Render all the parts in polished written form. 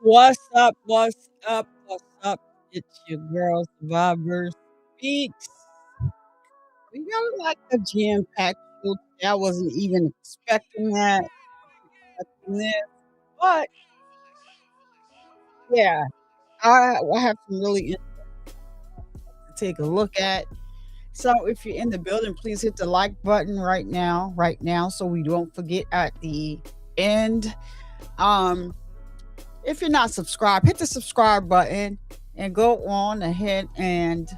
What's up? What's up? What's up? It's your girl Survivor Speaks. We got like a jam-packed show today. I wasn't even expecting that, expecting this, but yeah, I have some really interesting to take a look at. So if you're in the building, please hit the like button right now, so we don't forget at the end. Um, if you're not subscribed, hit the subscribe button and go on ahead and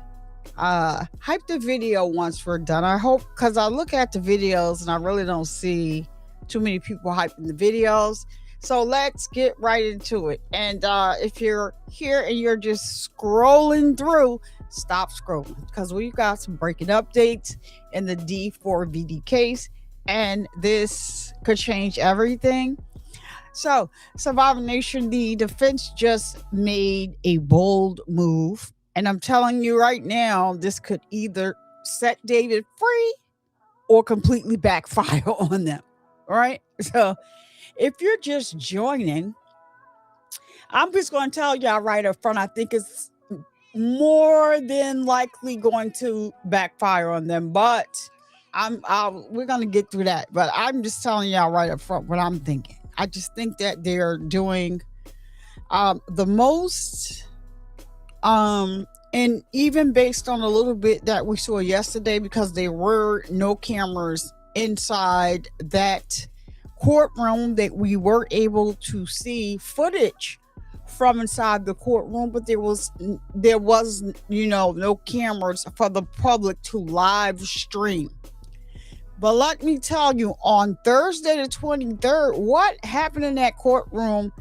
hype the video once we're done. I hope, because I look at the videos and I really don't see too many people hyping the videos. So let's get right into it. And if you're here and you're just scrolling through, stop scrolling, because we've got some breaking updates in the D4vd case, and this could change everything. So, Survivor Nation, the defense just made a bold move. And I'm telling you right now, this could either set David free or completely backfire on them. All right. So, if you're just joining, I'm just going to tell y'all right up front, I think it's more than likely going to backfire on them, but we're going to get through that. But I'm just telling y'all right up front what I'm thinking. I just think that they're doing the most, and even based on a little bit that we saw yesterday, because there were no cameras inside that courtroom, that we were able to see footage from inside the courtroom, but there was no cameras for the public to live stream. But let me tell you, on Thursday the 23rd, what happened in that courtroom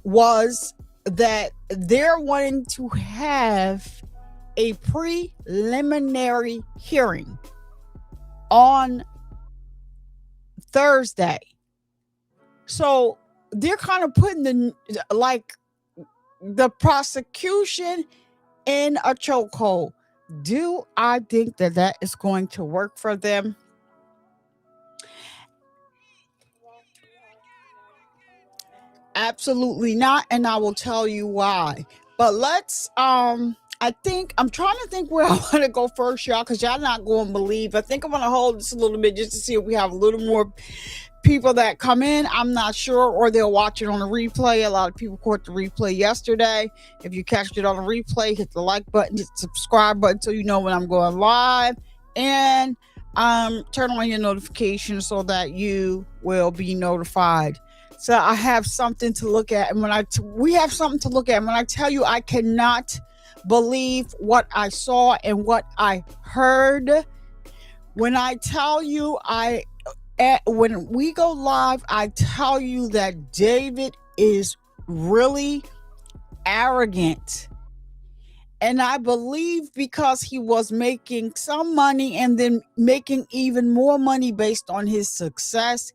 was that they're wanting to have a preliminary hearing on Thursday. So they're kind of putting the prosecution in a chokehold. Do I think that that is going to work for them? Absolutely not, and I will tell you why. But let's I think I'm trying to think where I want to go first, y'all, because y'all not going to believe. I think I'm going to hold this a little bit just to see if we have a little more people that come in. I'm not sure, or they'll watch it on the replay. A lot of people caught the replay yesterday. If you catch it on the replay, hit the like button, hit the subscribe button so you know when I'm going live, and turn on your notifications so that you will be notified. So I have something to look at, and we have something to look at. And when I tell you, I cannot believe what I saw and what I heard. When I tell you, when we go live, I tell you that David is really arrogant. And I believe because he was making some money and then making even more money based on his success,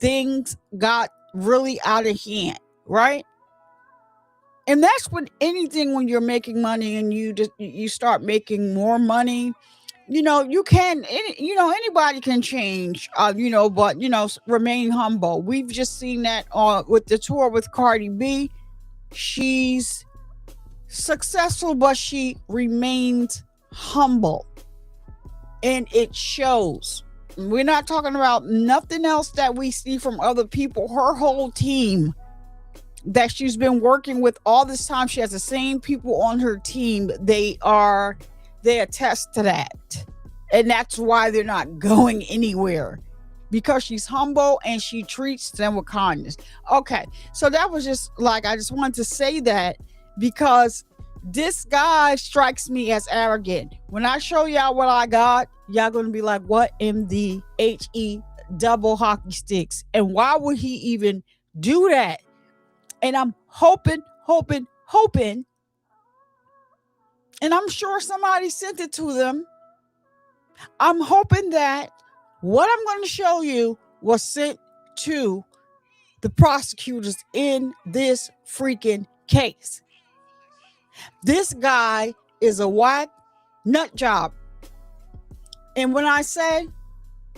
things got really out of hand, right? And that's when you're making money and you start making more money, anybody can change, but remain humble. We've just seen that with the tour with Cardi B. She's successful, but she remains humble, and it shows. We're not talking about nothing else that we see from other people. Her whole team that she's been working with all this time, she has the same people on her team. They attest to that. And that's why they're not going anywhere, because she's humble and she treats them with kindness. Okay, so that was just I just wanted to say that, because this guy strikes me as arrogant. When I show y'all what I got, y'all gonna be like, what in the HE double hockey sticks? And why would he even do that? And I'm hoping, and I'm sure somebody sent it to them. I'm hoping that what I'm going to show you was sent to the prosecutors in this freaking case. This guy is a whack nut job. And when I say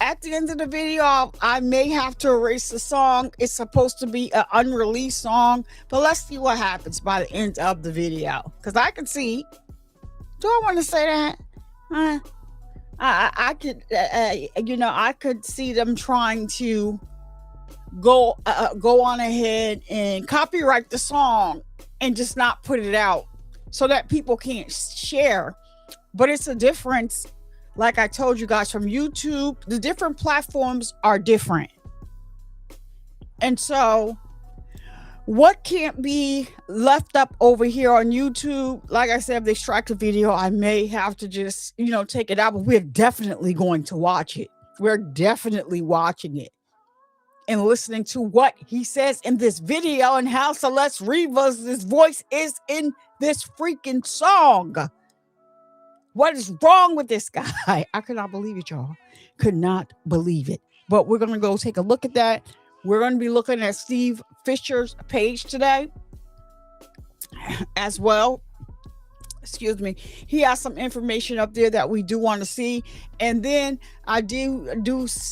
At the end of the video, I may have to erase the song. It's supposed to be an unreleased song, but let's see what happens by the end of the video. Because I can see, do I want to say that? I could, I could see them trying to go on ahead and copyright the song and just not put it out so that people can't share. But it's a difference. Like I told you guys, from YouTube, the different platforms are different. And so what can't be left up over here on YouTube, like I said, if they strike a video, I may have to just, take it out, but we're definitely going to watch it. We're definitely watching it and listening to what he says in this video and how Celeste Riva's voice is in this freaking song. What is wrong with this guy? I could not believe it, y'all. Could not believe it. But we're going to go take a look at that. We're going to be looking at Steve Fisher's page today as well. Excuse me. He has some information up there that we do want to see. And then I do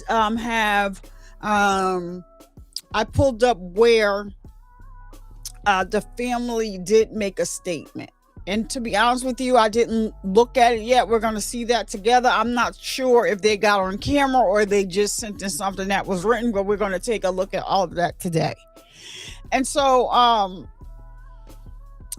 have, I pulled up where the family did make a statement. And to be honest with you, I didn't look at it yet. We're going to see that together. I'm not sure if they got on camera or they just sent in something that was written, but we're going to take a look at all of that today. And so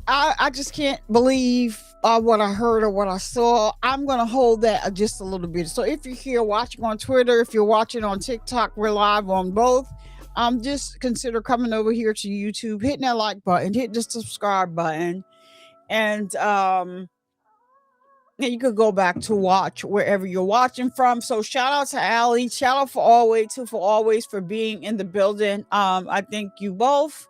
I just can't believe what I heard or what I saw. I'm going to hold that just a little bit. So if you're here watching on Twitter, if you're watching on TikTok, we're live on both. Just consider coming over here to YouTube, hitting that like button, hit the subscribe button. And you could go back to watch wherever you're watching from. So shout out to Allie. Shout out for always for being in the building. I thank you both.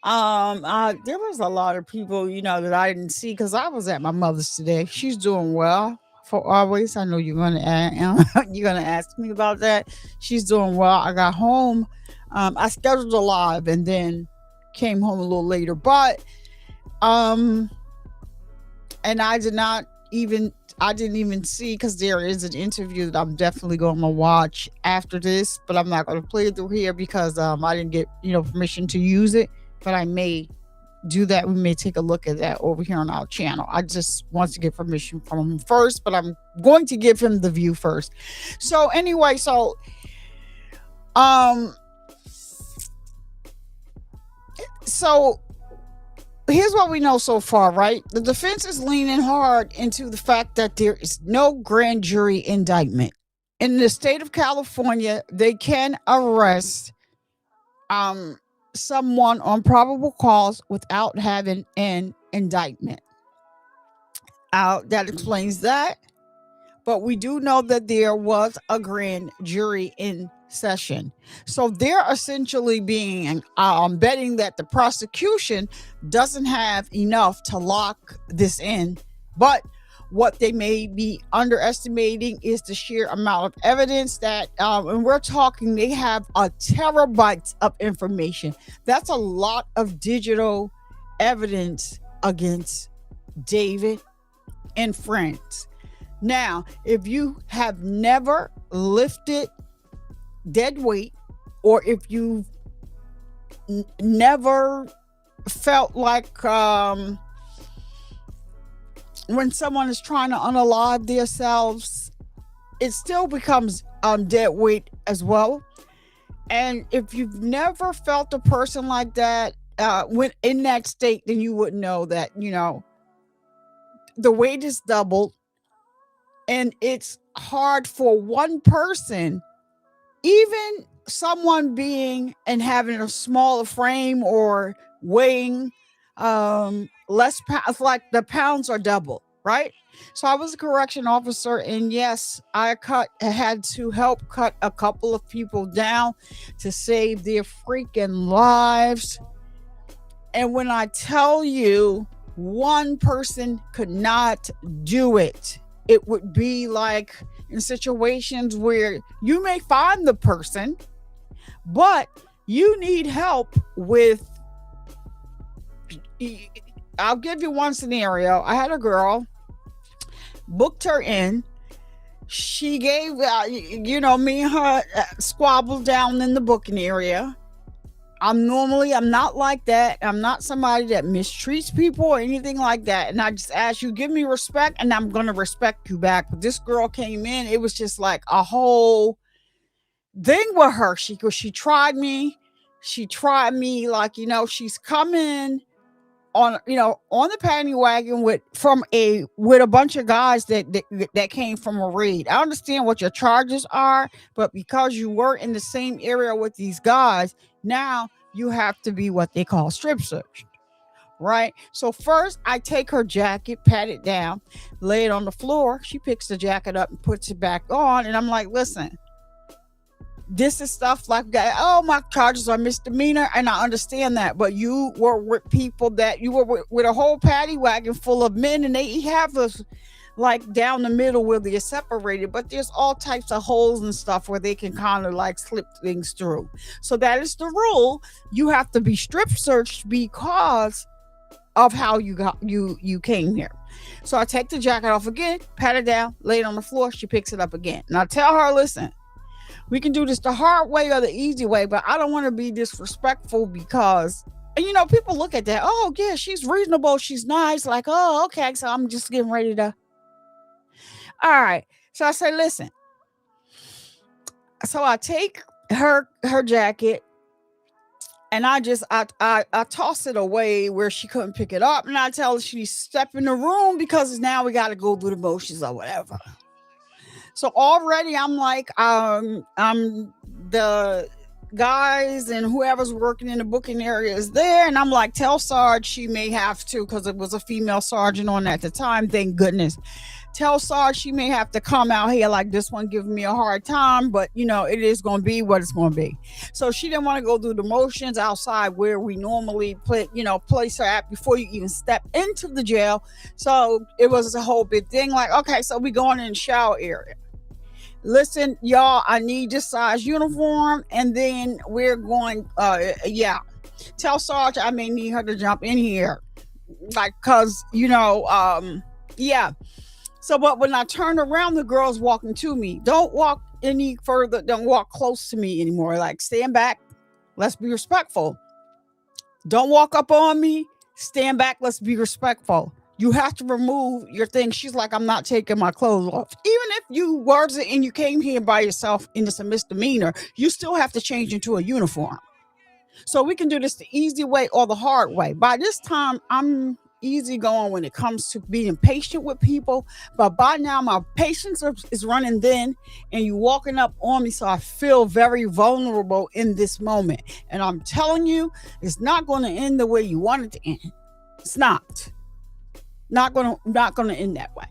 There was a lot of people, that I didn't see because I was at my mother's today. She's doing well. For always, I know you're gonna ask me about that. She's doing well. I got home. I scheduled a live and then came home a little later, but and I didn't even see, because there is an interview that I'm definitely going to watch after this, but I'm not going to play it through here because I didn't get permission to use it, but I may do that. We may take a look at that over here on our channel. I just want to get permission from him first, but I'm going to give him the view first. So anyway, so here's what we know so far, right? The defense is leaning hard into the fact that there is no grand jury indictment. In the state of California, they can arrest someone on probable cause without having an indictment. That explains that. But we do know that there was a grand jury in session. So they're essentially being betting that the prosecution doesn't have enough to lock this in. But what they may be underestimating is the sheer amount of evidence that, and we're talking, they have a terabytes of information. That's a lot of digital evidence against David and friends. Now, if you have never lifted dead weight, or if you've never felt like when someone is trying to unalive themselves, it still becomes dead weight as well. And if you've never felt a person like that when in that state, then you would know that the weight is doubled, and it's hard for one person, even someone being and having a smaller frame or weighing less pounds, like the pounds are double, right? So I was a correction officer, and yes, I had to help cut a couple of people down to save their freaking lives. And when I tell you one person could not do it, it would be like in situations where you may find the person, but you need help with, I'll give you one scenario. I had a girl, booked her in. She gave, me and her squabbled down in the booking area. I'm not like that. I'm not somebody that mistreats people or anything like that. And I just ask you, give me respect, and I'm going to respect you back. But this girl came in, it was just like a whole thing with her. She tried me. She tried me like, she's coming on, on the paddy wagon with a bunch of guys that came from a raid. I understand what your charges are, but because you were in the same area with these guys, now you have to be what they call strip searched, right? So first I take her jacket, pat it down, lay it on the floor. She picks the jacket up and puts it back on, and I'm like, listen, this is stuff like that. Oh, my charges are misdemeanor, and I understand that, but you were with people that you were with a whole paddy wagon full of men, and they have us like down the middle where they're separated, but there's all types of holes and stuff where they can kind of like slip things through. So that is the rule. You have to be strip searched because of how you came here. So I take the jacket off again, pat it down, lay it on the floor. She picks it up again, and I tell her, listen, we can do this the hard way or the easy way, but I don't want to be disrespectful because, and people look at that. Oh yeah, she's reasonable, she's nice. Like, oh, okay, so I'm just getting ready to. All right. So I say, listen. So I take her jacket, and I toss it away where she couldn't pick it up, and I tell her she step in the room because now we got to go through the motions or whatever. So already I'm like, I'm the guys and whoever's working in the booking area is there, and I'm like, tell Sarge she may have to, because it was a female sergeant on at the time, thank goodness. Tell Sarge she may have to come out here, like, this one giving me a hard time, but it is going to be what it's going to be. So she didn't want to go through the motions outside where we normally place her at before you even step into the jail. So it was a whole big thing, like, okay, so we going in the shower area. Listen, y'all, I need this size uniform, and then we're going, tell Sarge I may need her to jump in here, like, cause yeah. So, but when I turn around, the girl's walking to me. Don't walk any further. Don't walk close to me anymore. Like, stand back. Let's be respectful. Don't walk up on me. Stand back. Let's be respectful. You have to remove your things. She's like, I'm not taking my clothes off. Even if you was it and you came here by yourself and it's a misdemeanor, you still have to change into a uniform. So we can do this the easy way or the hard way. By this time, I'm easy going when it comes to being patient with people, but by now my patience is running thin, and you walking up on me, so I feel very vulnerable in this moment. And I'm telling you, it's not going to end the way you want it to end. It's not going to end that way.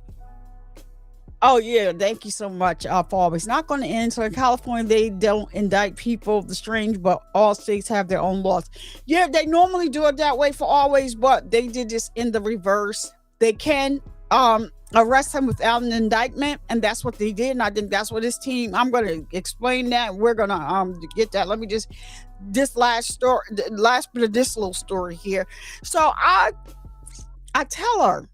Oh yeah, thank you so much for always. Not going to end. So in California, they don't indict people the strange, but all states have their own laws. Yeah, they normally do it that way for always, but they did this in the reverse. They can arrest him without an indictment, and that's what they did. And I think that's what this team. I'm going to explain that. We're going to get that. Let me just this last bit of this little story here. So I tell her,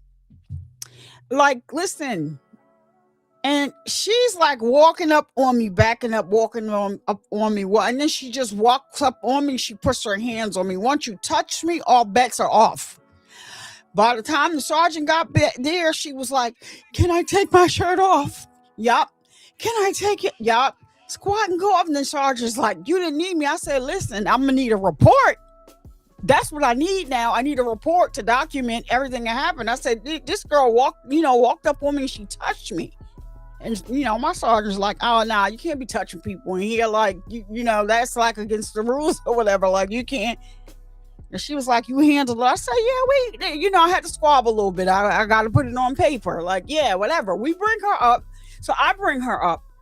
like, listen. And she's like walking up on me, backing up, walking up on me. Well, and then she just walks up on me. She puts her hands on me. Once you touch me, all bets are off. By the time the sergeant got there, she was like, can I take my shirt off? Yup. Can I take it? Yup. Squat and go up. And the sergeant's like, you didn't need me. I said, listen, I'm going to need a report. That's what I need now. I need a report to document everything that happened. I said, this girl walked up on me and she touched me. And, my sergeant's like, oh, nah, you can't be touching people in here. Like, that's like against the rules or whatever. Like, you can't. And she was like, you handled it. I said, yeah, I had to squabble a little bit. I got to put it on paper. Like, yeah, whatever. We bring her up. So I bring her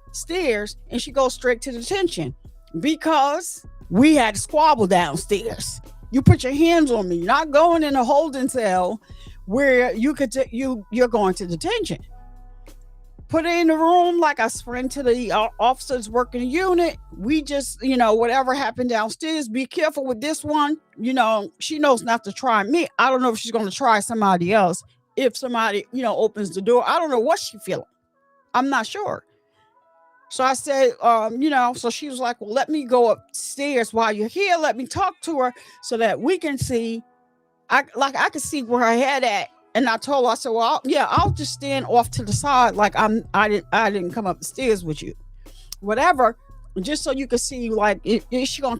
upstairs, and she goes straight to detention because we had to squabble downstairs. You put your hands on me. You're not going in a holding cell where you're going to detention. Put her in the room, like I sprint to the officers working the unit. We just, whatever happened downstairs, be careful with this one. She knows not to try me. I don't know if she's going to try somebody else. If somebody, opens the door, I don't know what she's feeling. I'm not sure. So I said, so she was like, well, let me go upstairs while you're here. Let me talk to her so that we can see. I could see where her head at. And I told her, I said, well, I'll just stand off to the side. Like I didn't come up the stairs with you, whatever. Just so you can see, like, is she gonna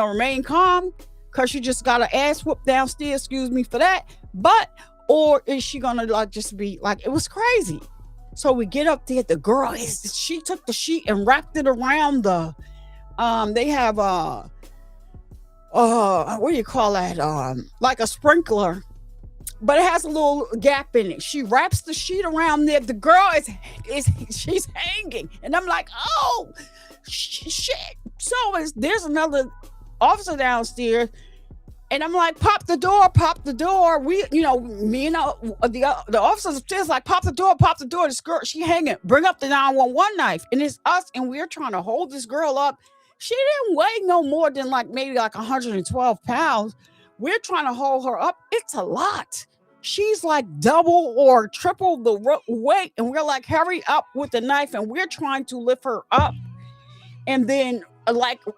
remain calm? Cause she just got her ass whooped downstairs, excuse me for that. Or is she gonna like just be like, it was crazy. So we get up there, the girl she took the sheet and wrapped it around they have what do you call that? Like a sprinkler, but it has a little gap in it. She wraps the sheet around there. The girl she's hanging, and I'm like, oh shit. So there's another officer downstairs, and I'm like, pop the door. We, me and the officers upstairs like, pop the door. This girl, she hanging. Bring up the 911 knife, and it's us, and we're trying to hold this girl up. She didn't weigh no more than maybe 112 pounds. We're trying to hold her up. It's a lot. She's like double or triple the weight, and we're like, hurry up with the knife, and we're trying to lift her up and then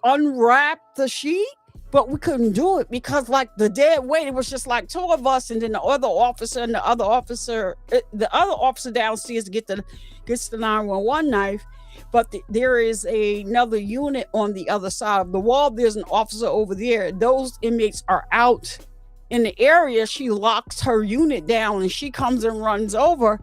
unwrap the sheet, but we couldn't do it because the dead weight, it was just two of us, and then the other officer downstairs gets the 911 knife. But there is another unit on the other side of the wall. There's an officer over there. Those inmates are out in the area. She locks her unit down, and she comes and runs over.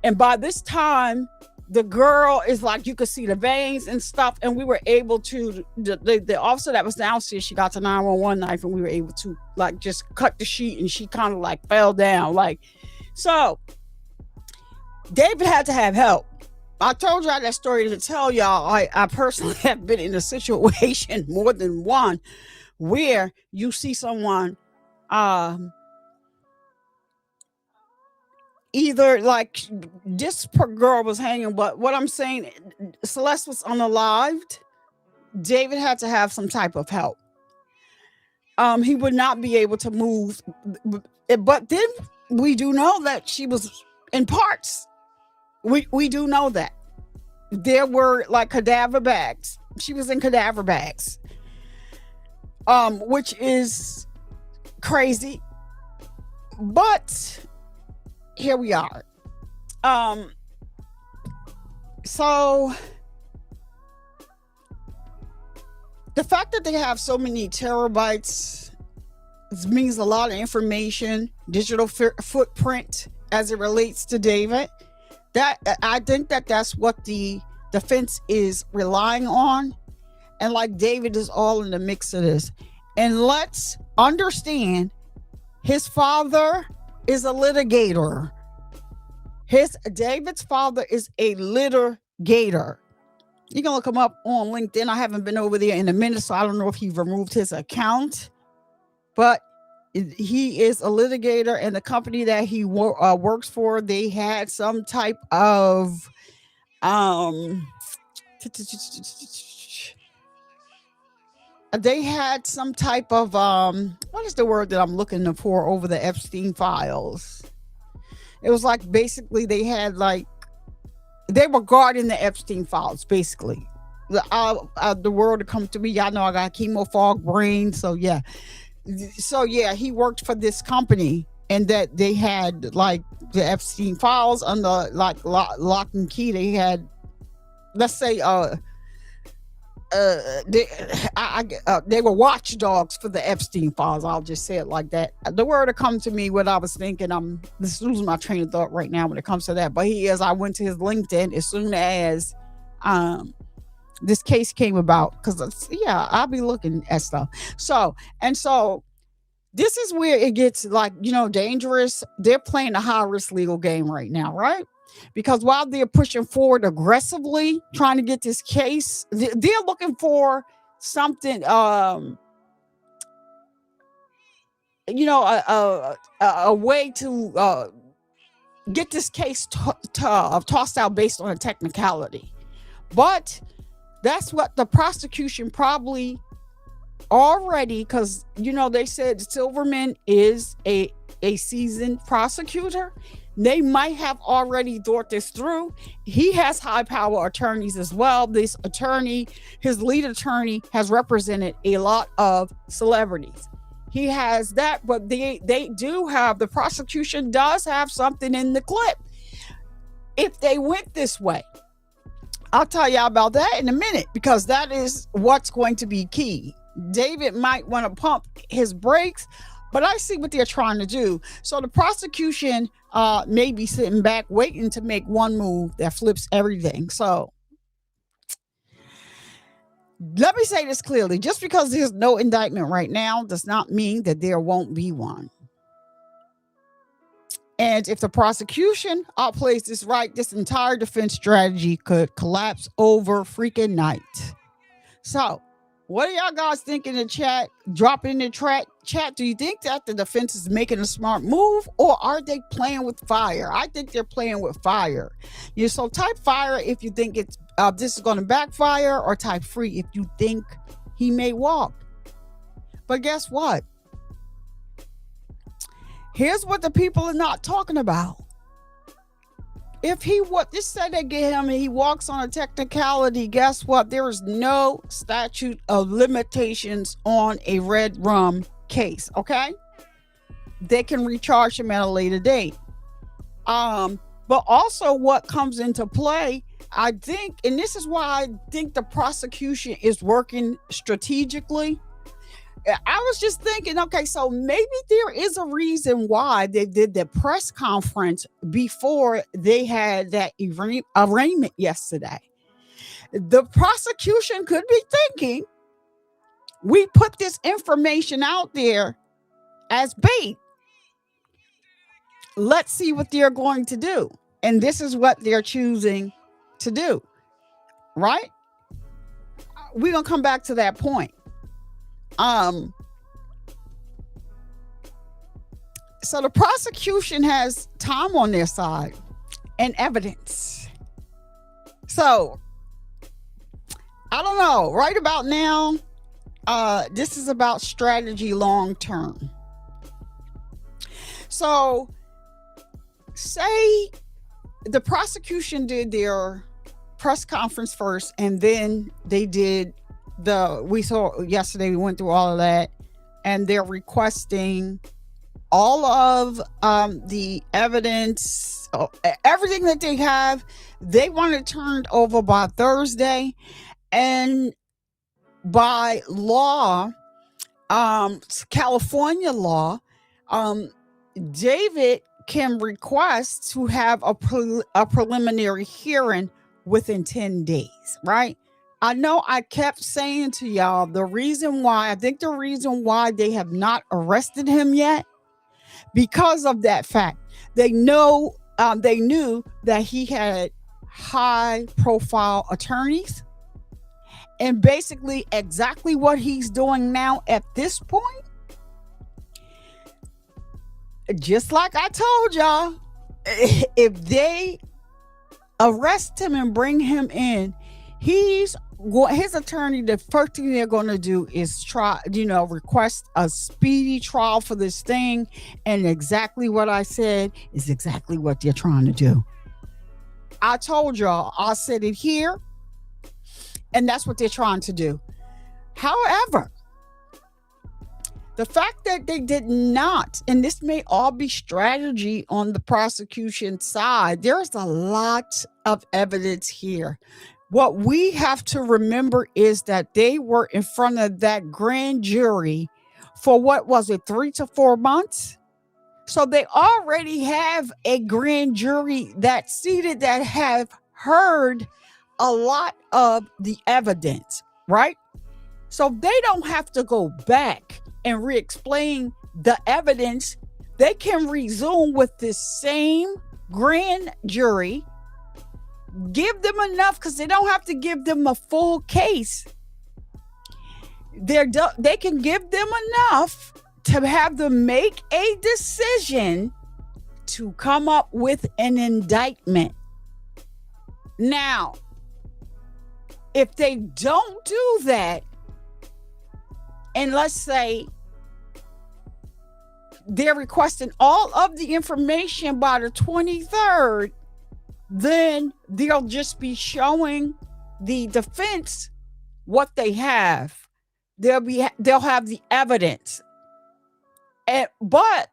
And by this time, the girl is you could see the veins and stuff. And we were able to, the officer that was downstairs, she got the 911 knife, and we were able to just cut the sheet, and she kind of fell down. So David had to have help. I told y'all that story to tell y'all I personally have been in a situation more than one where you see someone either this girl was hanging, but what I'm saying, Celeste was unalived. David had to have some type of help. He would not be able to move, but then we do know that she was in parts. We do know that there were cadaver bags. She was in cadaver bags, which is crazy. But here we are. So the fact that they have so many terabytes means a lot of information, digital footprint as it relates to David. That I think that's what the defense is relying on, and David is all in the mix of this. And let's understand, his father is a litigator. David's father is a litigator. You can look him up on LinkedIn. I haven't been over there in a minute, so I don't know if he removed his account, but he is a litigator, and the company that he works for, they had some type of what is the word that I'm looking for over the Epstein files? It was basically they had they were guarding the Epstein files, basically. The word to come to me, y'all know I got chemo fog brain, so yeah. So yeah, he worked for this company, and that they had the Epstein files under lock and key. They had, let's say, they were watchdogs for the Epstein files. I'll just say it like that. The word to come to me, what I was thinking, I'm just losing my train of thought right now when it comes to that. But I went to his LinkedIn as soon as this case came about, because I'll be looking at stuff. So this is where it gets dangerous. They're playing a high risk legal game right now, right? Because while they're pushing forward aggressively, trying to get this case, they're looking for something, a way to get this case tossed out based on a technicality. But that's what the prosecution probably already, because they said Silverman is a seasoned prosecutor. They might have already thought this through. He has high power attorneys as well. This attorney, his lead attorney, has represented a lot of celebrities. He has that, but they do have, the prosecution does have something in the clip. If they went this way, I'll tell y'all about that in a minute, because that is what's going to be key. David might want to pump his brakes, but I see what they're trying to do. So the prosecution may be sitting back waiting to make one move that flips everything. So let me say this clearly. Just because there's no indictment right now does not mean that there won't be one. And if the prosecution outplays this right, this entire defense strategy could collapse over freaking night. So what do y'all guys think in the chat? Drop it in the chat. Do you think that the defense is making a smart move, or are they playing with fire? I think they're playing with fire. So type fire if you think it's this is going to backfire, or type free if you think he may walk. But guess what? Here's what the people are not talking about. If this said they get him and he walks on a technicality, guess what? There is no statute of limitations on a red rum case, okay? They can recharge him at a later date. But also what comes into play, I think, and this is why I think the prosecution is working strategically. I was just thinking, okay, so maybe there is a reason why they did the press conference before they had that arraignment yesterday. The prosecution could be thinking, we put this information out there as bait. Let's see what they're going to do. And this is what they're choosing to do, right? We're going to come back to that point. So the prosecution has time on their side and evidence. So I don't know, right about now, this is about strategy long term. So say the prosecution did their press conference first, and then they did we saw yesterday, we went through all of that, and they're requesting all of the evidence, everything that they have. They want it turned over by Thursday, and by law, California law, David can request to have a preliminary hearing within 10 days, right? I know I kept saying to y'all the reason why they have not arrested him yet, because of that fact. They knew that he had high profile attorneys, and basically exactly what he's doing now at this point, just like I told y'all, if they arrest him and bring him in, his attorney, the first thing they're going to do is request a speedy trial for this thing. And exactly what I said is exactly what they're trying to do. I told y'all, I said it here, and that's what they're trying to do. However, the fact that they did not, and this may all be strategy on the prosecution side, there's a lot of evidence here. What we have to remember is that they were in front of that grand jury for 3 to 4 months? So they already have a grand jury that's seated, that have heard a lot of the evidence, right? So they don't have to go back and re-explain the evidence. They can resume with the same grand jury. Give them enough, because they don't have to give them a full case. They can give them enough to have them make a decision to come up with an indictment. Now, if they don't do that, and let's say they're requesting all of the information by the 23rd, then they'll just be showing the defense what they have. They'll have the evidence. But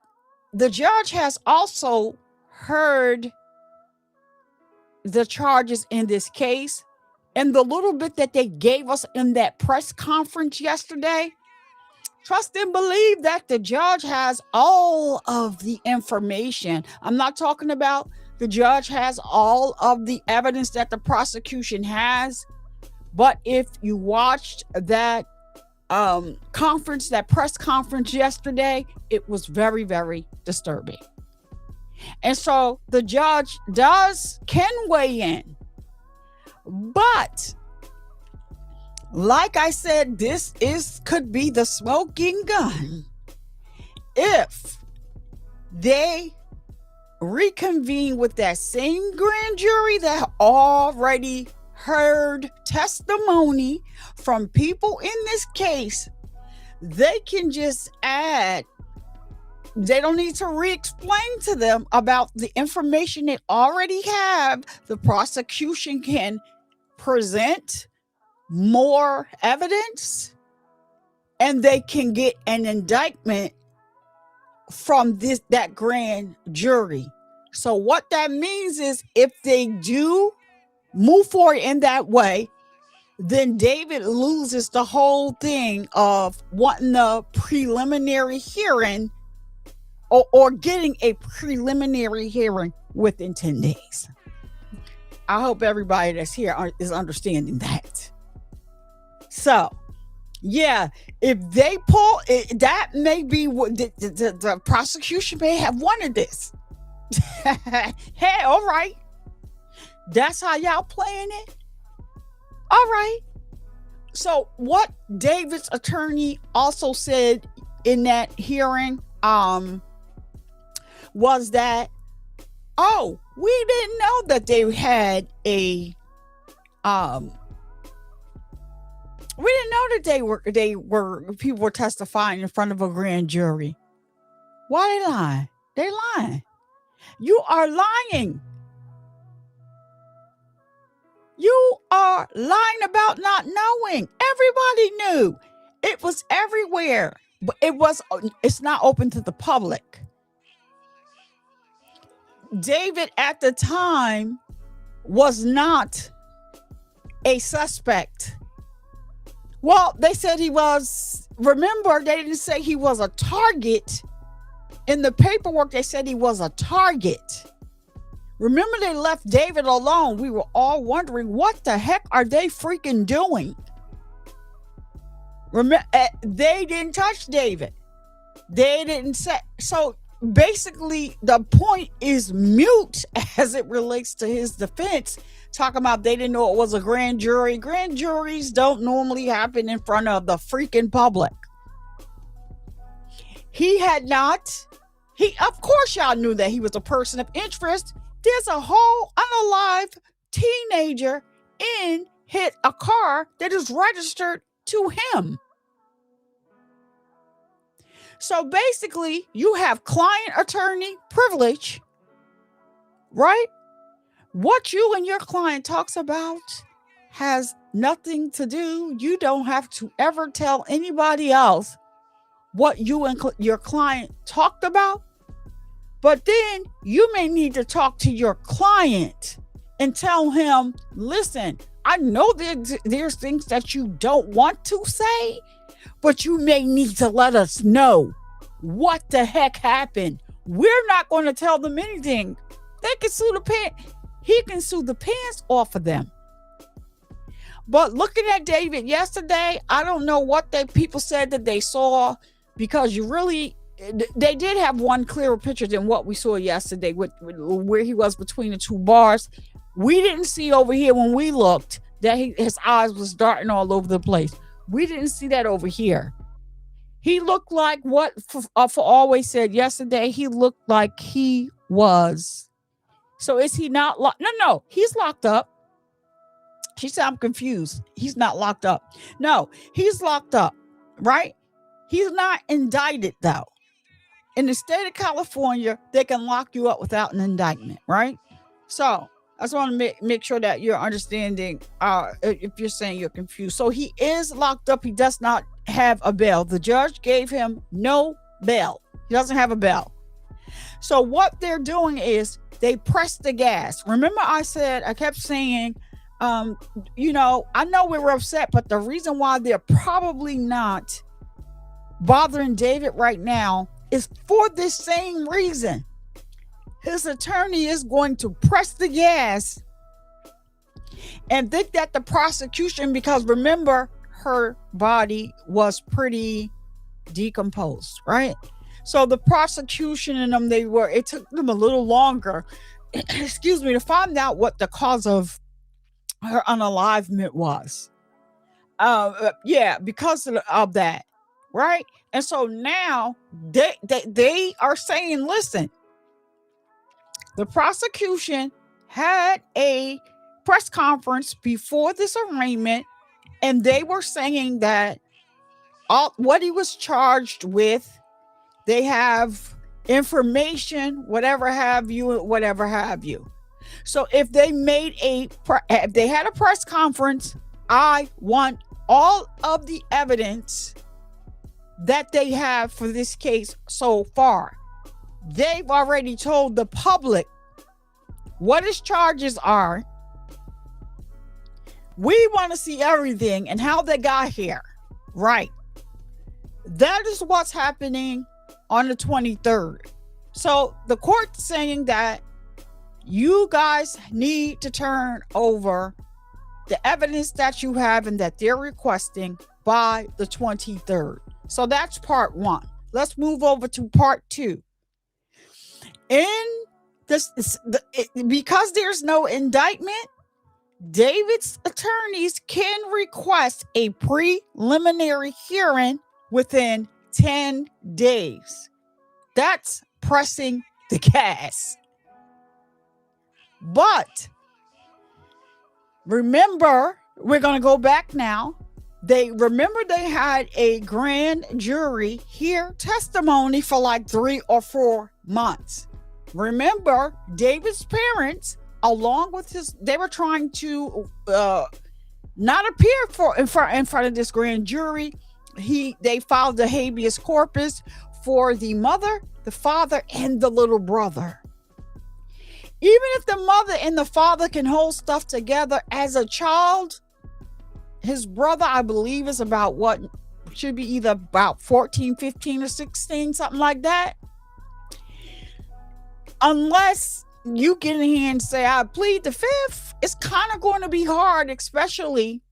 the judge has also heard the charges in this case, and the little bit that they gave us in that press conference yesterday, trust and believe that the judge has all of the information. I'm not talking about the judge has all of the evidence that the prosecution has, but if you watched that conference, that press conference yesterday, it was very, very disturbing. And so the judge can weigh in. But like I said, this could be the smoking gun if they reconvene with that same grand jury that already heard testimony from people in this case. They can just add, they don't need to re-explain to them about the information they already have. The prosecution can present more evidence and they can get an indictment from that grand jury. So what that means is if they do move forward in that way, then David loses the whole thing of wanting the preliminary hearing or getting a preliminary hearing within 10 days. I hope everybody that's here is understanding that. So, yeah, if they pull it, that may be what the prosecution may have wanted this. Hey, all right. That's how y'all playing it? All right. So what David's attorney also said in that hearing was that, we didn't know that they had we didn't know that people were testifying in front of a grand jury. Why they lying? They lying. You are lying. You are lying about not knowing. Everybody knew. It was everywhere, but it's not open to the public. David at the time was not a suspect. Well, they said he was. Remember, they didn't say he was a target. In the paperwork, they said he was a target. Remember, they left David alone. We were all wondering, what the heck are they freaking doing? Remember, they didn't touch David. They didn't say. So basically, the point is mute as it relates to his defense. Talking about they didn't know it was a grand jury. Grand juries don't normally happen in front of the freaking public. He had not. Of course, y'all knew that he was a person of interest. There's a whole unalive teenager hit a car that is registered to him. So basically, you have client attorney privilege, right? What you and your client talks about has nothing to do. You don't have to ever tell anybody else what you and your client talked about. But then you may need to talk to your client and tell him, listen, I know there's things that you don't want to say, but you may need to let us know what the heck happened. We're not going to tell them anything. They can sue he can sue the pants off of them. But looking at David yesterday, I don't know what people said that they saw, because they did have one clearer picture than what we saw yesterday with where he was between the two bars. We didn't see over here when we looked that his eyes was darting all over the place. We didn't see that over here. He looked like what for always said yesterday. He looked like he was. So is he not locked? No, he's locked up. She said, I'm confused. He's not locked up. No, he's locked up, right? He's not indicted though. in the state of California, they can lock you up without an indictment, right? So I just want to make sure that you're understanding if you're saying you're confused. So he is locked up. He does not have a bail. The judge gave him no bail. He doesn't have a bail. So what they're doing is they press the gas. Remember I kept saying, I know we were upset, but the reason why they're probably not bothering David right now is for this same reason. His attorney is going to press the gas and think that the prosecution, because remember, her body was pretty decomposed, right? So the prosecution and them, it took them a little longer, excuse me, to find out what the cause of her unalivement was. Because of that, right? And so now they are saying, listen, the prosecution had a press conference before this arraignment, and they were saying that what he was charged with, they have information, whatever have you. So if they if they had a press conference, I want all of the evidence that they have for this case so far. They've already told the public what his charges are. We want to see everything and how they got here. Right. That is what's happening on the 23rd. So the court's saying that you guys need to turn over the evidence that you have and that they're requesting by the 23rd. So that's part one. Let's move over to part two. Because there's no indictment, David's attorneys can request a preliminary hearing within 10 days. That's pressing the gas. But remember, we're going to go back now. They had a grand jury hear testimony for like 3 or 4 months. Remember, David's parents, along with they were trying to not appear in front of this grand jury. They filed the habeas corpus for the mother, the father, and the little brother. Even if the mother and the father can hold stuff together as a child, his brother, I believe, is should be either about 14, 15, or 16, something like that. Unless you get in here and say, I plead the fifth, it's kind of going to be hard, especially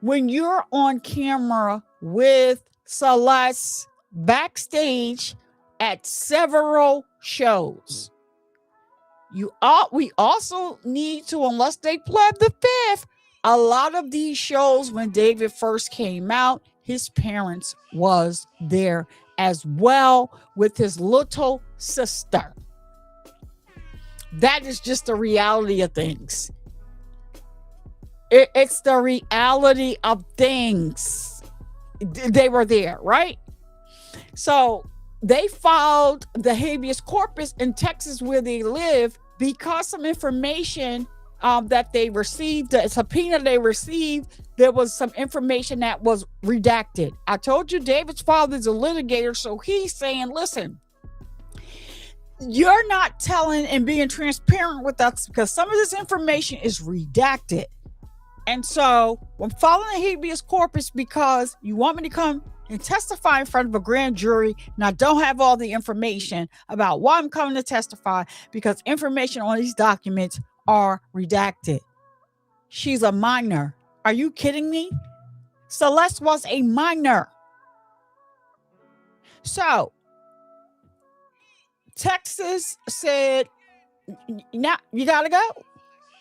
when you're on camera with Celeste backstage at several shows. We also need to, unless they pled the fifth, a lot of these shows, when David first came out, his parents was there as well with his little sister. That is just the reality of things. It's the reality of things. They were there, right? So they filed the habeas corpus in Texas where they live because some information that they received, the subpoena they received, there was some information that was redacted. I told you David's father's a litigator, so he's saying, listen, you're not telling and being transparent with us because some of this information is redacted. And so I'm filing a habeas corpus because you want me to come and testify in front of a grand jury, and I don't have all the information about why I'm coming to testify because information on these documents are redacted. She's a minor. Are you kidding me? Celeste was a minor. So Texas said, "Now you gotta go.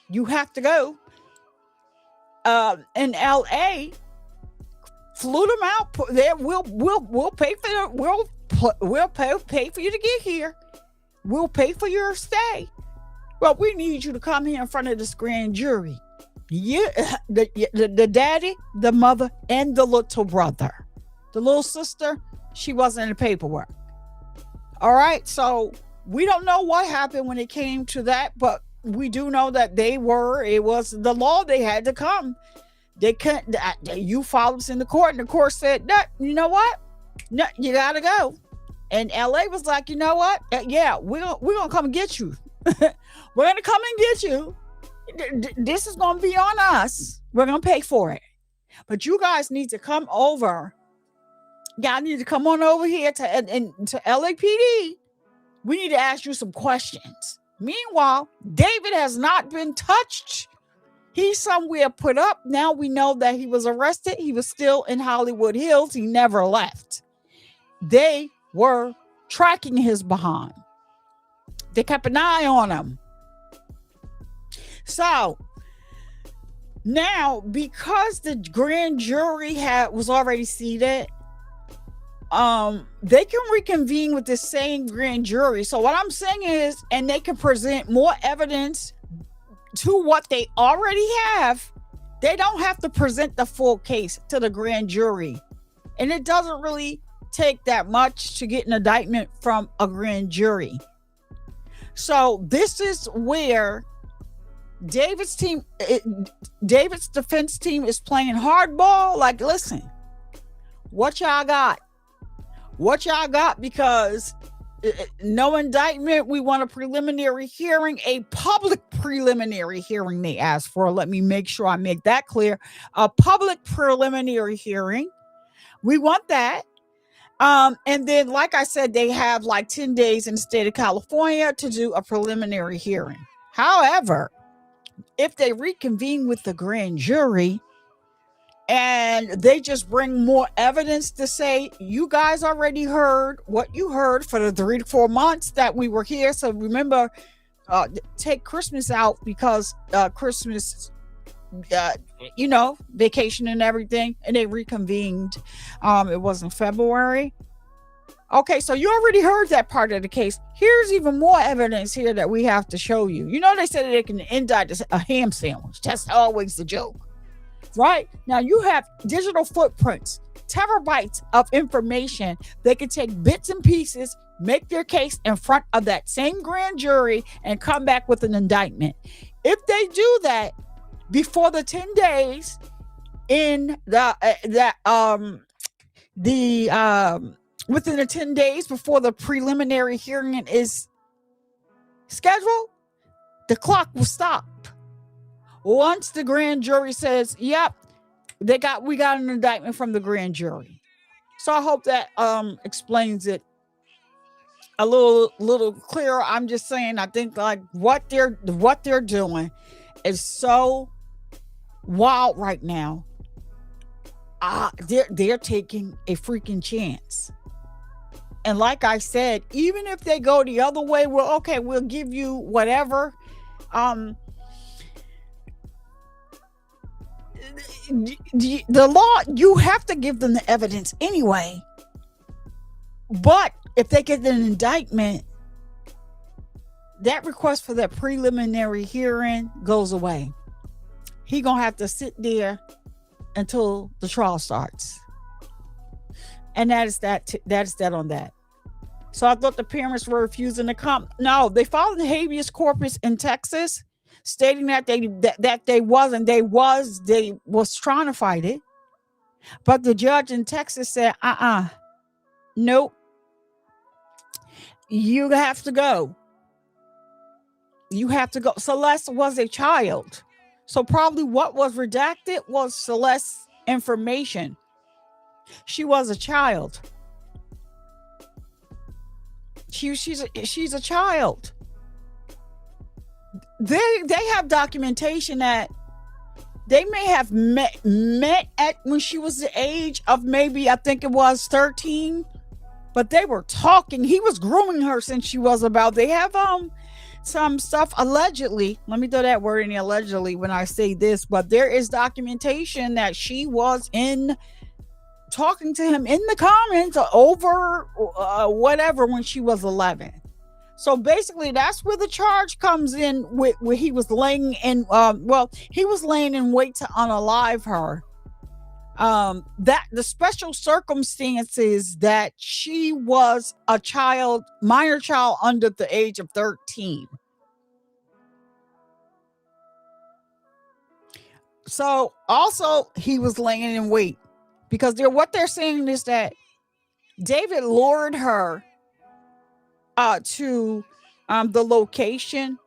You have to go." In LA, flew them out. We'll pay for you to get here. We'll pay for your stay. But we need you to come here in front of this grand jury. The daddy, the mother, and the little brother. The little sister, She wasn't in the paperwork. All right. So we don't know what happened when it came to that, but we do know that it was the law. They had to come. They couldn't, you filed this in the court, and the court said, no, you know what? No, you got to go. And LA was like, you know what? Yeah, we're going to come and get you. We're going to come and get you. This is going to be on us. We're going to pay for it. But you guys need to come over. Y'all need to come on over here to LAPD. We need to ask you some questions. Meanwhile, David has not been touched. He's somewhere put up. Now we know that he was arrested. He was still in Hollywood Hills. He never left. They were tracking his behind. They kept an eye on him. So now, because the grand jury was already seated, they can reconvene with the same grand jury. So what I'm saying is, and they can present more evidence to what they already have. They don't have to present the full case to the grand jury. And it doesn't really take that much to get an indictment from a grand jury. So this is where David's defense team is playing hardball. Like, listen, what y'all got? What y'all got? Because no indictment. We want a preliminary hearing, a public preliminary hearing they asked for. Let me make sure I make that clear. A public preliminary hearing. We want that. And then, like I said, they have like 10 days in the state of California to do a preliminary hearing. However, if they reconvene with the grand jury and they just bring more evidence to say, you guys already heard what you heard for the 3 to 4 months that we were here. So remember, take Christmas out because Christmas, vacation and everything. And they reconvened. It was in February. Okay, so you already heard that part of the case. Here's even more evidence here that we have to show you. You know, they said they can indict a ham sandwich. That's always the joke, right? Now you have digital footprints, terabytes of information. They can take bits and pieces, make their case in front of that same grand jury and come back with an indictment. If they do that before the 10 days in within the 10 days before the preliminary hearing is scheduled, the clock will stop. Once the grand jury says, yep, we got an indictment from the grand jury. So I hope that explains it a little clearer. I'm just saying, I think like what they're doing is so wild right now. They're taking a freaking chance. And like I said, even if they go the other way, we'll give you whatever. The law, you have to give them the evidence anyway. But if they get an indictment, that request for that preliminary hearing goes away. He gonna have to sit there until the trial starts. And that is that on that. So I thought the parents were refusing to come. No, they filed the habeas corpus in Texas, stating that they was trying to fight it. But the judge in Texas said, nope. You have to go. You have to go. Celeste was a child. So probably what was redacted was Celeste's information. She was a child. She's a child. They have documentation that they may have met at when she was the age of maybe, I think it was 13, but they were talking. He was grooming her since she was about. They have some stuff allegedly. Let me throw that word in allegedly when I say this, but there is documentation that she was talking to him in the comments over whatever when she was 11. So basically that's where the charge comes in with where he was laying in he was laying in wait to unalive her That the special circumstances that she was a child, minor child under the age of 13. So also he was laying in wait because what they're saying is that David lured her to the location.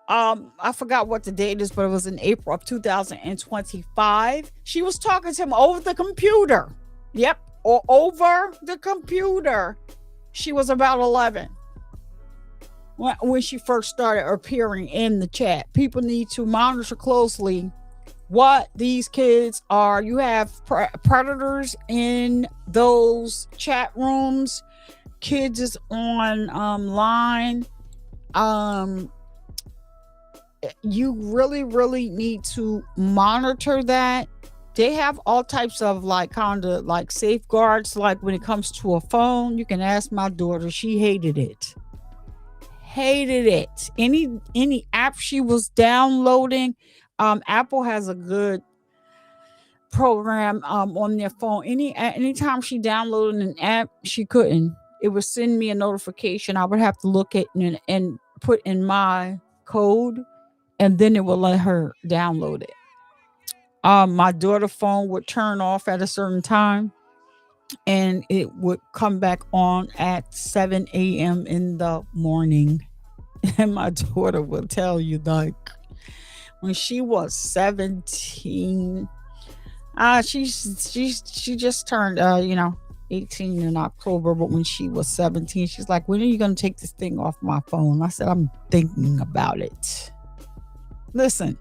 I forgot what the date is, but it was in April of 2025. She was talking to him over the computer. Yep, or over the computer. She was about 11 when she first started appearing in the chat. People need to monitor closely what these kids are. You have predators in those chat rooms. Kids is online. You really need to monitor that. They have all types of kind of safeguards. Like when it comes to a phone, you can ask my daughter. She hated it. Any app she was downloading, Apple has a good program on their phone. Anytime she downloaded an app, she couldn't. It would send me a notification. I would have to look at and put in my code, and then it would let her download it. My daughter's phone would turn off at a certain time, and it would come back on at 7 a.m. in the morning. And my daughter will tell you, when she was 17, she just turned 18 in October, but when she was 17, she's like, when are you going to take this thing off my phone? I said, I'm thinking about it. Listen,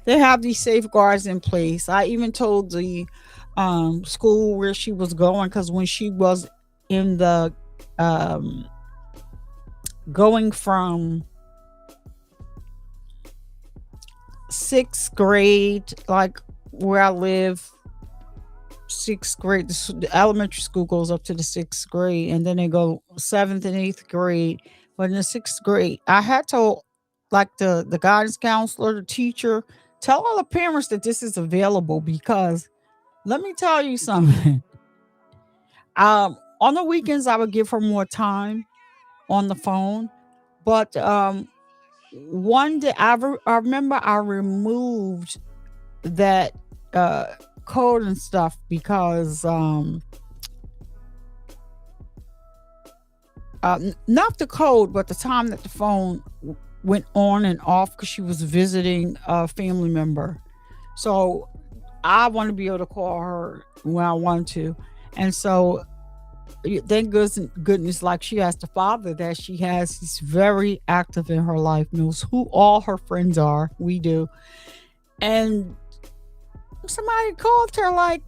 they have these safeguards in place. I even told the school where she was going, because when she was in the going from 6th grade, like where I live, 6th grade, the elementary school goes up to the 6th grade, and then they go 7th and 8th grade. But in the 6th grade, I had told the guidance counselor, the teacher, tell all the parents that this is available, because let me tell you something. On the weekends, I would give her more time on the phone, but one day I remember I removed that code and stuff because not the code, but the time that the phone went on and off, because she was visiting a family member. So I want to be able to call her when I want to. And so thank goodness, she has the father that she has. He's very active in her life, knows who all her friends are. We do. And somebody called her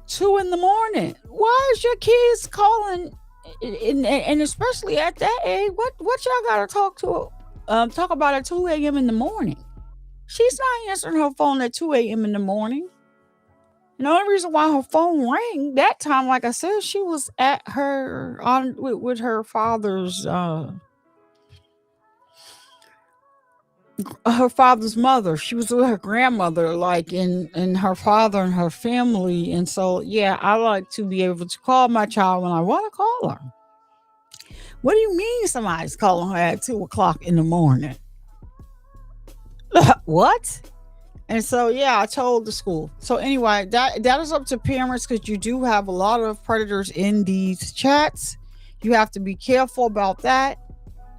2 in the morning. Why is your kids calling? And especially at that age, what y'all gotta talk about at 2 a.m. in the morning? She's not answering her phone at 2 a.m. in the morning. And the only reason why her phone rang that time, like I said, she was at her with her father's mother. She was with her grandmother, in her father and her family. And so, yeah, I like to be able to call my child when I want to call her. What do you mean somebody's calling her at 2 o'clock in the morning? What? And so, yeah, I told the school. So anyway, that is up to parents, because you do have a lot of predators in these chats. You have to be careful about that.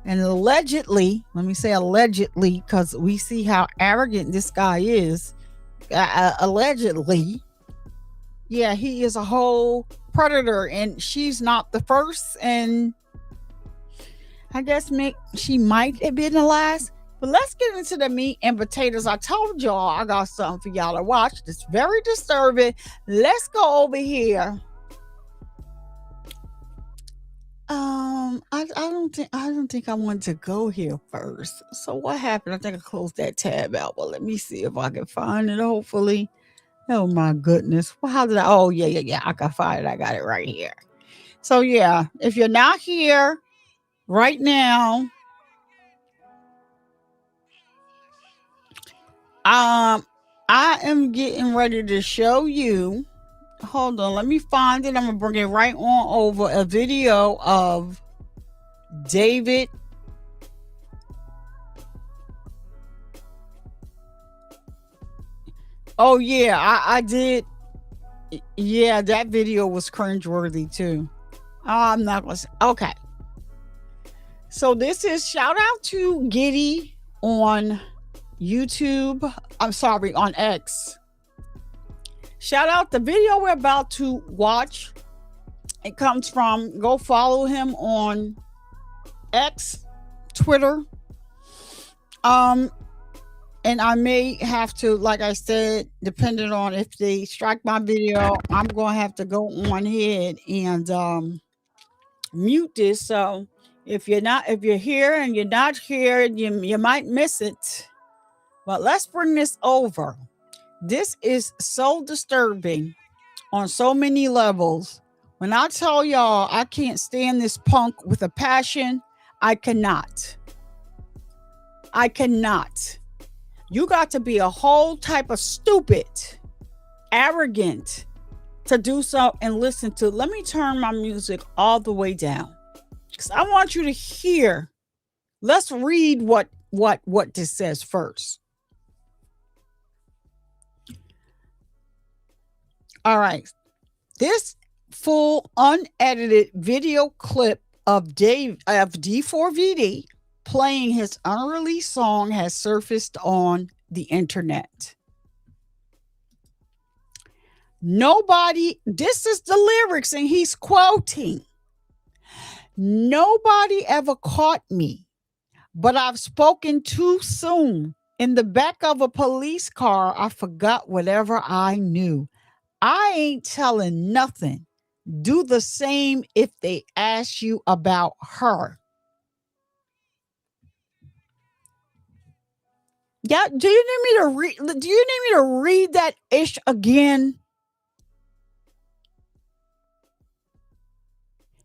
And allegedly, let me say allegedly, because we see how arrogant this guy is. Allegedly, yeah, he is a whole predator, and she's not the first. And I guess she might have been the last. But let's get into the meat and potatoes. I told y'all I got something for y'all to watch. It's very disturbing. Let's go over here. I don't think I want to go here first. So what happened? I think I closed that tab out. Well, let me see if I can find it. Hopefully. Oh my goodness. Well, how did I? Oh yeah. I can find it. I got it right here. So yeah, if you're not here right now, I am getting ready to show you hold on, let me find it. I'm gonna bring it right on over. A video of David. Oh yeah, I did. Yeah, that video was cringeworthy too. I'm not gonna say. Okay, so this is shout out to Giddy on YouTube. I'm sorry, on X. Shout out the video we're about to watch. It comes from, go follow him on X, Twitter. And I may have to, like I said, depending on if they strike my video, I'm gonna have to go on ahead and mute this. So if you're here and you're not here, you might miss it. But let's bring this over. This is so disturbing on so many levels. When I tell y'all I can't stand this punk with a passion, I cannot. I cannot. You got to be a whole type of stupid, arrogant to do so and listen to. Let me turn my music all the way down because I want you to hear. Let's read what this says first. All right. This full unedited video clip of D4vd playing his unreleased song has surfaced on the internet. This is the lyrics and he's quoting. Nobody ever caught me, but I've spoken too soon. In the back of a police car, I forgot whatever I knew. I ain't telling nothing. Do the same if they ask you about her. Yeah, do you need me to read that ish again?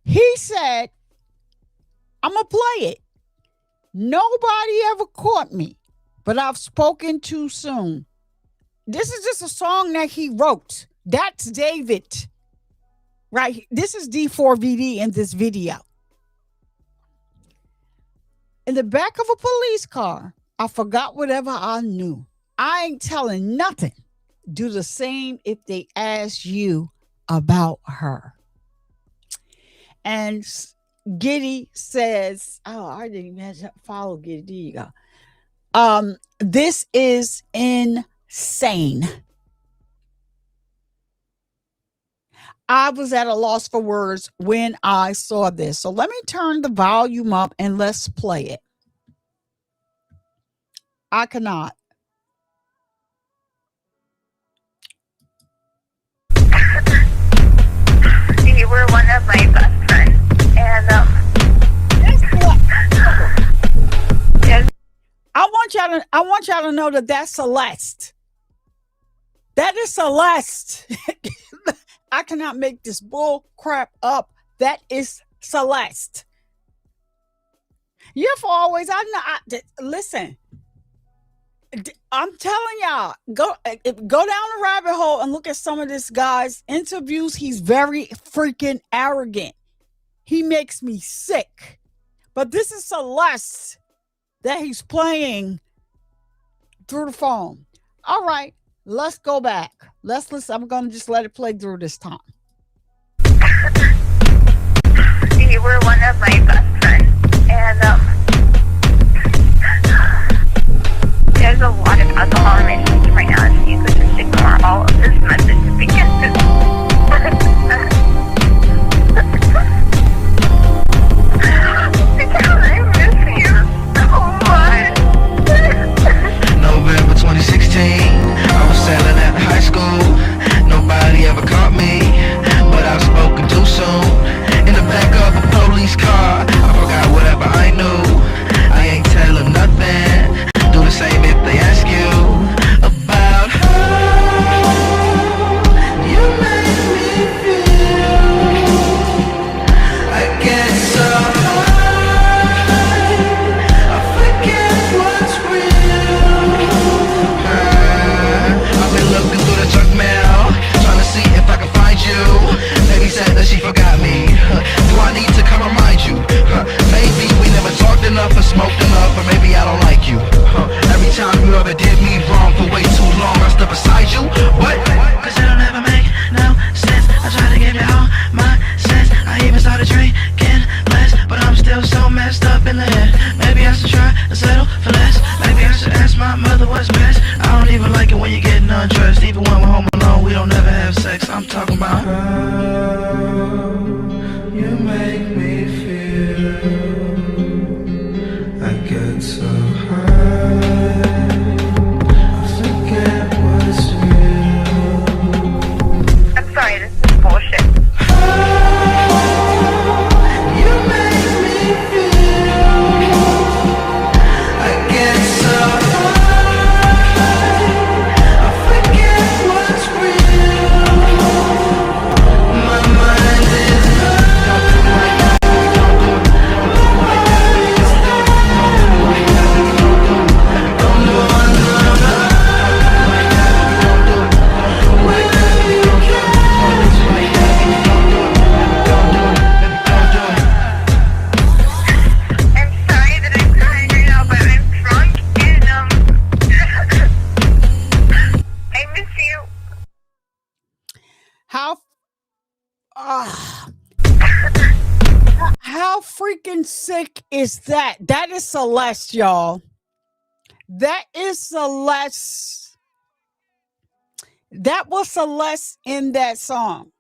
He said, I'm gonna play it. Nobody ever caught me, but I've spoken too soon. This is just a song that he wrote. That's David, right? This is D4vd in this video. In the back of a police car, I forgot whatever I knew. I ain't telling nothing. Do the same if they ask you about her. And Giddy says, oh, I didn't even follow Giddy. There you go. This is insane. I was at a loss for words when I saw this. So let me turn the volume up and let's play it. I cannot. You were one of my best friends, and I want y'all to know that that's Celeste. That is Celeste. I cannot make this bull crap up. That is Celeste. You've always, listen, I'm telling y'all, go down the rabbit hole and look at some of this guy's interviews. He's very freaking arrogant. He makes me sick. But this is Celeste that he's playing through the phone. All right. Let's go back. Let's listen. I'm going to just let it play through this time. You were one of my best friends, and there's a lot of alcohol in my system right now, so you could just ignore all of this message because I miss you so much. November 2016, I was selling at high school. Nobody ever caught me, but I've spoken too soon. How freaking sick is that? That is Celeste, y'all. That is Celeste. That was Celeste in that song.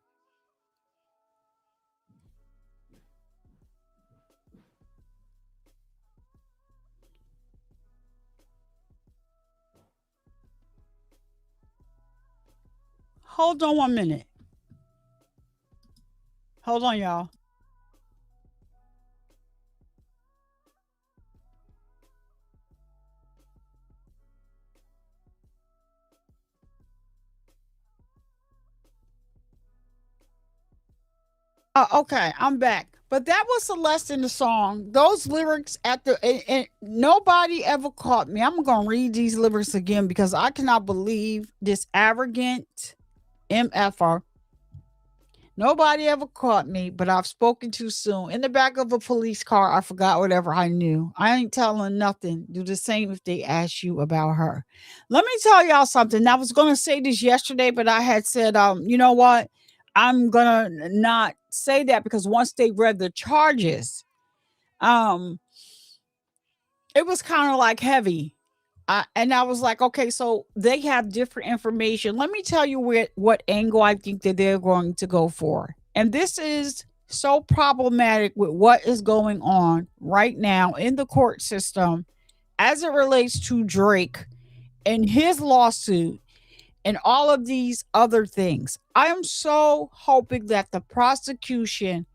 Hold on 1 minute. Hold on, y'all. Okay, I'm back. But that was Celeste in the song. Those lyrics at the and nobody ever caught me. I'm gonna read these lyrics again because I cannot believe this arrogant MFR. Nobody ever caught me, but I've spoken too soon. In the back of a police car, I forgot whatever I knew. I ain't telling nothing. Do the same if they ask you about her. Let me tell y'all something. I was gonna say this yesterday, but I had said, you know what? I'm gonna not say that because once they read the charges, um, it was kind of like heavy. And I was like, okay, so they have different information. Let me tell you what angle I think that they're going to go for. And this is so problematic with what is going on right now in the court system as it relates to Drake and his lawsuit and all of these other things. I am so hoping that the prosecution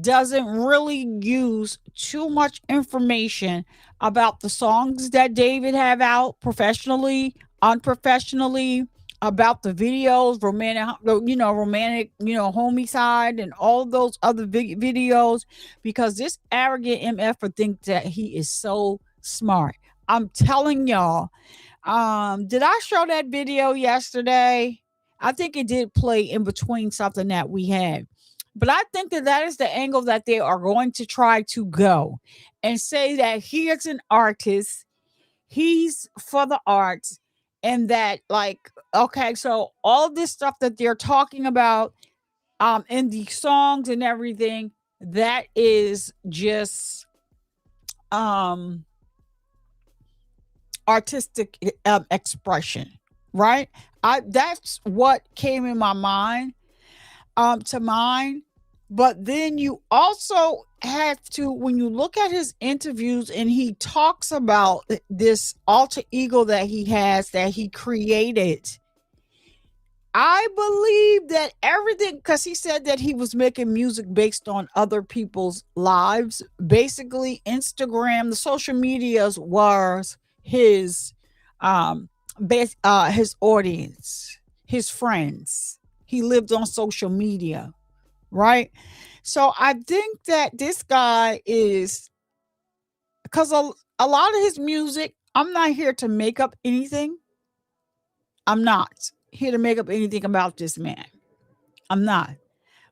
doesn't really use too much information about the songs that David have out professionally, unprofessionally, about the videos, romantic, homicide and all those other videos, because this arrogant MF thinks that he is so smart. I'm telling y'all. Did I show that video yesterday? I think it did play in between something that we had. But I think that is the angle that they are going to try to go and say that he is an artist, he's for the arts, and that, like, okay, so all this stuff that they're talking about in the songs and everything, that is just artistic expression, right? That's what came in my mind to mind. But then you also have to, when you look at his interviews and he talks about this alter ego that he has, that he created, I believe that everything, because he said that he was making music based on other people's lives. Basically, Instagram, the social medias was his his audience, his friends. He lived on social media, right? So I think that this guy is, because a lot of his music, I'm not here to make up anything. I'm not here to make up anything about this man. I'm not.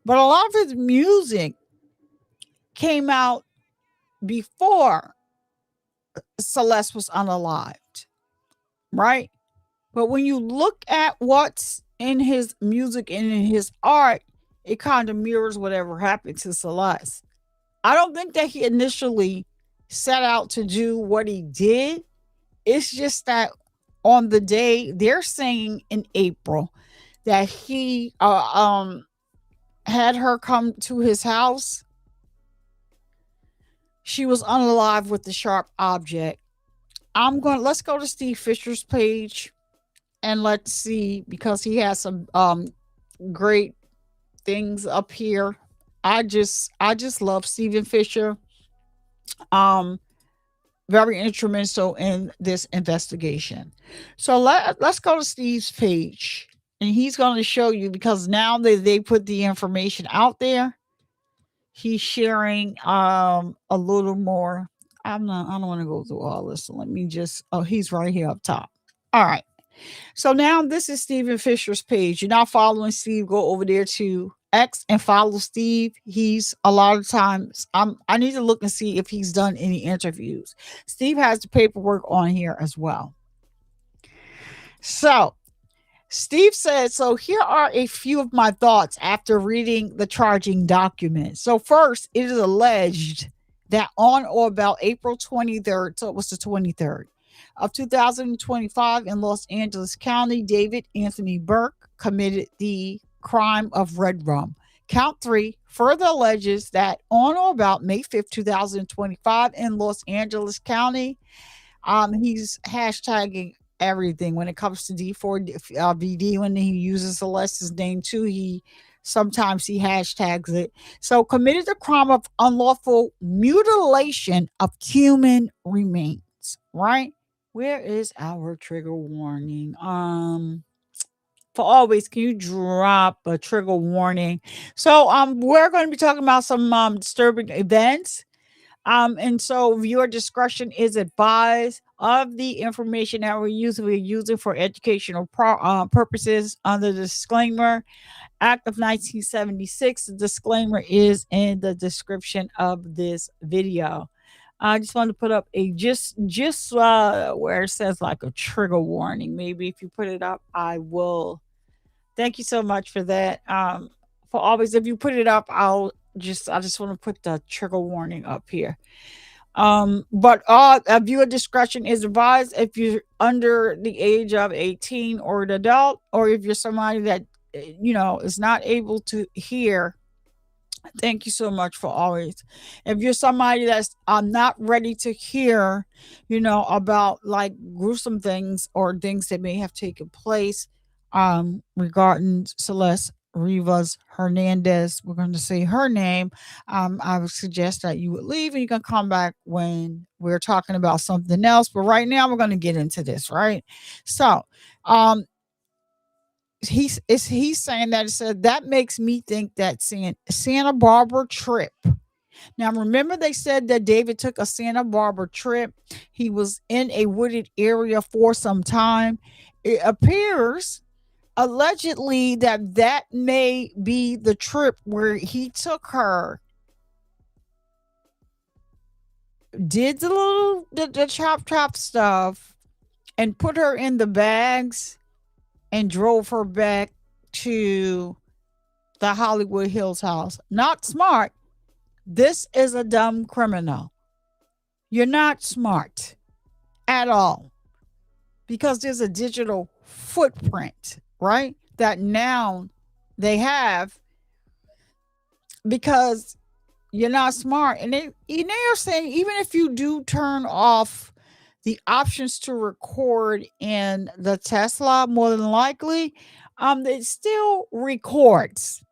But a lot of his music came out before Celeste was unalived, right? But when you look at what's in his music and in his art, it kind of mirrors whatever happened to Celeste. I don't think that he initially set out to do what he did. It's just that on the day, they're saying in April, that he had her come to his house. She was unalive with the sharp object. Let's go to Steve Fisher's page and let's see, because he has some great things up here. I just love Stephen Fisher. Very instrumental in this investigation. So let's go to Steve's page, and he's going to show you, because now that they put the information out there, he's sharing a little more. I don't want to go through all this. So let me he's right here up top. All right. So now this is Stephen Fisher's page. You're not following Steve, go over there to X and follow Steve. He's a lot of times, I need to look and see if he's done any interviews. Steve has the paperwork on here as well. So Steve said, so here are a few of my thoughts after reading the charging document. So, first, it is alleged that on or about April 23rd, so it was the 23rd of 2025 in Los Angeles County, David Anthony Burke committed the crime of red rum. Count three further alleges that on or about May 5th, 2025 in Los Angeles County, he's hashtagging everything when it comes to D4vd. When he uses Celeste's name too, he sometimes he hashtags it. So committed the crime of unlawful mutilation of human remains. Right? Where is our trigger warning? For always, can you drop a trigger warning? So we're going to be talking about some disturbing events. And so viewer discretion is advised of the information that we're using for educational purposes under the disclaimer. Act of 1976. The disclaimer is in the description of this video. I just want to put up a just where it says like a trigger warning. Maybe if you put it up, I will. Thank you so much for that. For always, if you put it up, I just want to put the trigger warning up here. But viewer discretion is advised if you're under the age of 18 or an adult, or if you're somebody that is not able to hear. Thank you so much for always. If you're somebody that's not ready to hear, about like gruesome things or things that may have taken place regarding Celeste Rivas Hernandez, we're going to say her name. I would suggest that you would leave and you can come back when we're talking about something else. But right now we're going to get into this, right? So, he's saying that it said that makes me think that Santa Barbara trip. Now remember they said that David took a Santa Barbara trip. He was in a wooded area for some time. It appears allegedly that may be the trip where he took her, did the chop stuff, and put her in the bags and drove her back to the Hollywood Hills house. Not smart. This is a dumb criminal. You're not smart at all, because there's a digital footprint, right? That now they have, because you're not smart. And they're saying even if you do turn off the options to record in the Tesla, more than likely, it still records.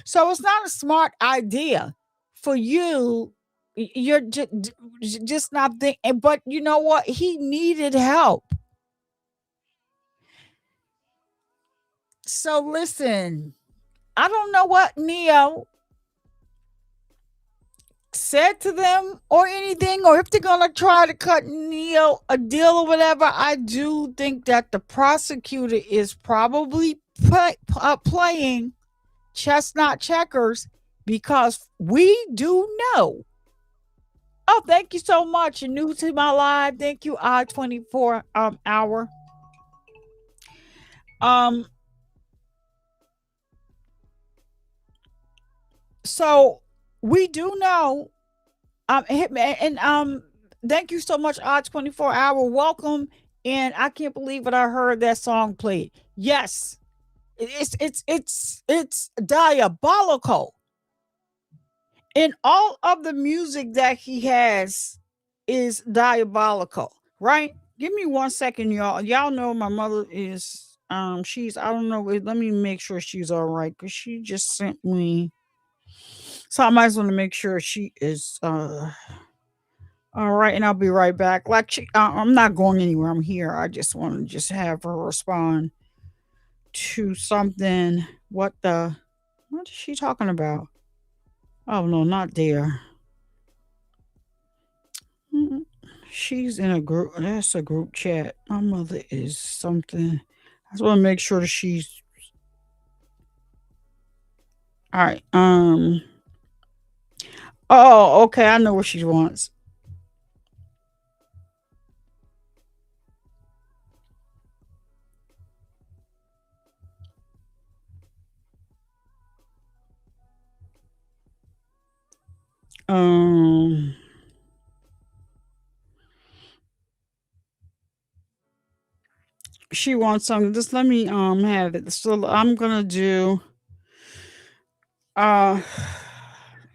So it's not a smart idea for you. You're just not thinking. But you know what? He needed help. So listen, I don't know what Neo said to them or anything, or if they're gonna try to cut Neo a deal or whatever. I do think that the prosecutor is probably playing chestnut checkers, because we do know. Oh, thank you so much. You're new to my live. Thank you, I-24 hour. So we do know, and thank you so much, I-24 hour. Welcome. And I can't believe it. I heard that song played. Yes, it's diabolical. And all of the music that he has is diabolical, right? Give me 1 second, y'all. Y'all know my mother is she's, I don't know, let me make sure she's all right, because she just sent me. So I might as well make sure she is all right, and I'll be right back. Like I'm not going anywhere. I'm here. I just want to just have her respond to something. What is she talking about? Oh no, not there. She's in a group. That's a group chat. My mother is something. I just want to make sure that she's all right. Oh, okay. I know what she wants. Um, she wants something. Just let me have it. So I'm gonna do uh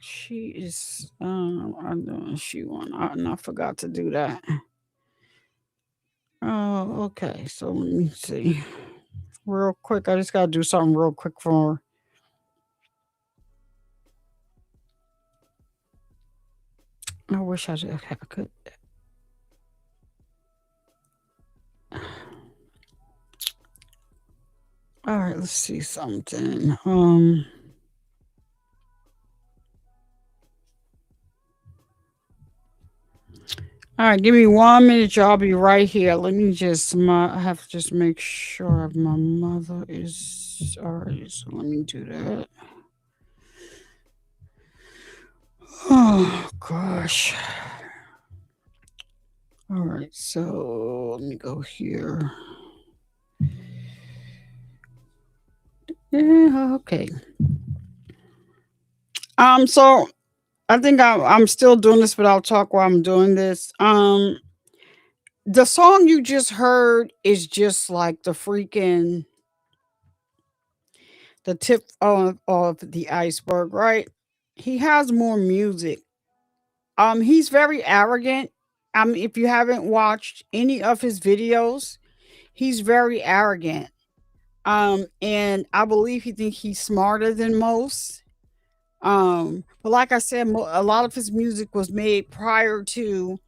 she is I know she won. And I forgot to do that. Oh, okay. So let me see. Real quick. I just gotta do something real quick for her. I wish I could. All right, let's see something. All right, give me 1 minute, y'all. I'll be right here. Let me just I have to just make sure my mother is all right. So let me do that. Oh gosh. All right, so let me go here. Yeah, okay. So I think I'm still doing this, but I'll talk while I'm doing this. The song you just heard is just like the tip of the iceberg, right? He has more music. He's very arrogant. If you haven't watched any of his videos, he's very arrogant. And I believe he thinks he's smarter than most. But like I said, a lot of his music was made prior to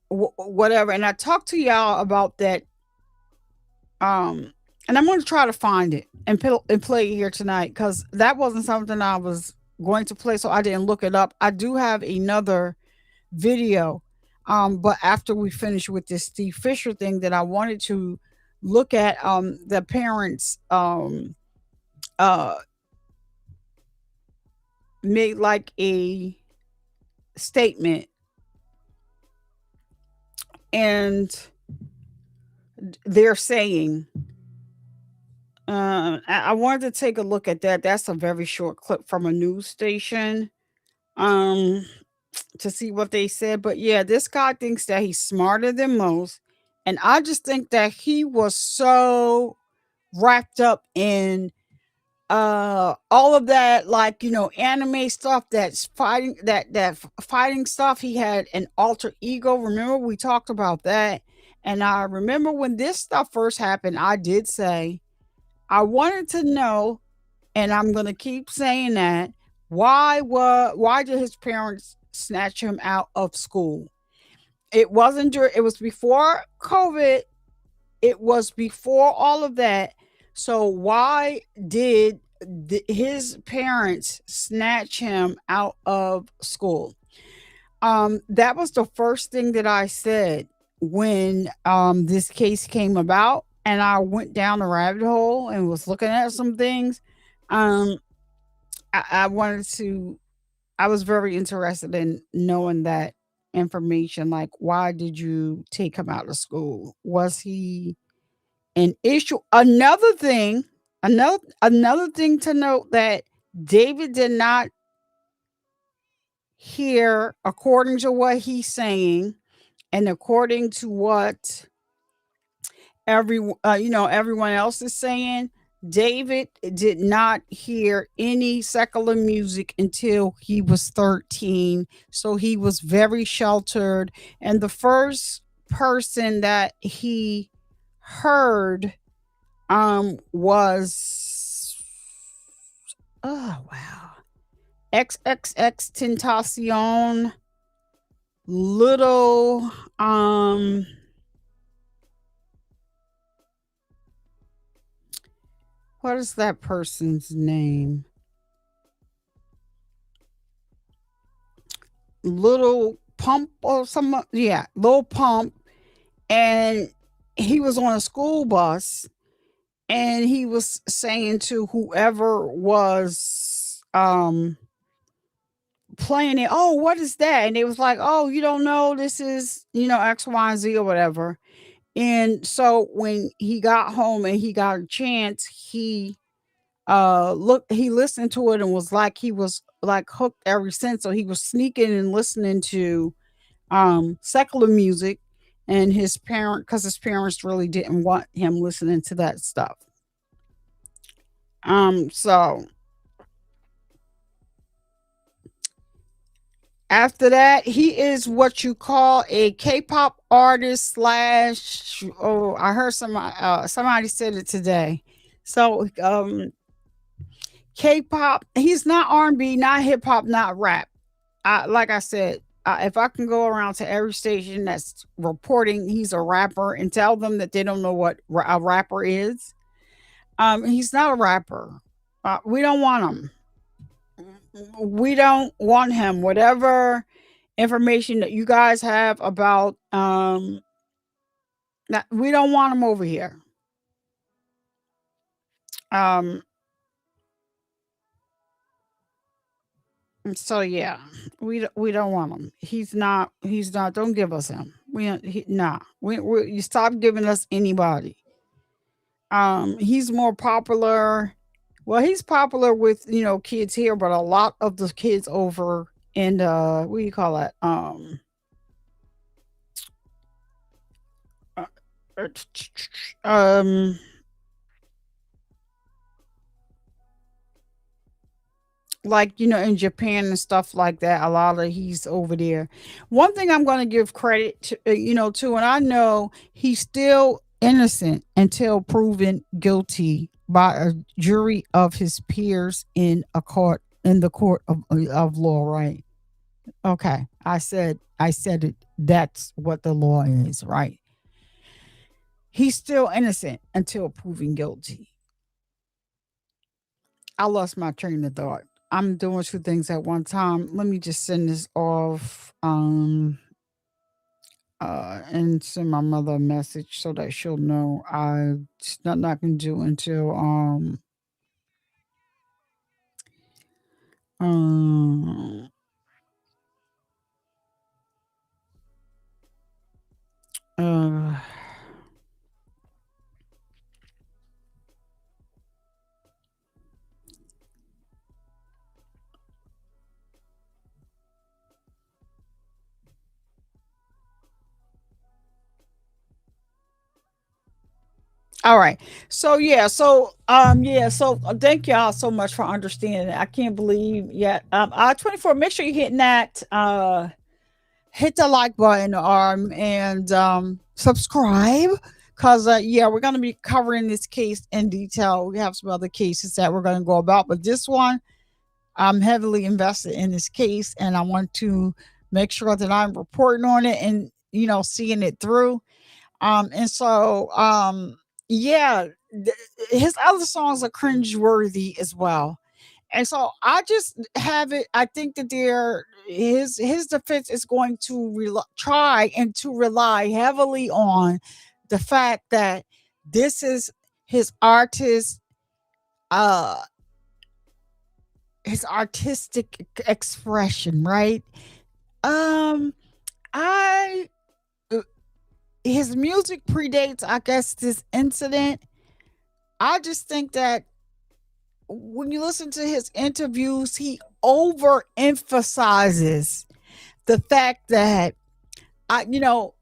whatever. And I talked to y'all about that. Um, and I'm going to try to find it and play it here tonight because that wasn't something I was going to play, so I didn't look it up. I do have another video, but after we finish with this Steve Fisher thing, that I wanted to look at the parents uh made like a statement, and they're saying I wanted to take a look at that. That's a very short clip from a news station um to see what they said. But yeah, this guy thinks that he's smarter than most, and I just think that he was so wrapped up in all of that, like, anime stuff, that's fighting, fighting stuff. He had an alter ego. Remember, we talked about that. And I remember when this stuff first happened, I did say I wanted to know, and I'm going to keep saying that, why did his parents snatch him out of school? It wasn't during, it was before COVID. It was before all of that. So why did his parents snatch him out of school? That was the first thing that I said when this case came about, and I went down the rabbit hole and was looking at some things. Um, I wanted to. I was very interested in knowing that information. Like, why did you take him out of school? Was he an issue? Another thing to note, that David did not hear, according to what he's saying, and according to what everyone else is saying. David did not hear any secular music until he was 13, so he was very sheltered. And the first person that he heard was, oh wow, XXX Tentacion, little what is that person's name? Little Pump or some, yeah, Little Pump. And he was on a school bus, and he was saying to whoever was playing it, "Oh, what is that?" And it was like, "Oh, you don't know, this is, X, Y, and Z or whatever." And so when he got home and he got a chance, he listened to it and was like, he was like hooked ever since. So he was sneaking and listening to secular music, and because his parents really didn't want him listening to that stuff. So after that, he is what you call a K-pop artist slash. Oh, I heard somebody said it today. So K-pop. He's not R&B, not hip hop, not rap. Like I said, if I can go around to every station that's reporting he's a rapper and tell them that they don't know what a rapper is, he's not a rapper. We don't want him. We don't want him. Whatever information that you guys have about that, we don't want him over here. Um, so yeah, we don't want him. He's not. Don't give us him. Nah. You stop giving us anybody. He's more popular. Well, he's popular with kids here, but a lot of the kids over in what do you call that? Uh, um, like in Japan and stuff like that. A lot of he's over there. One thing I'm going to give credit to, to, and I know he's still innocent until proven guilty by a jury of his peers in the court of law, right? Okay. I said it. That's what the law is, right? He's still innocent until proven guilty. I lost my train of thought. I'm doing two things at one time. Let me just send this off and send my mother a message so that she'll know it's nothing I can do until um uh all right. So thank y'all so much for understanding. I can't believe yet. 24, make sure you're hitting that hit the like button and subscribe because yeah, we're going to be covering this case in detail. We have some other cases that we're going to go about, but this one I'm heavily invested in this case, and I want to make sure that I'm reporting on it and seeing it through. And so yeah, his other songs are cringe worthy as well. And so I just have it. I think that his defense is going to try and to rely heavily on the fact that this is his artist, uh, his artistic expression, right? Um, I his music predates, I guess, this incident. I just think that when you listen to his interviews, he overemphasizes the fact that you know,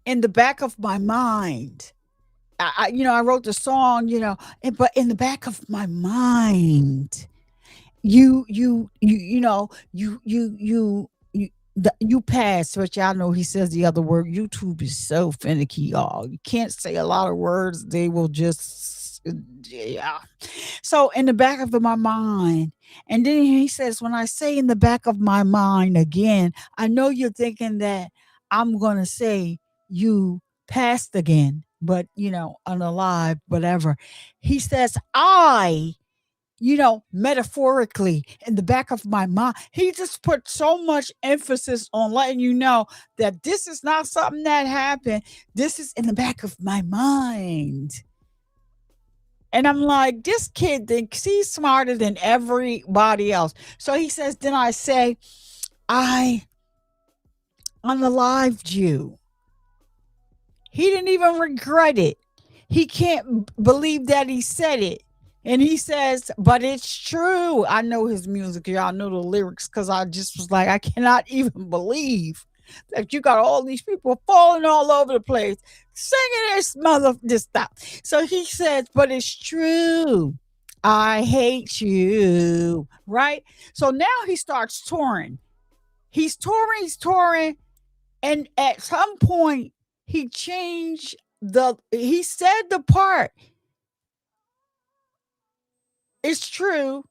in the back of my mind, I wrote the song, but in the back of my mind, you pass, which I know he says the other word. YouTube is so finicky, y'all. You can't say a lot of words; they will just, yeah. So in the back of my mind, and then he says, when I say in the back of my mind again, I know you're thinking that I'm gonna say you passed again, but unalive, whatever. He says, metaphorically in the back of my mind. He just put so much emphasis on letting you know that this is not something that happened. This is in the back of my mind. And I'm like, this kid thinks he's smarter than everybody else. So he says, then I say, I unalived you. He didn't even regret it. He can't believe that he said it. And he says, but it's true. I know his music. Y'all know the lyrics because I just was like, I cannot even believe that you got all these people falling all over the place singing this stuff. So he says, but it's true. I hate you. Right? So now he starts touring. He's touring. And at some point, he said the part, it's true.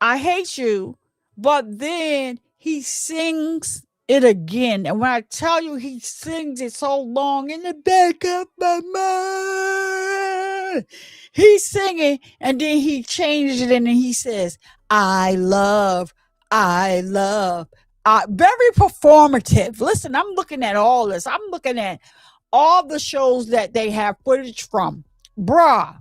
I hate you. But then he sings it again. And when I tell you he sings it so long in the back of my mind, he's singing and then he changes it and he says, I love, I love. Very performative. Listen, I'm looking at all this. I'm looking at all the shows that they have footage from. Bruh,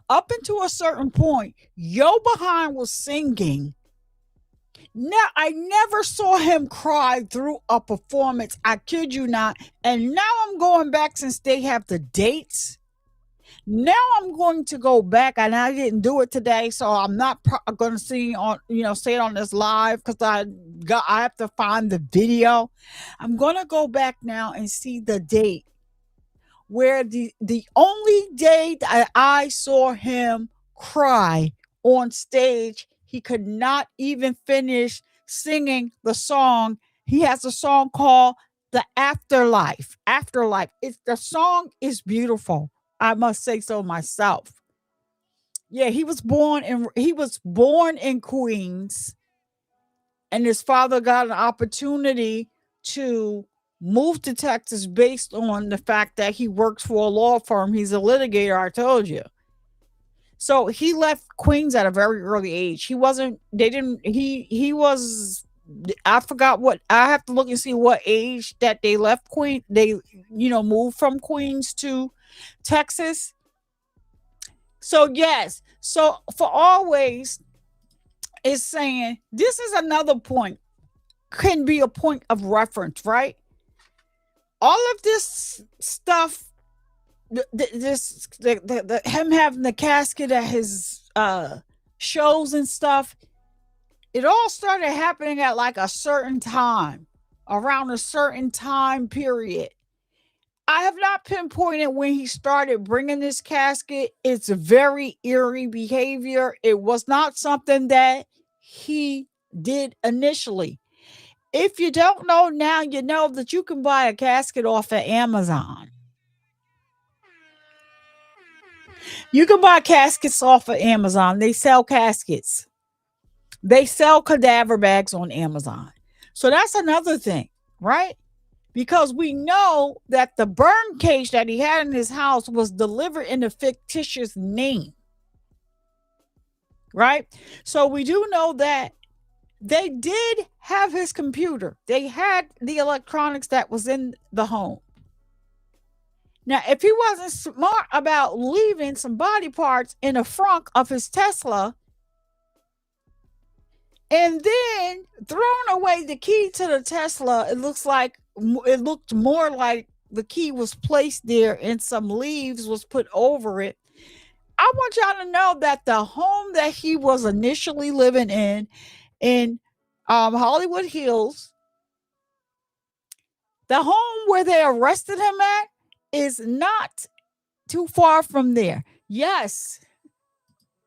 up until a certain point, Yo Behind was singing. Now, I never saw him cry through a performance. I kid you not. And now I'm going back since they have the dates. Now I'm going to go back, and I didn't do it today, so I'm not going to say it on this live because I have to find the video. I'm going to go back now and see the date where the only day that I saw him cry on stage, he could not even finish singing the song. He has a song called The Afterlife. The song is beautiful. I must say so myself. Yeah, he was born in Queens, and his father got an opportunity to move to Texas based on the fact that he works for a law firm. He's a litigator, I told you. So he left Queens at a very early age. He was, I forgot what, I have to look and see what age that they left Queens. They, moved from Queens to Texas. So yes. So for always is saying, this is another point, can be a point of reference, right? All of this stuff, him having the casket at his shows and stuff, it all started happening at like a certain time, around a certain time period. I have not pinpointed when he started bringing this casket. It's a very eerie behavior. It was not something that he did initially. If you don't know now, you know that you can buy a casket off of Amazon. You can buy caskets off of Amazon. They sell caskets. They sell cadaver bags on Amazon. So that's another thing, right? Because we know that the burn cage that he had in his house was delivered in a fictitious name, right? So we do know that they did have his computer. They had the electronics that was in the home. Now, if he wasn't smart about leaving some body parts in the front of his Tesla and then throwing away the key to the Tesla, it looked more like the key was placed there and some leaves was put over it. I want y'all to know that the home that he was initially living in Hollywood Hills, the home where they arrested him at, is not too far from there. Yes.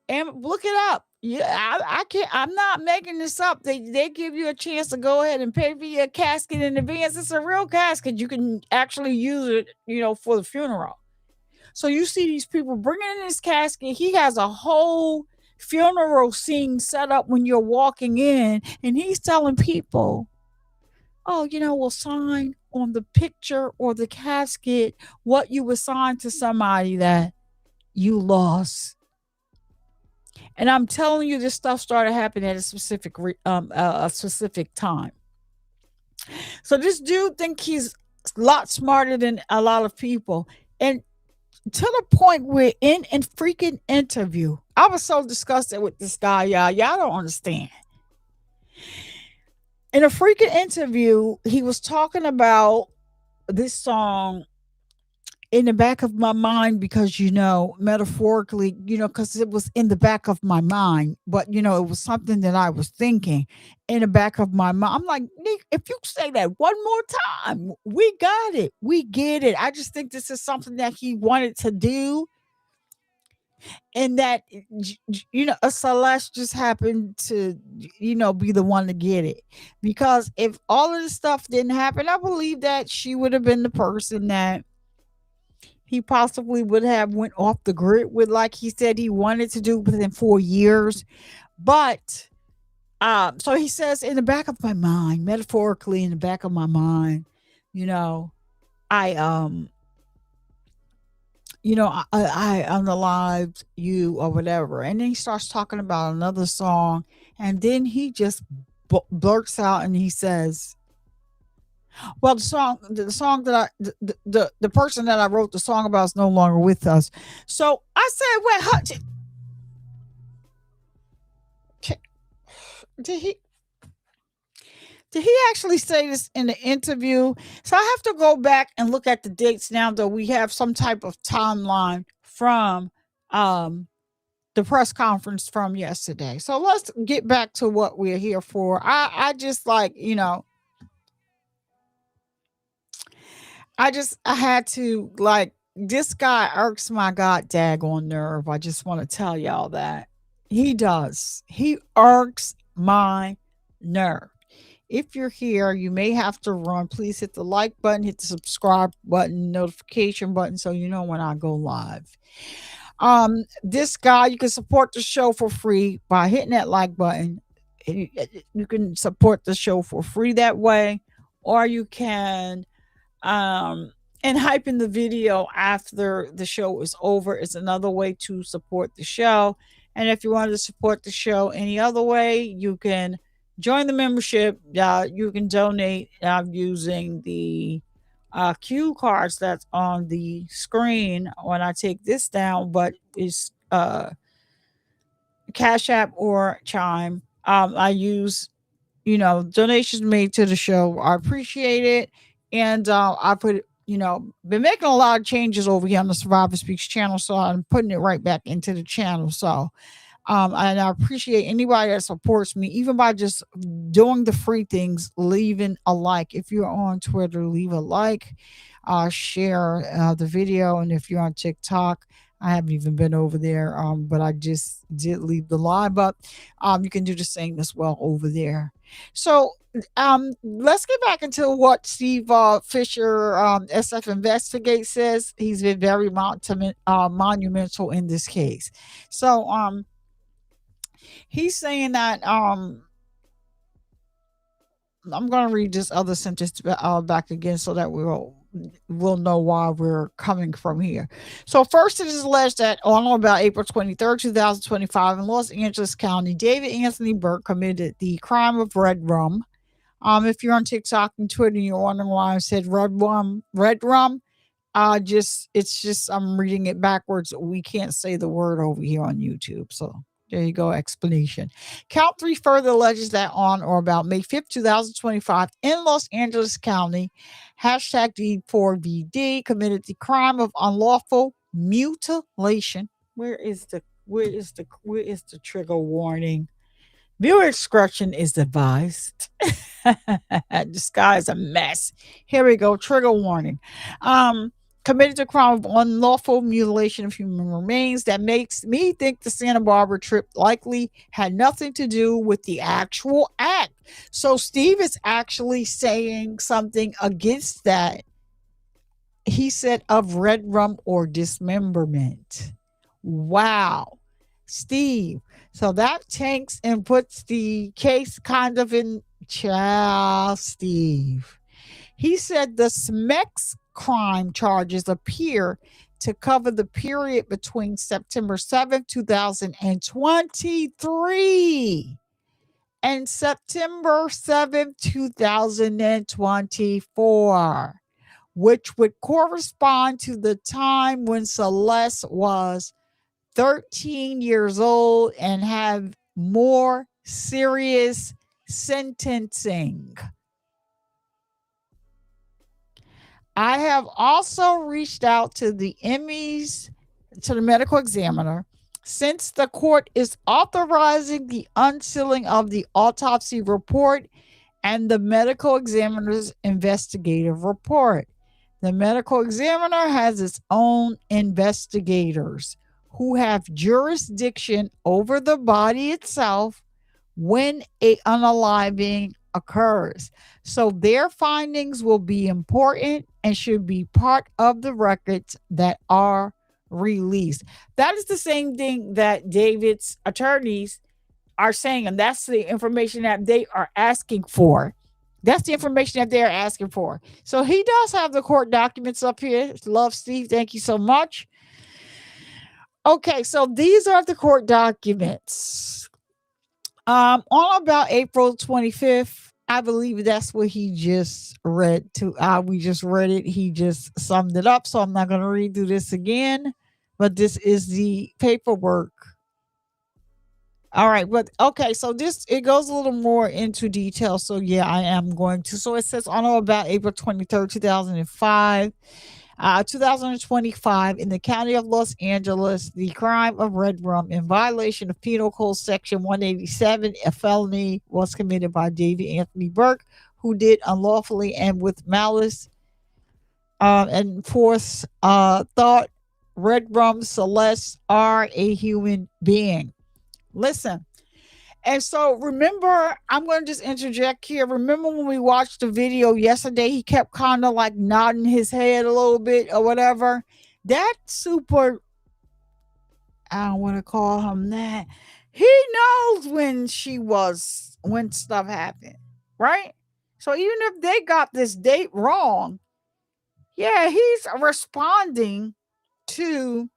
And look it up. Yeah, I can't, I'm not making this up. They give you a chance to go ahead and pay for your casket in advance. It's a real casket. You can actually use it, for the funeral. So you see these people bringing in this casket. He has a whole funeral scene set up when you're walking in, and he's telling people, oh, we'll sign on the picture or the casket what you would sign to somebody that you lost. And I'm telling you, this stuff started happening at a specific time. So this dude think he's a lot smarter than a lot of people, and to the point where in a freaking interview, I was so disgusted with this guy, y'all. Y'all don't understand. In a freaking interview, he was talking about this song, in the back of my mind because, metaphorically, because it was in the back of my mind, but, it was something that I was thinking in the back of my mind. I'm like, Nick, if you say that one more time, we got it. We get it. I just think this is something that he wanted to do, and that, a Celeste just happened to, be the one to get it. Because if all of this stuff didn't happen, I believe that she would have been the person that he possibly would have went off the grid with, like he said he wanted to do within 4 years. But so he says, in the back of my mind, metaphorically in the back of my mind, you know, I I unalived you or whatever. And then he starts talking about another song, and then he just blurts out and he says, well, the song that the person that I wrote the song about is no longer with us. So I said, "Wait, did he did he actually say this in the interview?" So I have to go back and look at the dates now that we have some type of timeline from um the press conference from yesterday. So let's get back to what we're here for. I just like, I had to, like, this guy irks my god daggone nerve. I just want to tell y'all that. He does. He irks my nerve. If you're here, you may have to run. Please hit the like button, hit the subscribe button, notification button so you know when I go live. This guy, you can support the show for free by hitting that like button. You can support the show for free that way, or you can and hyping the video after the show is over is another way to support the show. And if you want to support the show any other way, you can join the membership. You can donate using the cue cards that's on the screen when I take this down, but it's Cash App or Chime. I use donations made to the show. I appreciate it. And I put, been making a lot of changes over here on the Survivor Speaks channel. So I'm putting it right back into the channel. So, and I appreciate anybody that supports me, even by just doing the free things, leaving a like. If you're on Twitter, leave a like, share the video. And if you're on TikTok, I haven't even been over there, but I just did leave the live up. You can do the same as well over there. So let's get back into what Steve Fisher, SF Investigate, says. He's been very monumental in this case. So he's saying that I'm going to read this other sentence back again so that we'll know why we're coming from here. So first, it is alleged that on or about April 23rd, 2025, in Los Angeles County, David Anthony Burke committed the crime of red rum. If you're on TikTok and Twitter and you're wondering why I said red rum, it's just I'm reading it backwards. We can't say the word over here on YouTube. So there you go, explanation. Count 3 further alleges that on or about May 5th, 2025, in Los Angeles County, hashtag D4vd committed the crime of unlawful mutilation. Where is the trigger warning? Viewer discretion is advised. This guy is a mess. Here we go. Trigger warning. Committed the crime of unlawful mutilation of human remains. That makes me think the Santa Barbara trip likely had nothing to do with the actual act. So Steve is actually saying something against that. He said of red rum or dismemberment. Wow. Steve. So that tanks and puts the case kind of in Steve. He said the SMEX crime charges appear to cover the period between September 7th, 2023 and September 7th, 2024, which would correspond to the time when Celeste was 13 years old and have more serious sentencing. I have also reached out to the MEs, to the medical examiner, since the court is authorizing the unsealing of the autopsy report and the medical examiner's investigative report. The medical examiner has its own investigators who have jurisdiction over the body itself when a unaliving occurs. So their findings will be important and should be part of the records that are released. That is the same thing that David's attorneys are saying, and that's the information that they are asking for. That's the information that they're asking for. So he does have the court documents up here. Love, Steve. Thank you so much. Okay, so these are the court documents. On about April 25th, I believe that's what he just read to. We just read it. He just summed it up. So I'm not going to redo this again. But this is the paperwork. All right, but okay, so this it goes a little more into detail. So yeah, I am going to. So it says on or about April 23rd, 2005. 2025 in the county of Los Angeles, the crime of red rum in violation of Penal Code Section 187, a felony was committed by David Anthony Burke, who did unlawfully and with malice and force thought red rum Celeste are a human being. Listen. And so remember, I'm going to just interject here. Remember when we watched the video yesterday, he kept kind of like nodding his head a little bit or whatever. That super, I don't want to call him that. He knows when stuff happened, right? So even if they got this date wrong, yeah, he's responding to,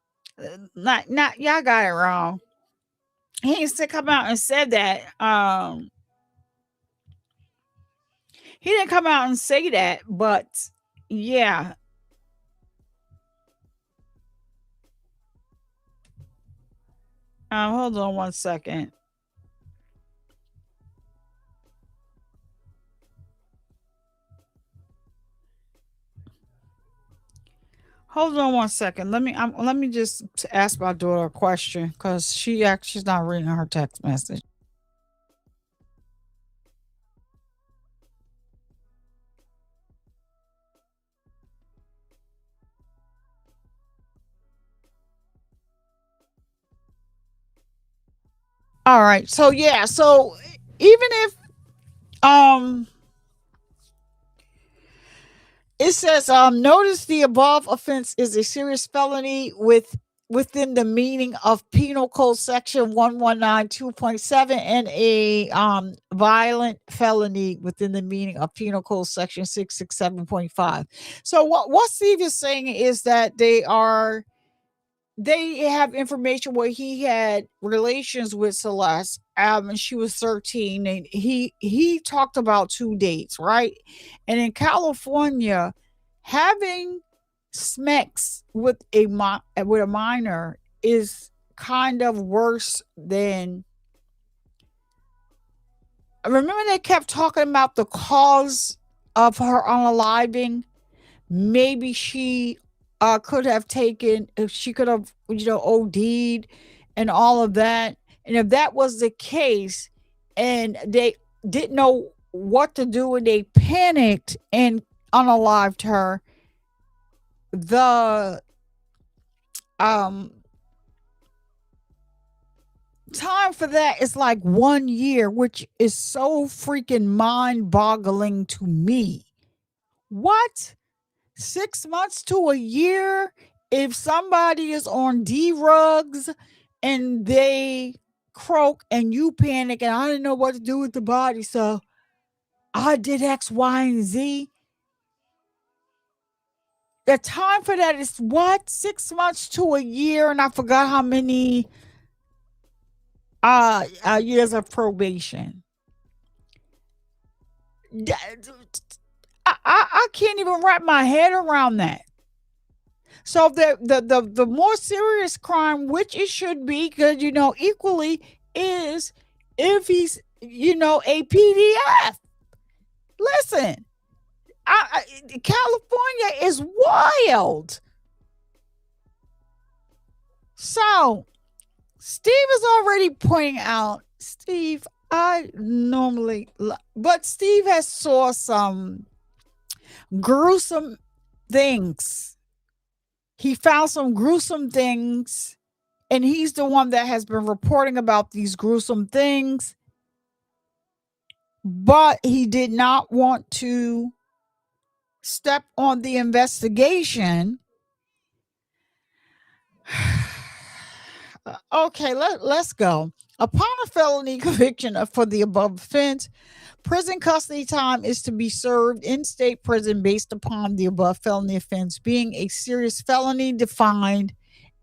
not, y'all got it wrong. He needs to come out and said that. He didn't come out and say that, but yeah. Hold on one second. Hold on one second. Let me just ask my daughter a question because she's not reading her text message. All right. So yeah. So even if it says notice the above offense is a serious felony within the meaning of Penal Code Section 1192.7 and a violent felony within the meaning of Penal Code Section 667.5. So what Steve is saying is that they have information where he had relations with Celeste and she was 13, and he talked about 2 dates, right? And in California, having sex with a minor is kind of worse than. Remember they kept talking about the cause of her unaliving. Maybe she could have taken, if she could have, OD'd and all of that. And if that was the case and they didn't know what to do and they panicked and unalived her, the time for that is like 1 year, which is so freaking mind-boggling to me. What? 6 months to a year if somebody is on drugs and they croak and you panic and I didn't know what to do with the body, so I did X, Y, and Z. The time for that is what? 6 months to a year, and I forgot how many years of probation. I can't even wrap my head around that. So the more serious crime, which it should be, because equally, is if he's a PDF. Listen, California is wild. So Steve is already pointing out, Steve, I normally, but Steve has saw some gruesome things. He found some gruesome things, and he's the one that has been reporting about these gruesome things, but he did not want to step on the investigation. Okay, let's go. Upon a felony conviction for the above offense, prison custody time is to be served in state prison based upon the above felony offense being a serious felony defined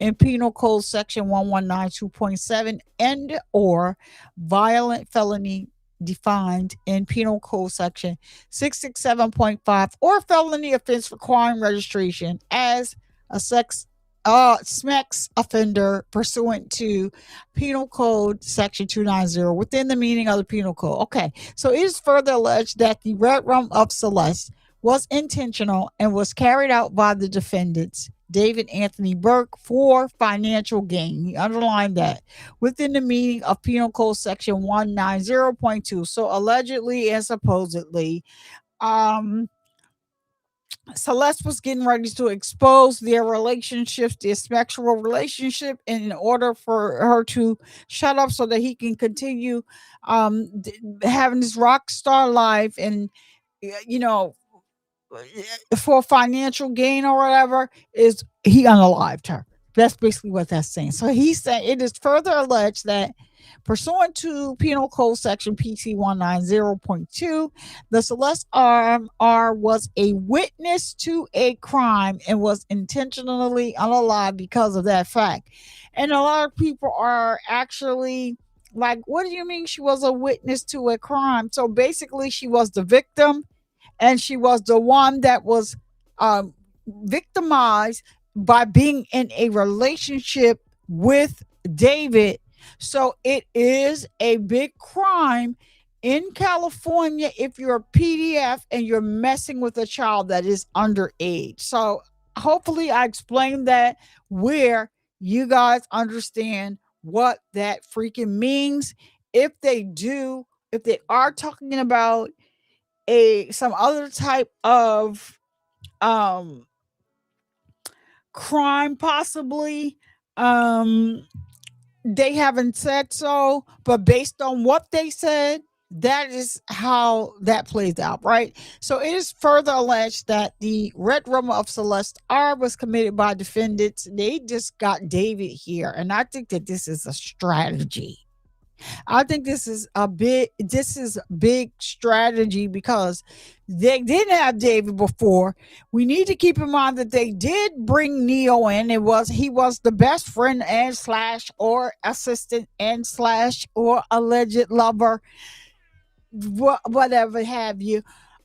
in Penal Code Section 1192.7 and or violent felony defined in Penal Code Section 667.5 or felony offense requiring registration as a SMEX offender pursuant to Penal Code Section 290 within the meaning of the Penal Code. Okay, so it is further alleged that the red rum of Celeste was intentional and was carried out by the defendants, David Anthony Burke, for financial gain. He underlined that within the meaning of Penal Code Section 190.2. So allegedly and supposedly, Celeste was getting ready to expose their relationships, their sexual relationship, and in order for her to shut up so that he can continue having this rock star life and, you know, for financial gain or whatever, is he unalived her. That's basically what that's saying. So he said it is further alleged that pursuant to Penal Code Section PT 190.2, the Celeste R was a witness to a crime and was intentionally unalive because of that fact. And a lot of people are actually like, what do you mean she was a witness to a crime? So basically, she was the victim and she was the one that was victimized by being in a relationship with David. So it is a big crime in California if you're a PDF and you're messing with a child that is underage. So hopefully I explained that where you guys understand what that freaking means. If they do, if they are talking about some other type of crime possibly, they haven't said so, but based on what they said, that is how that plays out, right? So it is further alleged that the red rum of Celeste R was committed by defendants. They just got David here, and I think that this is a strategy. I think this is big strategy because they didn't have David before. We need to keep in mind that they did bring Neo in. He was the best friend and slash or assistant and slash or alleged lover, whatever have you.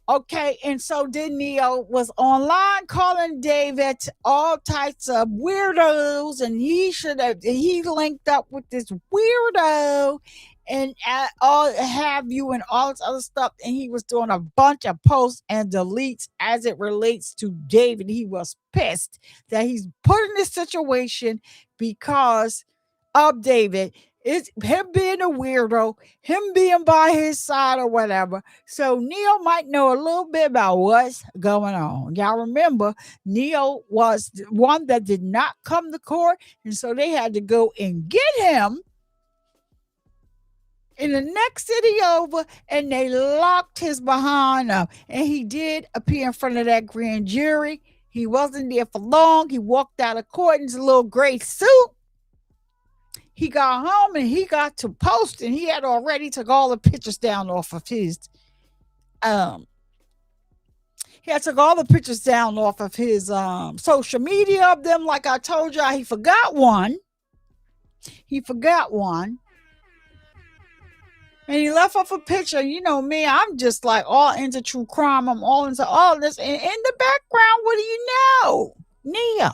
Okay, and so then Neo was online calling David all types of weirdos, and he linked up with this weirdo and all have you and all this other stuff, and he was doing a bunch of posts and deletes as it relates to David. He was pissed that he's put in this situation because of David. It's him being a weirdo, him being by his side or whatever. So Neo might know a little bit about what's going on. Y'all remember, Neo was the one that did not come to court, and so they had to go and get him in the next city over, and they locked his behind up. And he did appear in front of that grand jury. He wasn't there for long. He walked out of court in his little gray suit. He got home and he got to post, and he had already took all the pictures down off of his social media of them. Like I told y'all, he forgot one. And he left off a picture. You know me, I'm just like all into true crime. I'm all into all this. And in the background, what do you know? Neo.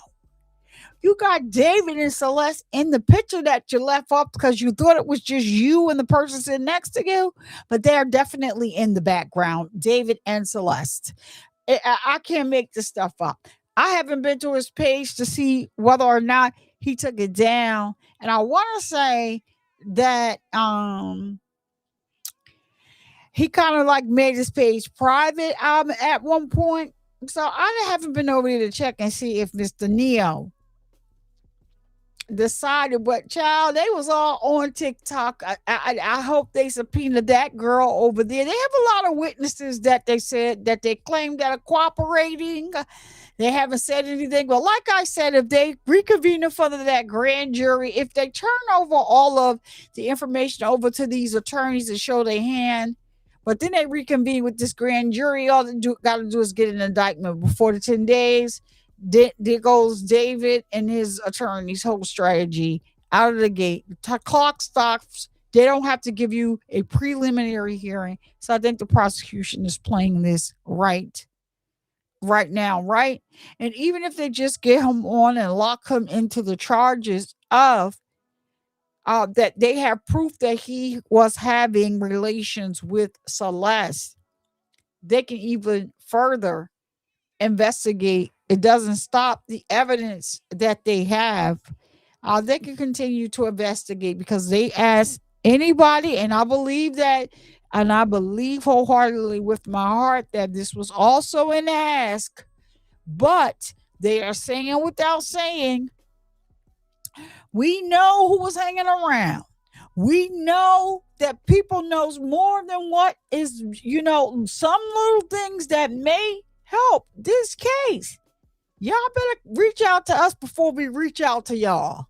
You got David and Celeste in the picture that you left off because you thought it was just you and the person sitting next to you, but they're definitely in the background, David and Celeste. I can't make this stuff up. I haven't been to his page to see whether or not he took it down. And I want to say that he kind of like made his page private at one point. So I haven't been over there to check and see if Mr. Neo decided, but child, they was all on TikTok. I hope they subpoenaed that girl over there. They have a lot of witnesses that they said that they claim that are cooperating. They haven't said anything, but like I said, if they reconvene in front of that grand jury, if they turn over all of the information over to these attorneys and show their hand, but then they reconvene with this grand jury, all they got to do is get an indictment before the 10 days. There goes David and his attorney's whole strategy out of the gate. The clock stops. They don't have to give you a preliminary hearing. So I think the prosecution is playing this right now, right? And even if they just get him on and lock him into the charges of that they have proof that he was having relations with Celeste, they can even further investigate. It doesn't stop the evidence that they have. They can continue to investigate because they ask anybody, and I believe that, and I believe wholeheartedly with my heart that this was also an ask, but they are saying without saying, we know who was hanging around. We know that people knows more than what is, some little things that may help this case. Y'all better reach out to us before we reach out to y'all.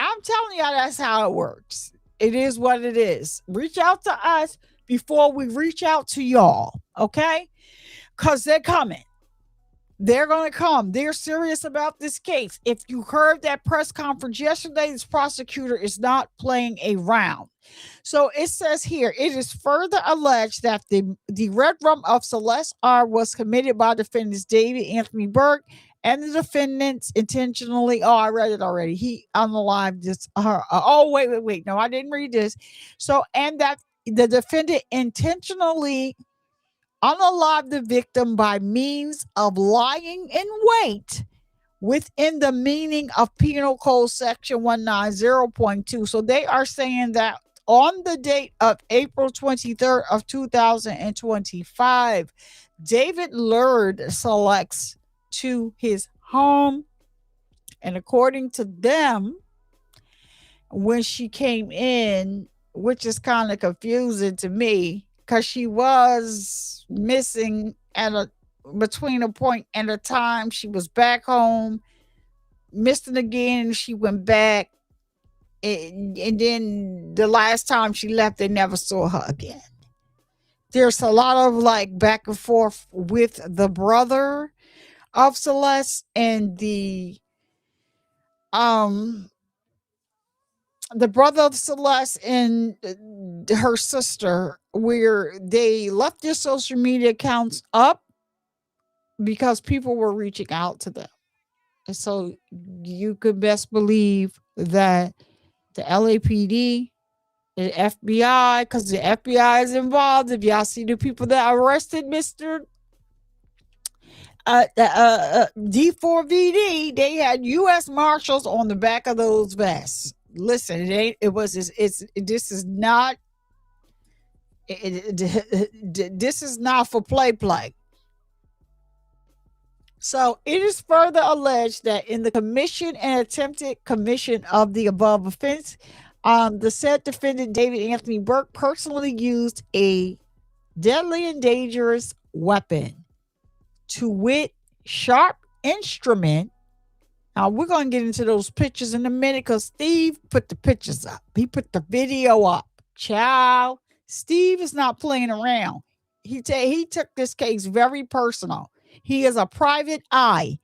I'm telling y'all that's how it works. It is what it is. Reach out to us before we reach out to y'all, okay? Because they're coming. They're going to come. They're serious about this case. If you heard that press conference yesterday, this prosecutor is not playing around. So it says here, it is further alleged that the red rum of Celeste R was committed by defendants David Anthony Burke and the defendants intentionally. Oh, I read it already. He unalived this. Wait. No, I didn't read this. So, and that the defendant intentionally unalive the victim by means of lying in wait within the meaning of Penal Code Section 190.2. So they are saying that on the date of April 23rd of 2025, David lured Celeste to his home. And according to them, when she came in, which is kind of confusing to me, because she was missing between a point and a time. She was back home, missed it again. She went back, and then the last time she left, they never saw her again. There's a lot of like back and forth with the brother of Celeste and the brother of Celeste and her sister, where they left their social media accounts up because people were reaching out to them. And so you could best believe that the LAPD, the FBI, because the FBI is involved. If y'all see the people that arrested Mr. D4vd, they had U.S. Marshals on the back of those vests. Listen, this is not for play. So it is further alleged that in the commission and attempted commission of the above offense, the said defendant David Anthony Burke personally used a deadly and dangerous weapon, to wit, sharp instrument. Now, we're going to get into those pictures in a minute because Steve put the pictures up. He put the video up. Child, Steve is not playing around. He took this case very personal. He is a private eye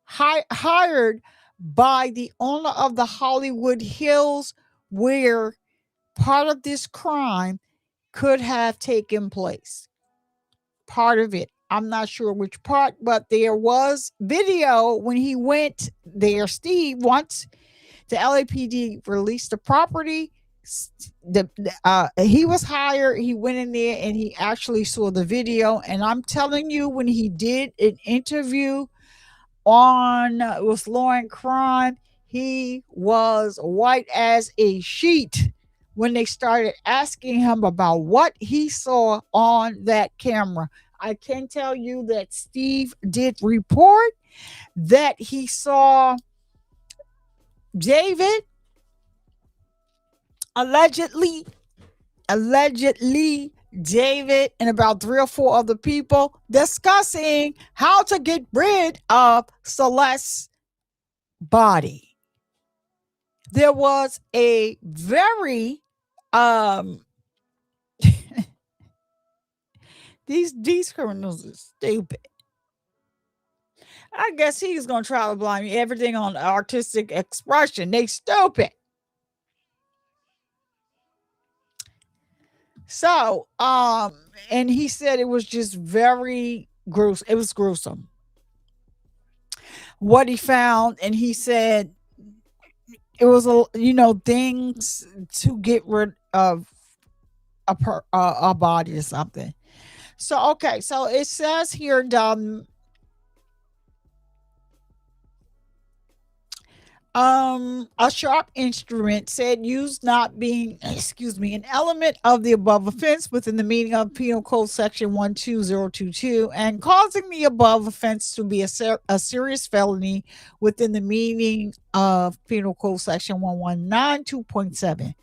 hired by the owner of the Hollywood Hills, where part of this crime could have taken place. Part of it. I'm not sure which part, but there was video when he went there. Steve, once the LAPD released the property, He was hired. He went in there and he actually saw the video. And I'm telling you, when he did an interview on with Law and Crime, he was white as a sheet when they started asking him about what he saw on that camera. I can tell you that Steve did report that he saw David allegedly David and about 3 or 4 other people discussing how to get rid of Celeste's body. There was a very these criminals are stupid. I guess he's gonna try to blame everything on artistic expression. They stupid. So, and he said it was just very gruesome. It was gruesome what he found, and he said it was things to get rid of a body or something. So okay, so it says here, a sharp instrument said used not being, an element of the above offense within the meaning of Penal Code Section 12022 and causing the above offense to be a serious felony within the meaning of Penal Code Section 1192.7.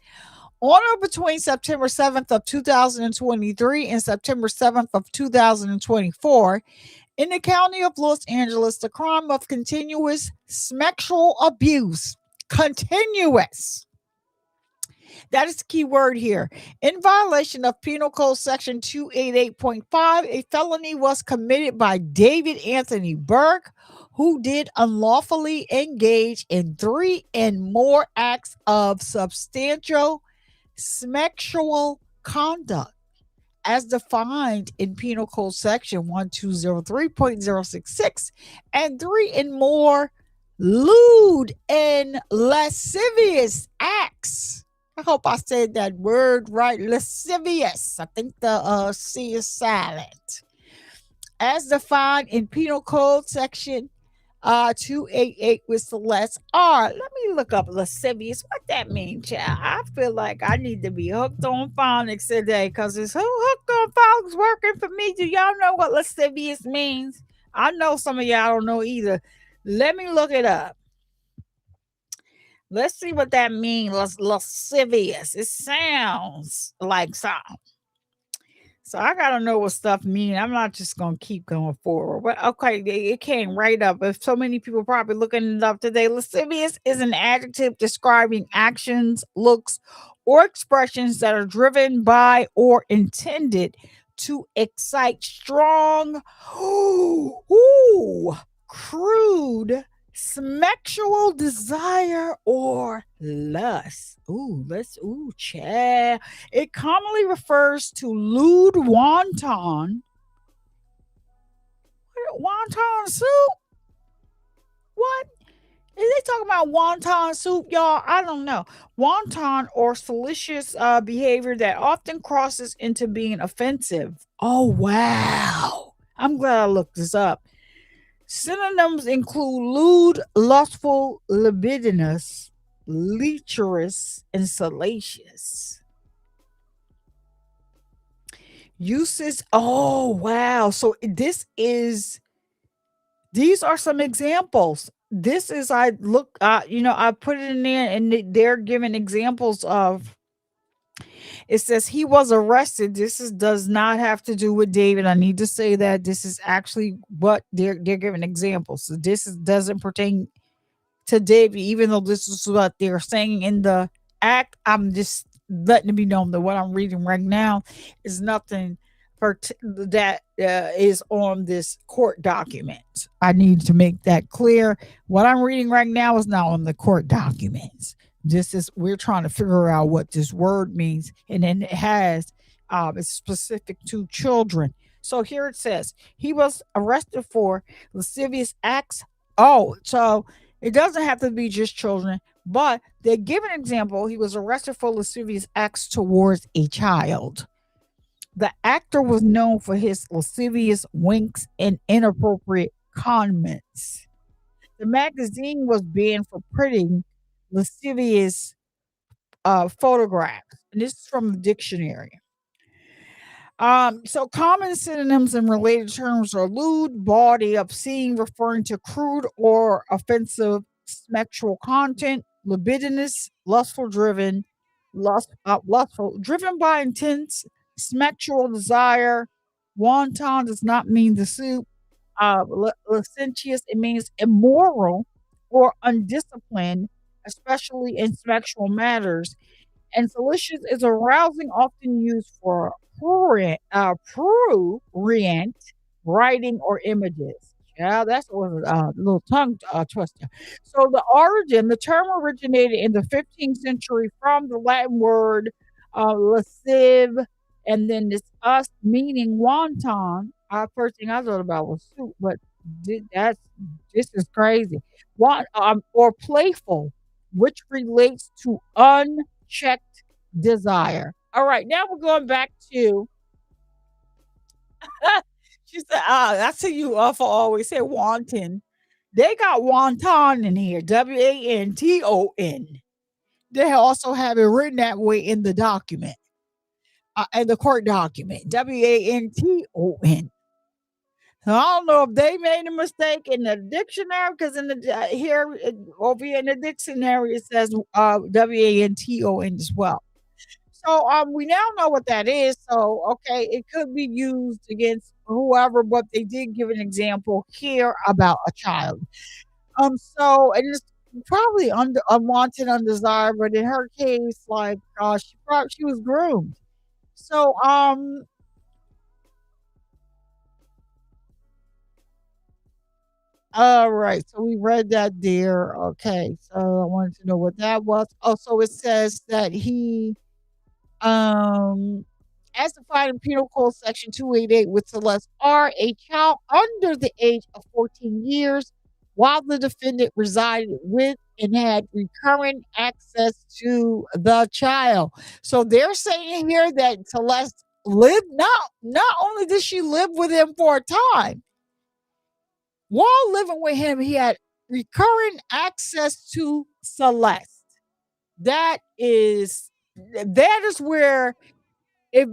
On or between September 7th of 2023 and September 7th of 2024, in the county of Los Angeles, the crime of continuous sexual abuse, continuous, that is the key word here, in violation of Penal Code Section 288.5, a felony was committed by David Anthony Burke, who did unlawfully engage in 3 and more acts of substantial sexual conduct, as defined in Penal Code Section 1203.066, and 3 and more lewd and lascivious acts. I hope I said that word right. Lascivious. I think the C is silent. As defined in Penal Code Section 288 with Celeste R. Let me look up lascivious. What that mean, child? I feel like I need to be hooked on phonics today, because it's who hooked on phonics working for me. Do y'all know what lascivious means? I know some of y'all don't know either. Let me look it up. Let's see what that means. Lascivious. It sounds like something. So I gotta know what stuff mean. I'm not just gonna keep going forward. But okay, it came right up. If so many people probably looking it up today. Lascivious is an adjective describing actions, looks, or expressions that are driven by or intended to excite strong, crude sexual desire or lust. Child. It commonly refers to lewd wonton. Wonton soup? What? Is they talking about wonton soup, y'all? I don't know. Wonton or salacious behavior that often crosses into being offensive. Oh, wow. I'm glad I looked this up. Synonyms include lewd, lustful, libidinous, lecherous, and salacious. Uses. Oh, wow. So these are some examples. This is, I put it in there and they're giving examples of. It says he was arrested. Does not have to do with David. I need to say that this is actually what they're giving examples. So doesn't pertain to David, even though this is what they're saying in the act. I'm just letting it be known that what I'm reading right now is nothing that is on this court document. I need to make that clear. What I'm reading right now is not on the court documents. We're trying to figure out what this word means, and then it has it's specific to children. So here it says he was arrested for lascivious acts. Oh, so it doesn't have to be just children, But they give an example. He was arrested for lascivious acts towards a child. The actor was known for his lascivious winks and inappropriate comments. The magazine was banned for printing lascivious photographs. And this is from the dictionary. So common synonyms and related terms are lewd, bawdy, obscene, referring to crude or offensive sexual content, libidinous, lustful, driven by intense sexual desire. Wanton does not mean the soup. Licentious, it means immoral or undisciplined, especially in sexual matters. And salacious is arousing, often used for prurient writing or images. Yeah, that's a little tongue twister. So the term originated in the 15th century from the Latin word lascive, and then this us meaning wanton. First thing I thought about was soup, but that's this is crazy. Or playful, which relates to unchecked desire. All right, now we're going back to. She said, I see you for always say wanton. They got wonton in here, WANTON. They also have it written that way in the document, in the court document, WANTON. So I don't know if they made a mistake in the dictionary because in the over here in the dictionary it says WANTON as well. So we now know what that is. So okay, it could be used against whoever, but they did give an example here about a child. So and it's probably unwanted, undesired, but in her case, like she was groomed. So all right, so we read that there. Okay, so I wanted to know what that was. Oh, so it says that he Um, as defined in Penal Code Section 288 with Celeste R, a child under the age of 14 years while the defendant resided with and had recurrent access to the child. So they're saying here that Celeste lived not only did she live with him for a time, while living with him, he had recurrent access to Celeste. That is where if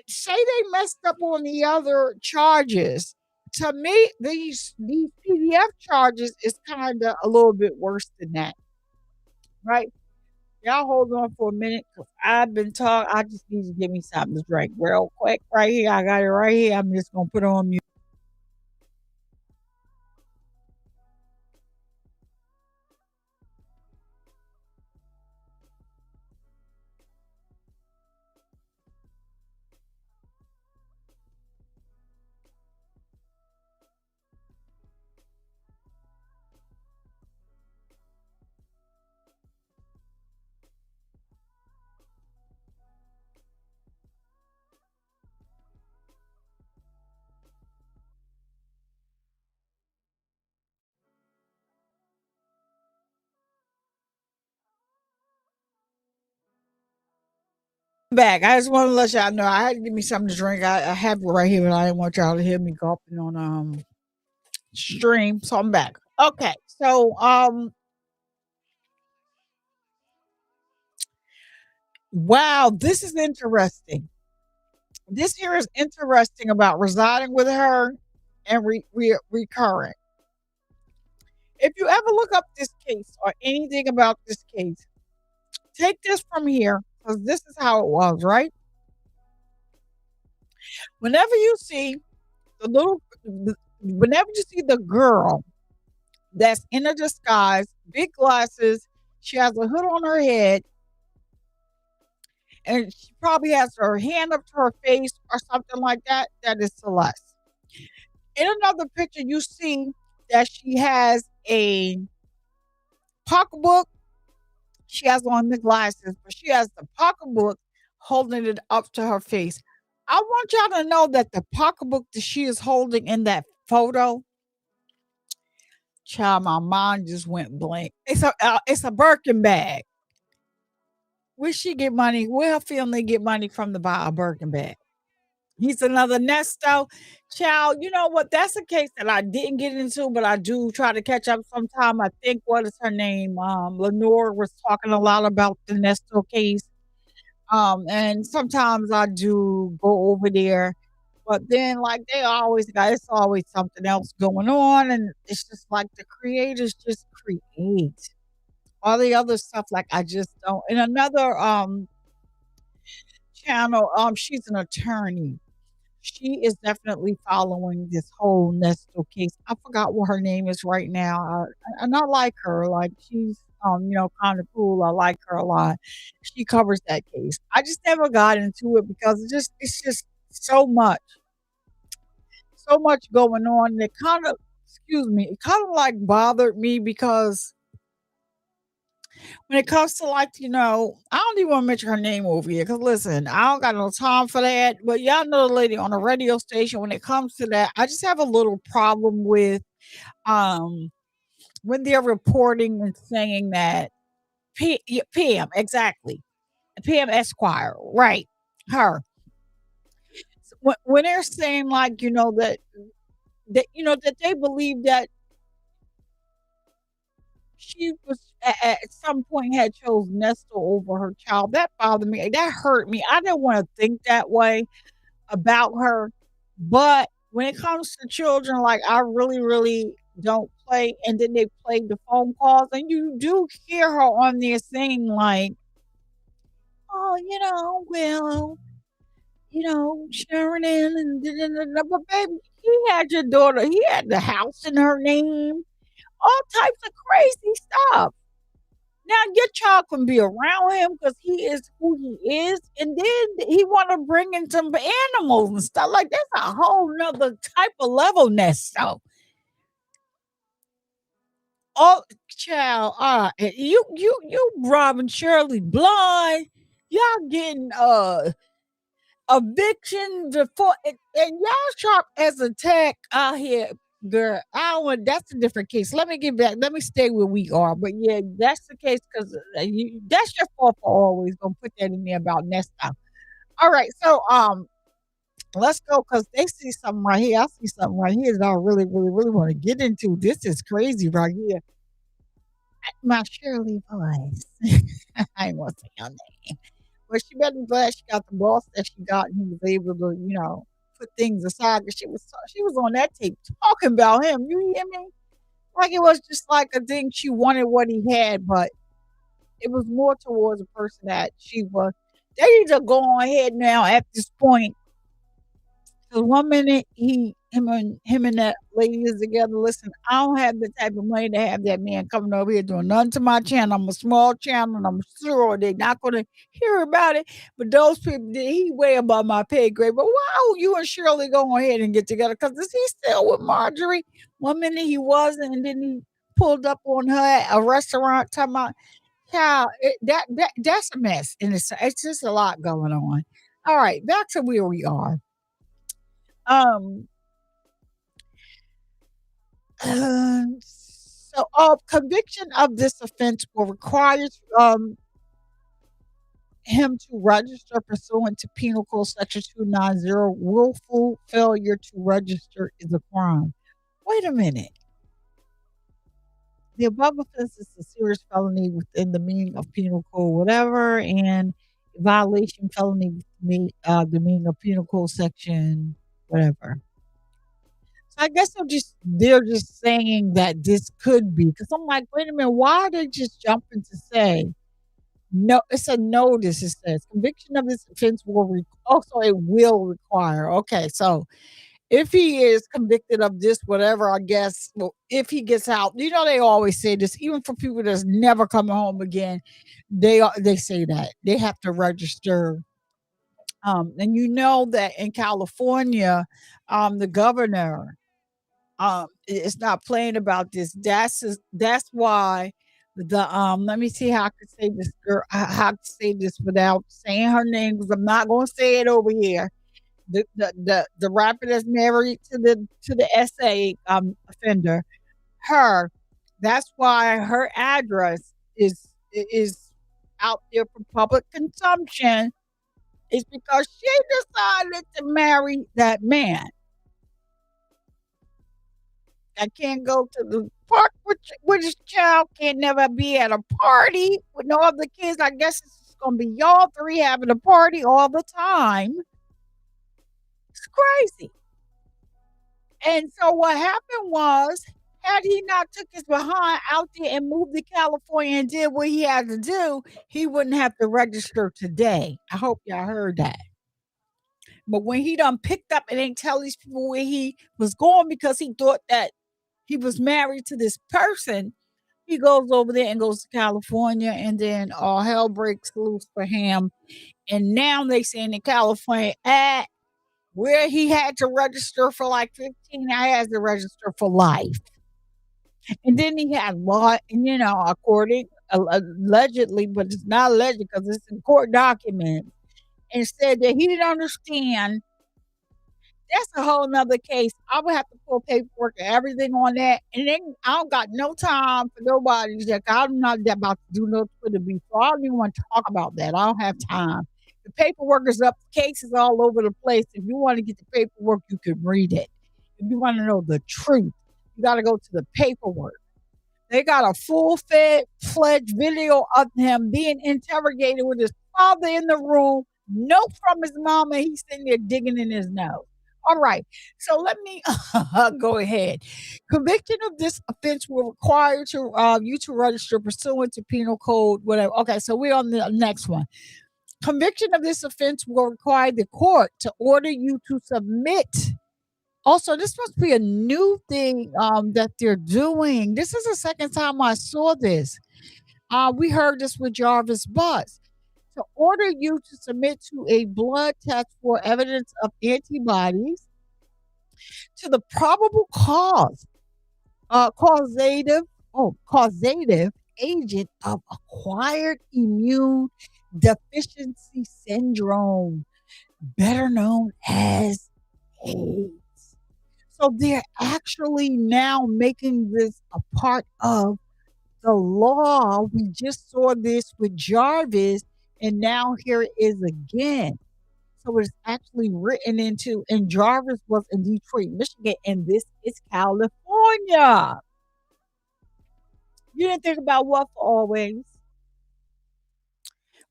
say they messed up on the other charges, to me these PDF charges is kind of a little bit worse than that, right? Y'all hold on for a minute because I've been talking. I just need to give me something to drink real quick right here. I got it right here. I'm just gonna put on mute. Back. I just want to let y'all know I had to give me something to drink. I have it right here, but I didn't want y'all to hear me gulping on stream. So I'm back. Okay. So wow, this is interesting. This here is interesting about residing with her and recurrent. If you ever look up this case or anything about this case, take this from here because this is how it was, right? Whenever you see the whenever you see the girl that's in a disguise, big glasses, she has a hood on her head, and she probably has her hand up to her face or something like that. That is Celeste. In another picture, you see that she has a pocketbook. She has on the glasses, but she has the pocketbook holding it up to her face. I want y'all to know that the pocketbook that she is holding in that photo Child, my mind just went blank. It's a Birkin bag. Where she get money? Where her family get money from to buy a Birkin bag? He's another Nesto. Child, you know what? That's a case that I didn't get into, but I do try to catch up sometime. I think what is her name? Lenore was talking a lot about the Nesto case. And sometimes I do go over there, but then like it's always something else going on, and it's just like the creators just create all the other stuff. Like I just don't. In another channel, she's an attorney. She is definitely following this whole Nestle case. I forgot what her name is right now, and I like her. Like she's, kind of cool. I like her a lot. She covers that case. I just never got into it because it's just so much going on. And it kind of, excuse me, it kind of like bothered me because when it comes to like, I don't even want to mention her name over here because listen, I don't got no time for that. But y'all know the lady on the radio station. When it comes to that, I just have a little problem with um when they're reporting and saying that PM exactly, PM Esquire, right? Her when they're saying like that they believe that she was at some point had chose Nestle over her child. That bothered me. That hurt me. I didn't want to think that way about her. But when it comes to children, like I really, really don't play. And then they played the phone calls, and you do hear her on there saying like, "Oh, well, Sharon and but baby, he had your daughter. He had the house in her name, all types of crazy stuff." Now your child can be around him because he is who he is, and then he want to bring in some animals and stuff like that's a whole nother type of levelness. So, oh, child, you, Robin Shirley Blind, y'all getting eviction before, and y'all sharp as a tack out here. Girl, I want that's a different case. Let me get back. Let me stay where we are. But yeah, that's the case because that's your fault for always gonna put that in there about Nesta. All right, so let's go because they see something right here. I see something right here that I really, really, really want to get into. This is crazy right here. My Shirley voice. I ain't want to say your name, but she better be glad she got the boss that she got, and he was able to, put things aside because she was on that tape talking about him. You hear me? Like it was just like a thing. She wanted what he had, but it was more towards a person that she was. They need to go on ahead now at this point. Because one minute him and that lady is together. Listen, I don't have the type of money to have that man coming over here doing nothing to my channel. I'm a small channel, and I'm sure they're not going to hear about it. But those people, he way above my pay grade. But why don't you and Shirley go ahead and get together? Because is he still with Marjorie? One minute he wasn't, and then he pulled up on her at a restaurant talking about, child, that's a mess. And it's just a lot going on. All right, back to where we are. Um, so, conviction of this offense will require him to register pursuant to Penal Code Section 290. Willful failure to register is a crime. Wait a minute. The above offense is a serious felony within the meaning of Penal Code, whatever, and violation felony within the meaning of Penal Code Section whatever. So I guess they're just saying that this could be because I'm like, wait a minute, why are they just jumping to say no? It's a notice. It says conviction of this offense also it will require. Okay, so if he is convicted of this, whatever, I guess, well, if he gets out, they always say this, even for people that's never coming home again, they say that they have to register. And that in California, the governor is not playing about this. That's why let me see how I can say this girl how to say this without saying her name because I'm not gonna say it over here. The rapper that's married to the SA offender, her. That's why her address is out there for public consumption. Is because she decided to marry that man. I can't go to the park with his child, can't never be at a party with no other kids. I guess it's gonna be y'all three having a party all the time. It's crazy. And so what happened was, had he not took his behind out there and moved to California and did what he had to do, he wouldn't have to register today. I hope y'all heard that. But when he done picked up and ain't tell these people where he was going because he thought that he was married to this person, he goes over there and goes to California, and then all hell breaks loose for him. And now they saying in California, where he had to register for like 15, I has to register for life. And then he had law, and according allegedly, but it's not alleged because it's in court documents, and said that he didn't understand. That's a whole nother case. I would have to pull paperwork and everything on that. And then I don't got no time for nobody. I'm not about to do no Twitter beef. So I don't even want to talk about that. I don't have time. The paperwork is up, cases all over the place. If you want to get the paperwork, you can read it. If you want to know the truth, you got to go to the paperwork. They got a full-fledged video of him being interrogated with his father in the room, note from his mama. He's sitting there digging in his nose. All right, so let me go ahead. Conviction of this offense will require you to register pursuant to penal code, whatever. Okay, so we're on the next one. Conviction of this offense will require the court to order you to submit. Also, this must be a new thing that they're doing. This is the second time I saw this. We heard this with Jarvis Bus. To order you to submit to a blood test for evidence of antibodies to the probable causative agent of acquired immune deficiency syndrome, better known as AIDS. So they're actually now making this a part of the law. We just saw this with Jarvis, and now here it is again. So it's actually written into, and Jarvis was in Detroit, Michigan, and this is California. You didn't think about what for always?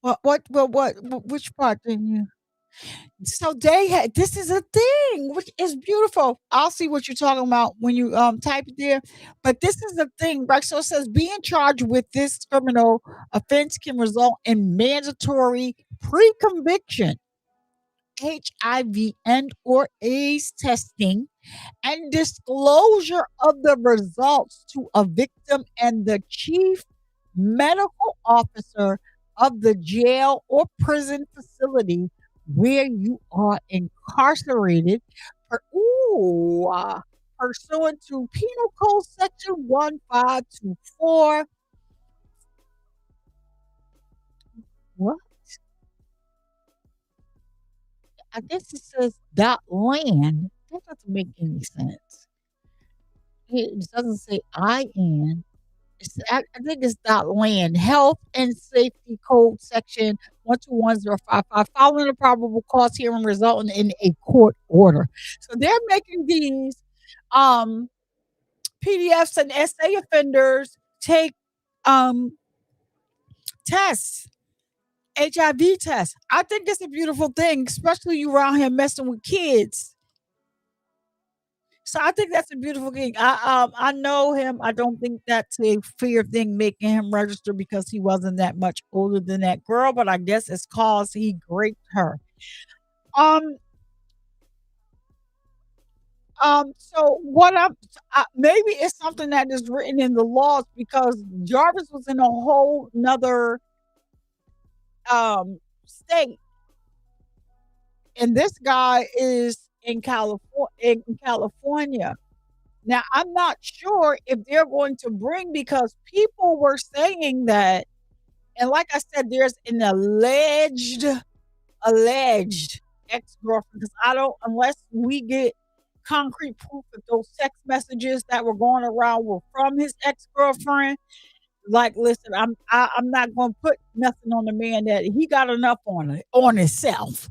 Which part didn't you? So they had, this is a thing, which is beautiful. I'll see what you're talking about when you type it there. But this is the thing, right? So it says being charged with this criminal offense can result in mandatory pre-conviction HIV and or AIDS testing and disclosure of the results to a victim and the chief medical officer of the jail or prison facility where you are incarcerated pursuant to Penal Code Section 1524. What? I guess it says .land. That doesn't make any sense. It doesn't say IN. I think it's .land. Health and Safety Code Section 121055. Following a probable cause hearing resulting in a court order. So they're making these PDFs and SA offenders take tests. HIV tests. I think it's a beautiful thing, especially you around here messing with kids. So I think that's a beautiful thing. I know him. I don't think that's a fear thing making him register because he wasn't that much older than that girl, but I guess it's cause he raped her. So what maybe it's something that is written in the laws because Jarvis was in a whole nother state, and this guy is in California. Now I'm not sure if they're going to bring, because people were saying that, and like I said, there's an alleged ex-girlfriend, because I don't, unless we get concrete proof that those text messages that were going around were from his ex-girlfriend. Like, listen, I'm not gonna put nothing on the man that he got enough on himself.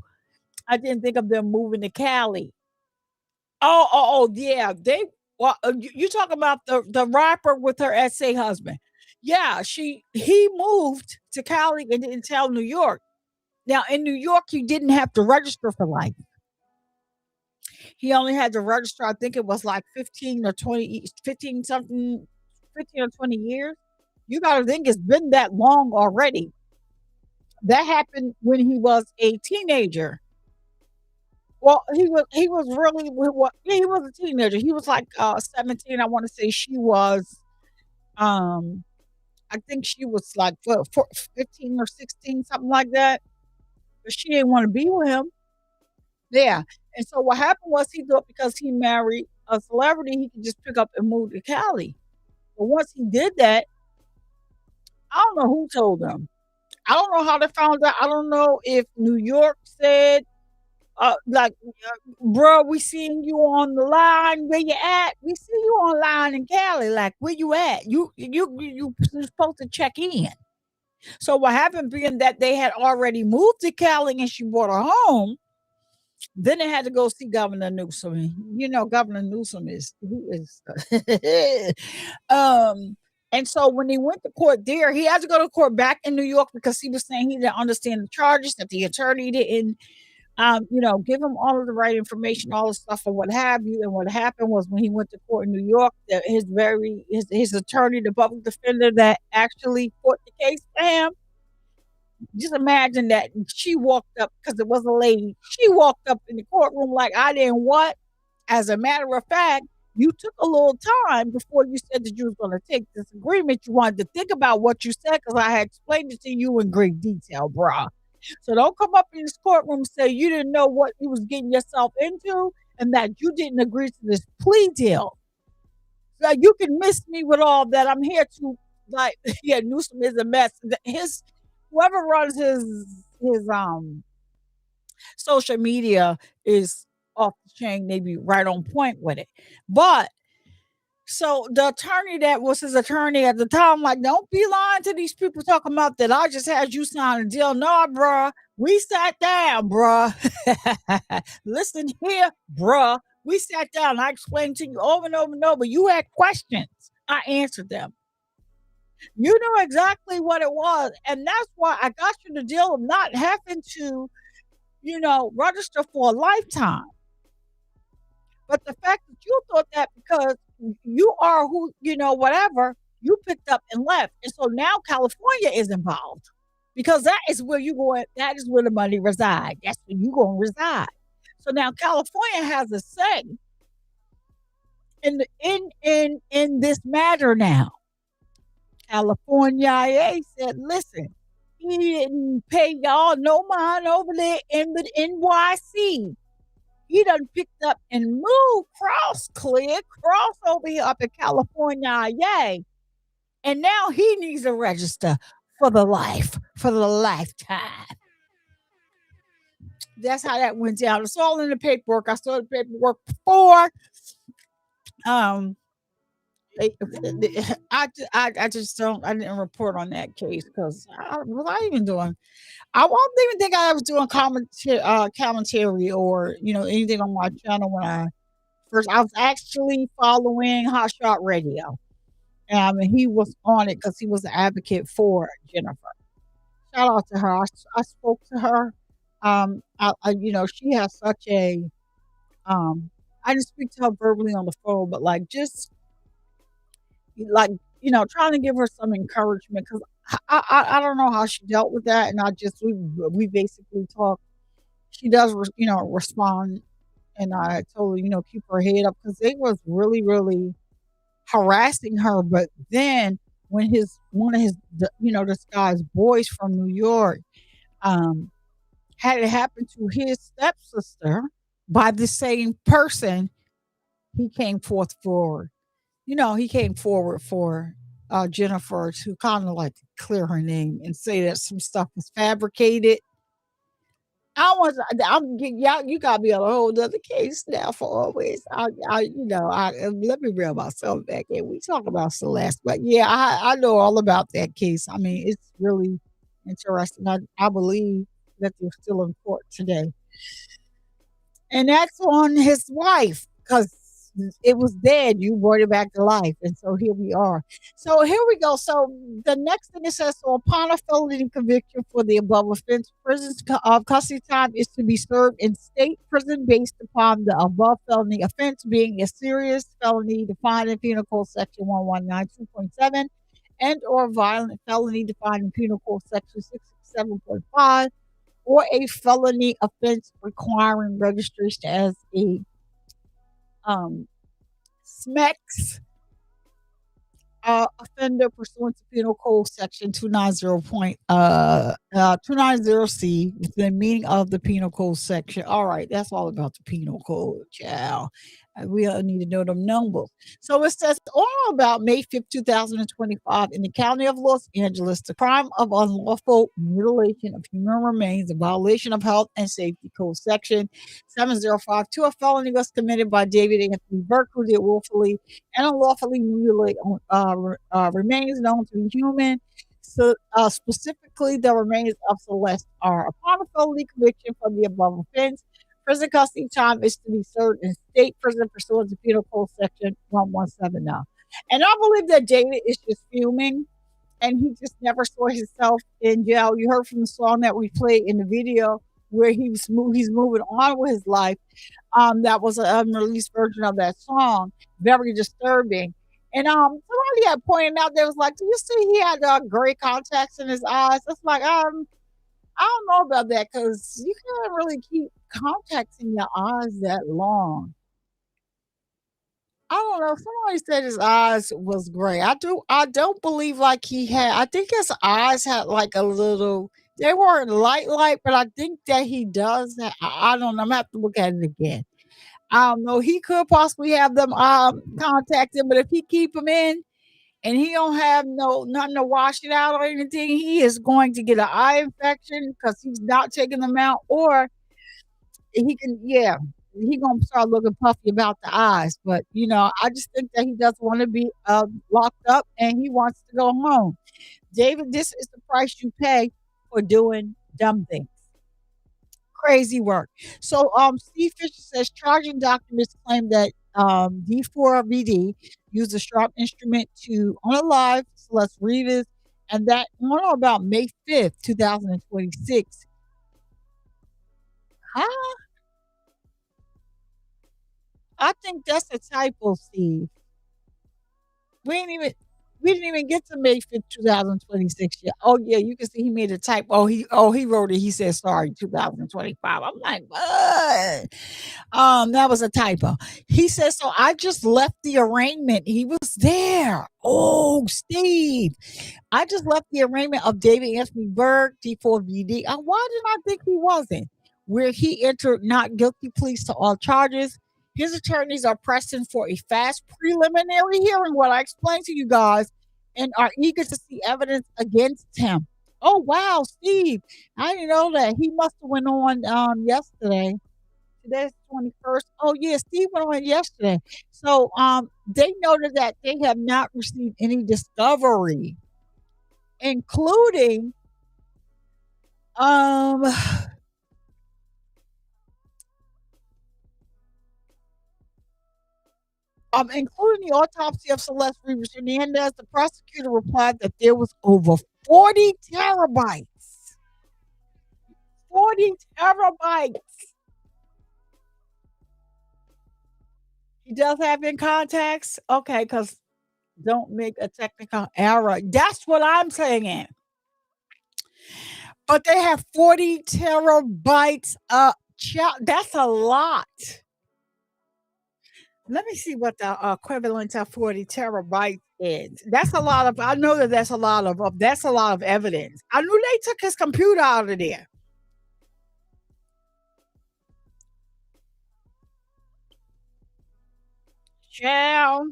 I didn't think of them moving to Cali. Oh, yeah. You talking about the rapper with her SA husband? Yeah, he moved to Cali and didn't tell New York. Now in New York, he didn't have to register for life. He only had to register. I think it was like 15 or 20, 15 something, 15 or 20 years. You got to think it's been that long already. That happened when he was a teenager. Well, he was really yeah, he was a teenager. He was like 17. I want to say she was um I think she was like 15 or 16, something like that. But she didn't want to be with him. Yeah. And so what happened was he thought because he married a celebrity, he could just pick up and move to Cali. But once he did that, I don't know who told him. I don't know how they found out. I don't know if New York said, like, bro, we seen you on the line. Where you at? We see you online in Cali. Like, where you at? You supposed to check in. So what happened being that they had already moved to Cali and she bought a home, then they had to go see Governor Newsom. You know, Governor Newsom is who is and so when he went to court there, he had to go to court back in New York because he was saying he didn't understand the charges, that the attorney didn't give him all of the right information, all the stuff or what have you. And what happened was when he went to court in New York, that his attorney, the public defender that actually fought the case for him, just imagine that she walked up because it was a lady. She walked up in the courtroom like, I didn't what? As a matter of fact, you took a little time before you said that you was going to take this agreement. You wanted to think about what you said because I had explained it to you in great detail, brah. So don't come up in this courtroom and say you didn't know what you was getting yourself into and that you didn't agree to this plea deal. So you can miss me with all that. I'm here to like yeah, Newsom is a mess. His whoever runs his social media is off the chain, maybe right on point with it. But so the attorney that was his attorney at the time, like, don't be lying to these people talking about that I just had you sign a deal. No, bruh. We sat down, bruh. Listen here, bruh. We sat down. I explained to you over and over and over. You had questions. I answered them. You know exactly what it was. And that's why I got you the deal of not having to, register for a lifetime. But the fact that you thought that because you are who, whatever, you picked up and left. And so now California is involved because that is where you going, that is where the money resides. That's where you're going to reside. So now California has a say in this matter now. California said, listen, he didn't pay y'all no mind over there in the NYC. He done picked up and moved cross over here up in California, yay. And now he needs to register for the lifetime. That's how that went down. It's all in the paperwork. I saw the paperwork before. I just don't. I didn't report on that case because what was I even doing? I won't even think I was doing commentary or anything on my channel when I was actually following Hot Shot Radio, and he was on it because he was an advocate for Jennifer. Shout out to her. I spoke to her. She has such a. I didn't speak to her verbally on the phone, but like just like trying to give her some encouragement because I don't know how she dealt with that, and we basically talked. She does respond, and I told her keep her head up because they was really really harassing her. But then when one of his this guy's boys from New York had it happen to his stepsister by the same person, he came forth for Jennifer to kind of like clear her name and say that some stuff was fabricated. I was I'm y'all you got me on a whole other case now for always. Let me reel myself back in. We talk about Celeste, but yeah, I know all about that case. I mean, it's really interesting. I believe that they're still in court today. And that's on his wife because it was dead. You brought it back to life. And so here we are. So here we go. So the next thing it says, so upon a felony conviction for the above offense, custody time is to be served in state prison based upon the above felony offense being a serious felony defined in Penal Code Section 1192.7 and or violent felony defined in Penal Code Section 667.5 or a felony offense requiring registration as a SMEX offender pursuant to Penal Code Section 290C within the meaning of the Penal Code section. All right, that's all about the Penal Code, child. We need to know them numbers. So it says all about May 5th, 2025, in the county of Los Angeles, the crime of unlawful mutilation of human remains, a violation of health and safety code section 7052. A felony was committed by David Anthony Burke, who did willfully and unlawfully mutilate remains known to be human. So, specifically, the remains of Celeste are upon a felony conviction for the above offense. Prison custody time is to be served in state prison pursuant to Penal Code Section 1170. And I believe that David is just fuming and he just never saw himself in jail. You heard from the song that we played in the video where he's moving on with his life. That was an unreleased version of that song. Very disturbing. And somebody had pointed out there was like, do you see he had gray contacts in his eyes? It's like I don't know about that because you can't really keep contacts in your eyes that long. I don't know. Somebody said his eyes was gray. I don't believe like he had. I think his eyes had like a little. They weren't light, but I think that he does. I don't know. I'm gonna have to look at it again. I don't know. He could possibly have them contact him, but if he keep them in and he don't have nothing to wash it out or anything, he is going to get an eye infection because he's not taking them out, or he can he gonna start looking puffy about the eyes. But I just think that he doesn't want to be locked up and he wants to go home. David, this is the price you pay for doing dumb things. Crazy work. So Steve Fisher says charging documents claim that D4vd used a sharp instrument to unalive Celeste Rivas, and that on about May 5th, 2026. Huh? I think that's a typo, Steve. We ain't even we didn't even get to May 5th, 2026 yet. Oh yeah, you can see he made a type. He wrote it. He said sorry, 2025. I'm like, what? That was a typo. He says, so I just left the arraignment. He was there. Oh, Steve. I just left the arraignment of David Anthony Berg, D4vd. Why did I think he wasn't? Where he entered not guilty pleas to all charges. His attorneys are pressing for a fast preliminary hearing, what I explained to you guys, and are eager to see evidence against him. Oh wow, Steve! I didn't know that. He must have went on yesterday. Today's 21st. Oh yeah, Steve went on yesterday. So they noted that they have not received any discovery, including um including the autopsy of Celeste Rivas Hernandez. The prosecutor replied that there was over 40 terabytes. 40 terabytes. He does have in contacts? Okay, because don't make a technical error. That's what I'm saying. But they have 40 terabytes. That's a lot. Let me see what the equivalent of 40 terabytes is. That's a lot of. I know that that's a lot of. That's a lot of evidence. I knew they took his computer out of there. Child.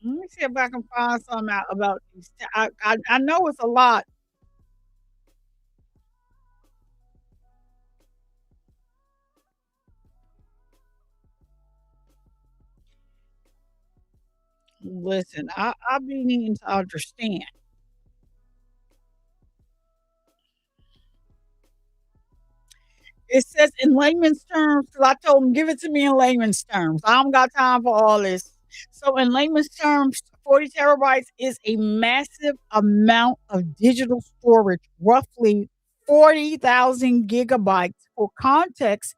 Let me see if I can find something out about these. I know it's a lot. Listen, I be needing to understand. It says in layman's terms, because I told him, give it to me in layman's terms. I don't got time for all this. So, in layman's terms, 40 terabytes is a massive amount of digital storage, roughly 40,000 gigabytes. For context,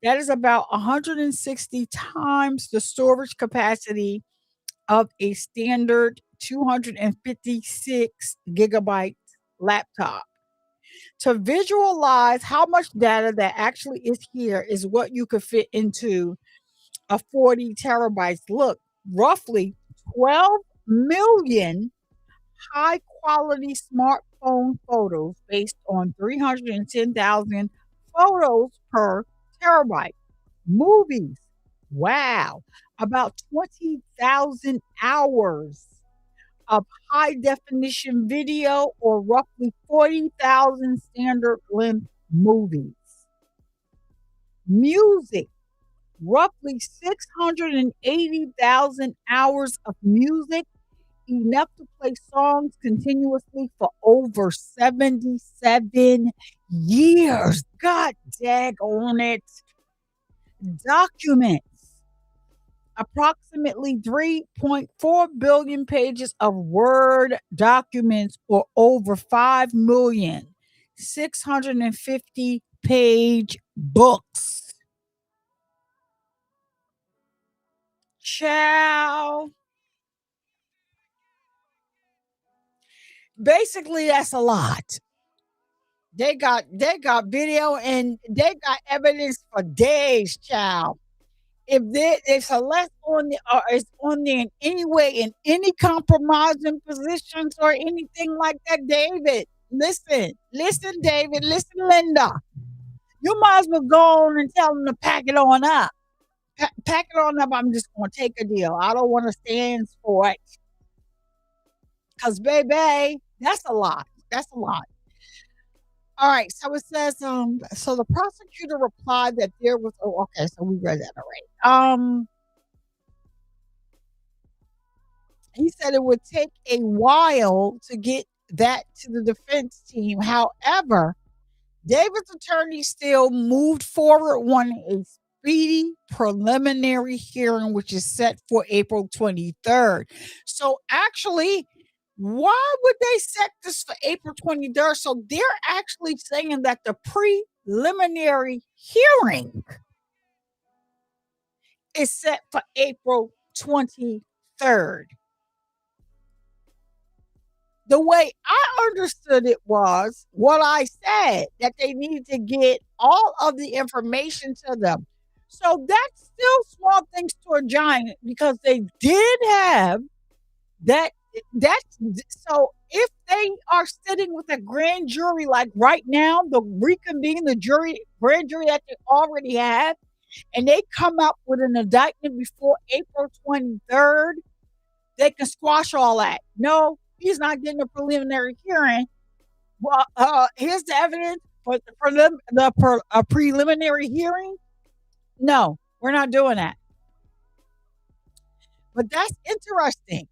that is about 160 times the storage capacity of a standard 256 gigabyte laptop. To visualize how much data that actually is here is what you could fit into a 40 terabytes. Look, roughly 12 million high quality smartphone photos based on 310,000 photos per terabyte. Movies, wow, about 20,000 hours of high definition video, or roughly 40,000 standard length movies. Music, roughly 680,000 hours of music, enough to play songs continuously for over 77 years. God dag on it. Documents, approximately 3.4 billion pages of Word documents, or over 5,650 page books. Ciao. Basically, that's a lot. They got video and they got evidence for days, child. If Celeste on the is on there in any way in any compromising positions or anything like that, David, listen, David, listen, Linda. You might as well go on and tell them to pack it on up. Pack it on up. I'm just gonna take a deal. I don't want to stand for it, cause baby, that's a lot. That's a lot. All right. So it says, so the prosecutor replied that there was, oh, okay, so we read that already. He said it would take a while to get that to the defense team. However, David's attorney still moved forward, wanting a speedy preliminary hearing, which is set for April 23rd. So actually, why would they set this for April 23rd? So they're actually saying that the preliminary hearing is set for April 23rd. The way I understood it was what I said, that they needed to get all of the information to them. So that's still small things to a giant, because they did have that. That's so if they are sitting with a grand jury like right now, the reconvene the grand jury that they already have, and they come up with an indictment before April 23rd, they can squash all that. No, he's not getting a preliminary hearing. Well, here's the evidence for a preliminary hearing. No, we're not doing that. But that's interesting.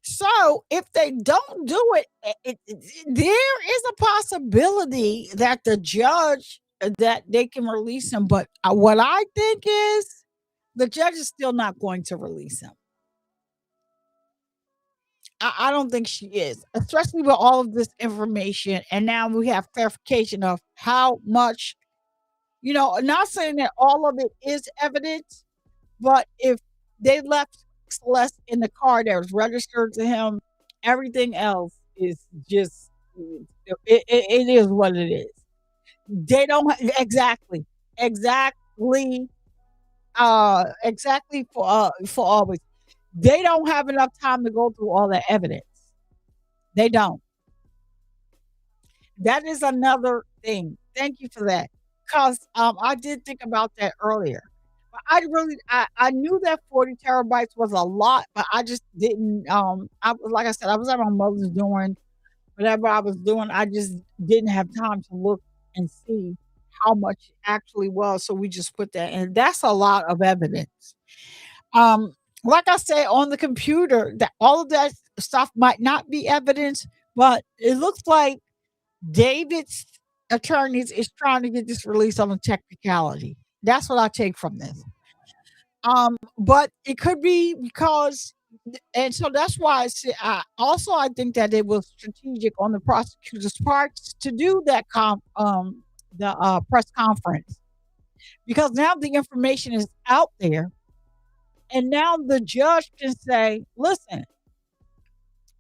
So if they don't do there is a possibility that the judge that they can release him. But what I think is the judge is still not going to release him. I don't think she is, especially with all of this information. And now we have clarification of how much, not saying that all of it is evidence, but if they left Celeste in the car that was registered to him, everything else is just, it is what it is. They don't exactly, exactly for always. They don't have enough time to go through all the evidence. They don't. That is another thing. Thank you for that. Because I did think about that earlier. But I knew that 40 terabytes was a lot, but I just didn't like I said, I was at my mother's doing whatever I was doing. I just didn't have time to look and see how much it actually was. So we just put that in. That's a lot of evidence. Um like I said, on the computer, that all of that stuff might not be evidence, but it looks like David's attorneys is trying to get this released on a technicality. That's what I take from this. But it could be because, and so that's why I think that it was strategic on the prosecutor's part to do that press conference, because now the information is out there, and now the judge can say, "Listen,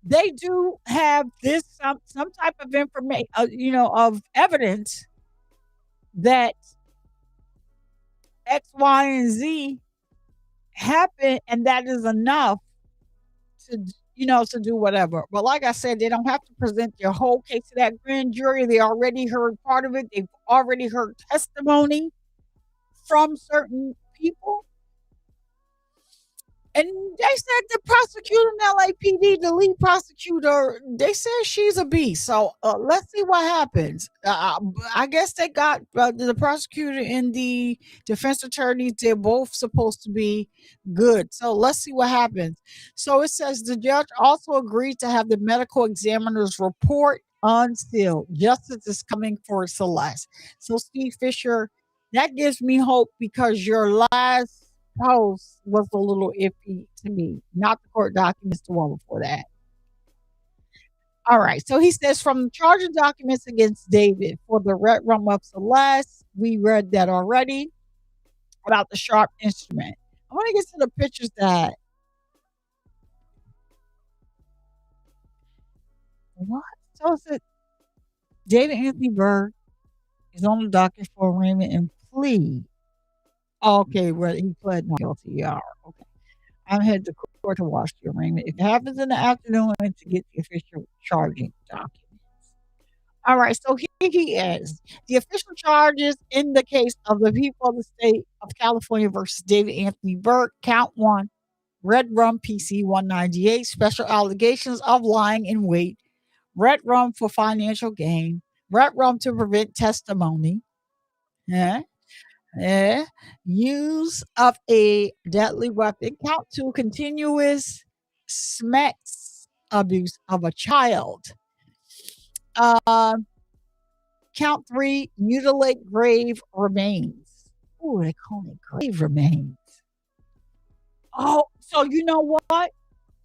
they do have this some type of information, of evidence that X, Y, and Z happened, and that is enough to to do whatever." But like I said, they don't have to present their whole case to that grand jury. They already heard part of it. They've already heard testimony from certain people. And they said the prosecutor in LAPD, the lead prosecutor, they said she's a beast. So let's see what happens. I guess they got the prosecutor and the defense attorneys, they're both supposed to be good. So let's see what happens. So it says the judge also agreed to have the medical examiner's report unsealed. Justice is coming for Celeste. So Steve Fisher, that gives me hope, because your last post was a little iffy to me, not the court documents, the one before that. All right. So he says, from the charging documents against David for the red rum of Celeste, we read that already about the sharp instrument. I want to get to the pictures that. What? So it said David Anthony Berg is on the docket for arraignment and plea. Okay, well, he pled not guilty. Yeah, okay. I'm headed to court to watch the arraignment. It happens in the afternoon to get the official charging documents. All right, so here he is. The official charges in the case of the people of the state of California versus David Anthony Berg, count 1, red rum PC 198, special allegations of lying in wait, red rum for financial gain, red rum to prevent testimony. Yeah. Use of a deadly weapon. Count 2, continuous sex abuse of a child. Count 3, mutilate grave remains. Oh, they call it grave remains. Oh, so you know what?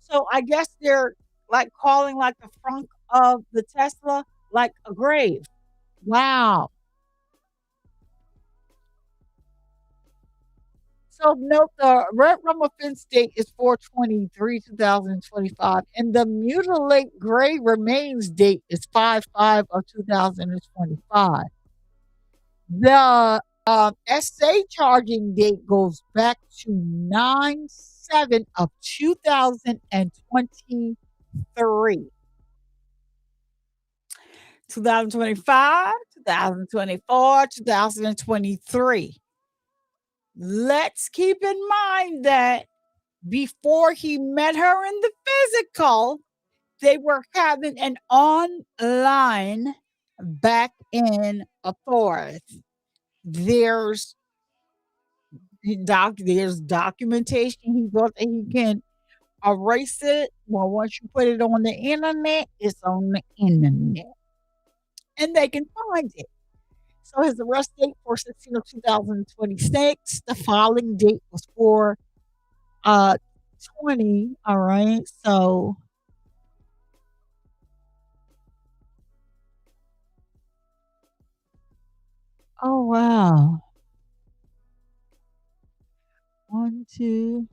So I guess they're like calling like the front of the Tesla like a grave. Wow. So note the red rum offense date is 4/23/2025, and the mutilate gray remains date is 5/5 of 2025. The SA charging date goes back to 9/7 of 2023. 2025, 2024, 2023. Let's keep in mind that before he met her in the physical, they were having an online back and forth. There's documentation. He thought that he can erase it. Well, once you put it on the internet, it's on the internet. And they can find it. So his arrest date for 16 of 2026. The filing date was for 20. All right. So oh wow. 1, 2.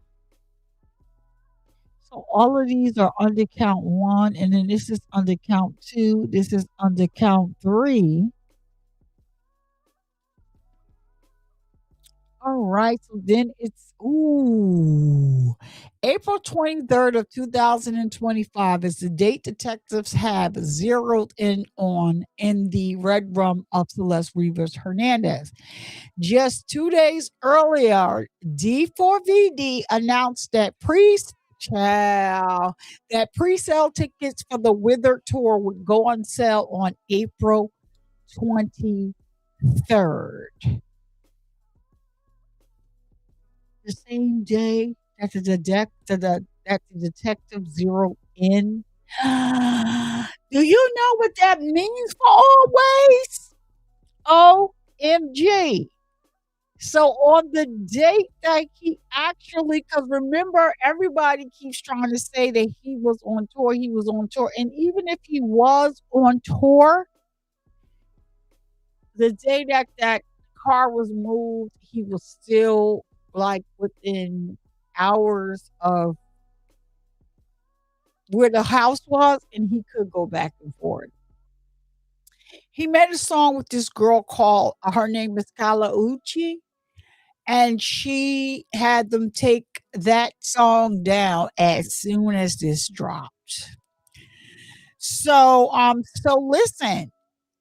So all of these are under count 1, and then this is under count 2. This is under count 3. All right, so then it's April 23rd of 2025 is the date detectives have zeroed in on in the red rum of Celeste Rivas Hernandez. Just 2 days earlier, D4vd announced that pre-sale tickets for the Withered tour would go on sale on April 23rd. The same day that the detective zeroed in. Do you know what that means for always? OMG. So on the date that he actually, because remember, everybody keeps trying to say that he was on tour. And even if he was on tour, the day that that car was moved, he was still like within hours of where the house was, and he could go back and forth. He made a song with this girl called, her name is Kala Uchi, and she had them take that song down as soon as this dropped. So listen,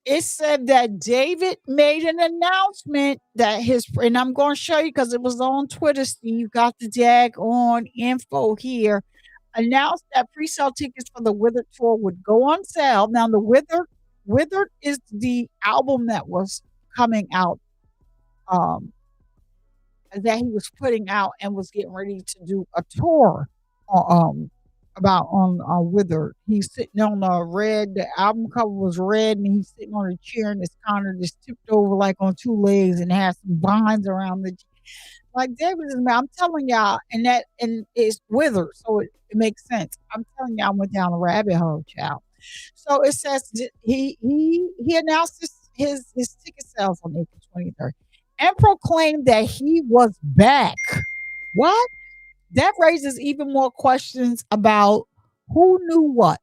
it said that David made an announcement that and I'm going to show you because it was on Twitter. Steve got the on info here. Announced that pre-sale tickets for the Withered tour would go on sale. Now, the Withered is the album that was coming out, that he was putting out and was getting ready to do a tour, about on Withered. He's sitting on a red. The album cover was red, and he's sitting on a chair, and it's kind of just tipped over like on two legs, and has some vines around the. Like David is, I'm telling y'all, and it's Withered, so it makes sense. I'm telling y'all, I went down a rabbit hole, child. So it says he announced his ticket sales on April 23rd and proclaimed that he was back. What? That raises even more questions about who knew what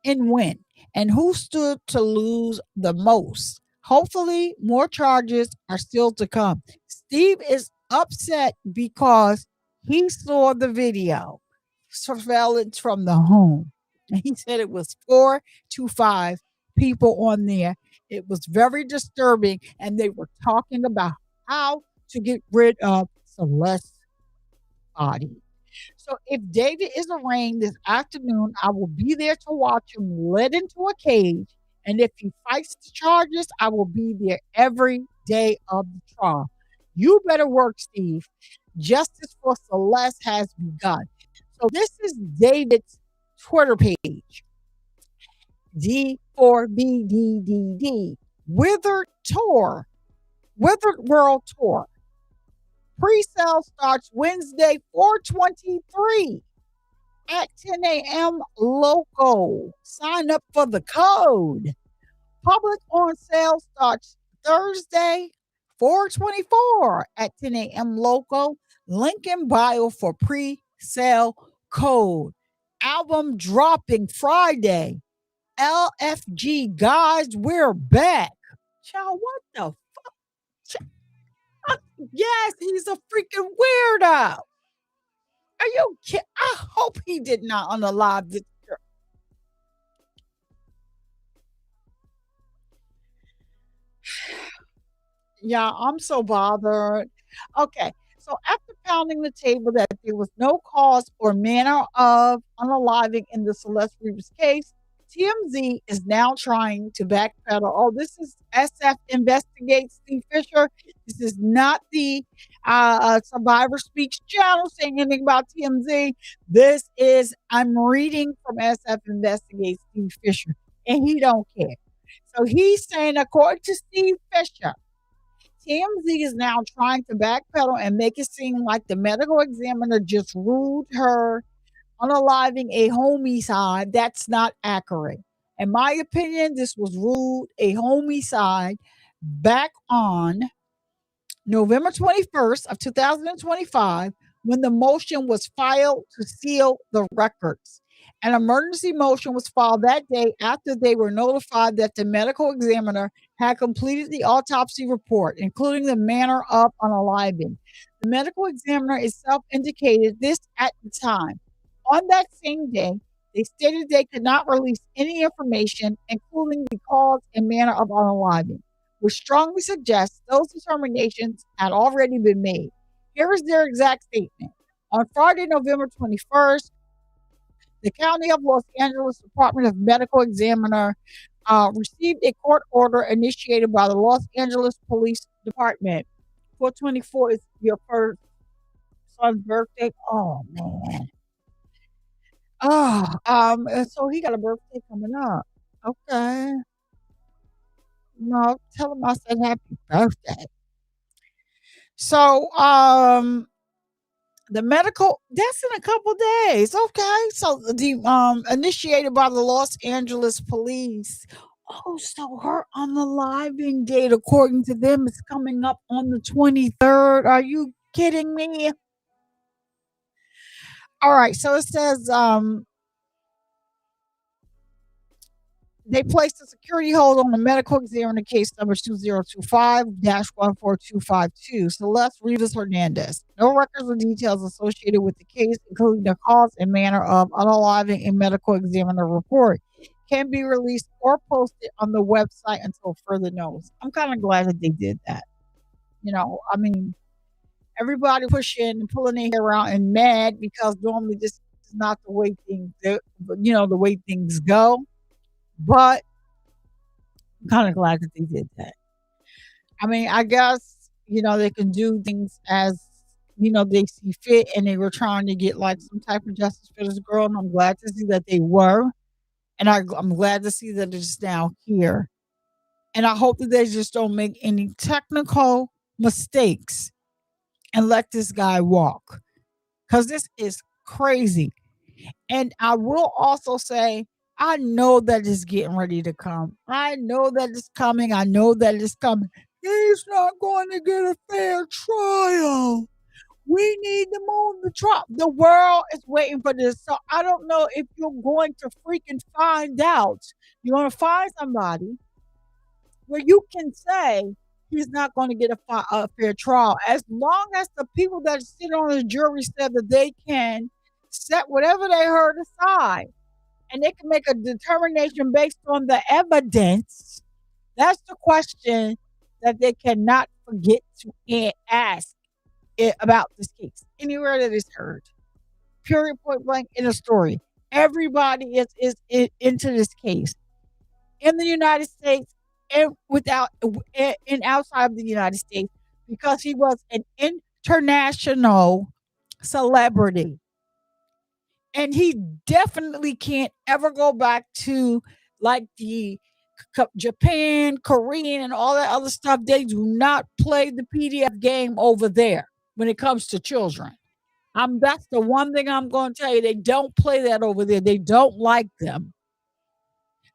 and when, and who stood to lose the most. Hopefully, more charges are still to come. Steve is upset because he saw the video surveillance from the home. And he said it was 4 to 5 people on there. It was very disturbing, and they were talking about how to get rid of Celeste's body. So if David is arraigned this afternoon, I will be there to watch him led into a cage. And if he fights the charges, I will be there every day of the trial. You better work, Steve. Justice for Celeste has begun. So this is David's Twitter page. D4vd's Withered Tour, Withered World Tour. Pre-sale starts Wednesday, 4/23 at 10 a.m. local. Sign up for the code. Public on sale starts Thursday, 4/24 at 10 a.m. local. Link in bio for pre-sale code. Album dropping Friday. LFG, guys, we're back. Child, what the yes, he's a freaking weirdo. Are you kidding? I hope he did not unalive this girl. Yeah, I'm so bothered. Okay, so after pounding the table that there was no cause or manner of unaliving in the Celeste Reeves case, TMZ is now trying to backpedal. Oh, this is SF Investigates Steve Fisher. This is not the Survivor Speaks channel saying anything about TMZ. This is, I'm reading from SF Investigates Steve Fisher, and he don't care. So he's saying, according to Steve Fisher, TMZ is now trying to backpedal and make it seem like the medical examiner just ruled her unaliving a homicide. That's not accurate. In my opinion, this was ruled a homicide back on November 21st of 2025 when the motion was filed to seal the records. An emergency motion was filed that day after they were notified that the medical examiner had completed the autopsy report, including the manner of unaliving. The medical examiner itself indicated this at the time. On that same day, they stated they could not release any information, including the cause and manner of unaliving, which strongly suggests those determinations had already been made. Here is their exact statement. On Friday, November 21st, the County of Los Angeles Department of Medical Examiner received a court order initiated by the Los Angeles Police Department. 424 is your first son's birthday. Oh man. So he got a birthday coming up. Okay. No, tell him I said happy birthday. So, the medical that's in a couple days. Okay. So the initiated by the Los Angeles police. Oh, so her unaliving date, according to them, is coming up on the 23rd. Are you kidding me? All right. So it says they placed a security hold on the medical examiner case number 2025-14252, Celeste Rivas Hernandez. No records or details associated with the case, including the cause and manner of unaliving a medical examiner report, can be released or posted on the website until further notice. I'm kind of glad that they did that. I mean, everybody pushing and pulling their hair out and mad because normally this is not the way the way things go. But I'm kind of glad that they did that. I mean, I guess, they can do things as, they see fit, and they were trying to get like some type of justice for this girl. And I'm glad to see that they were. And I'm glad to see that it's now here. And I hope that they just don't make any technical mistakes and let this guy walk. Because this is crazy. And I will also say, I know that it's getting ready to come. I know that it's coming. I know that it's coming. He's not going to get a fair trial. We need to move the trial. The world is waiting for this. So I don't know if you're going to freaking find out. You're going to find somebody where you can say he's not going to get a fair trial. As long as the people that sit on the jury said that they can set whatever they heard aside and they can make a determination based on the evidence, that's the question that they cannot forget to ask about this case. Anywhere that is heard, period, point blank, in a story. Everybody is into this case in the United States and outside of the United States, because he was an international celebrity. And he definitely can't ever go back to like the Japan, Korean, and all that other stuff. They do not play the PDF game over there when it comes to children. That's the one thing I'm going to tell you. They don't play that over there. They don't like them.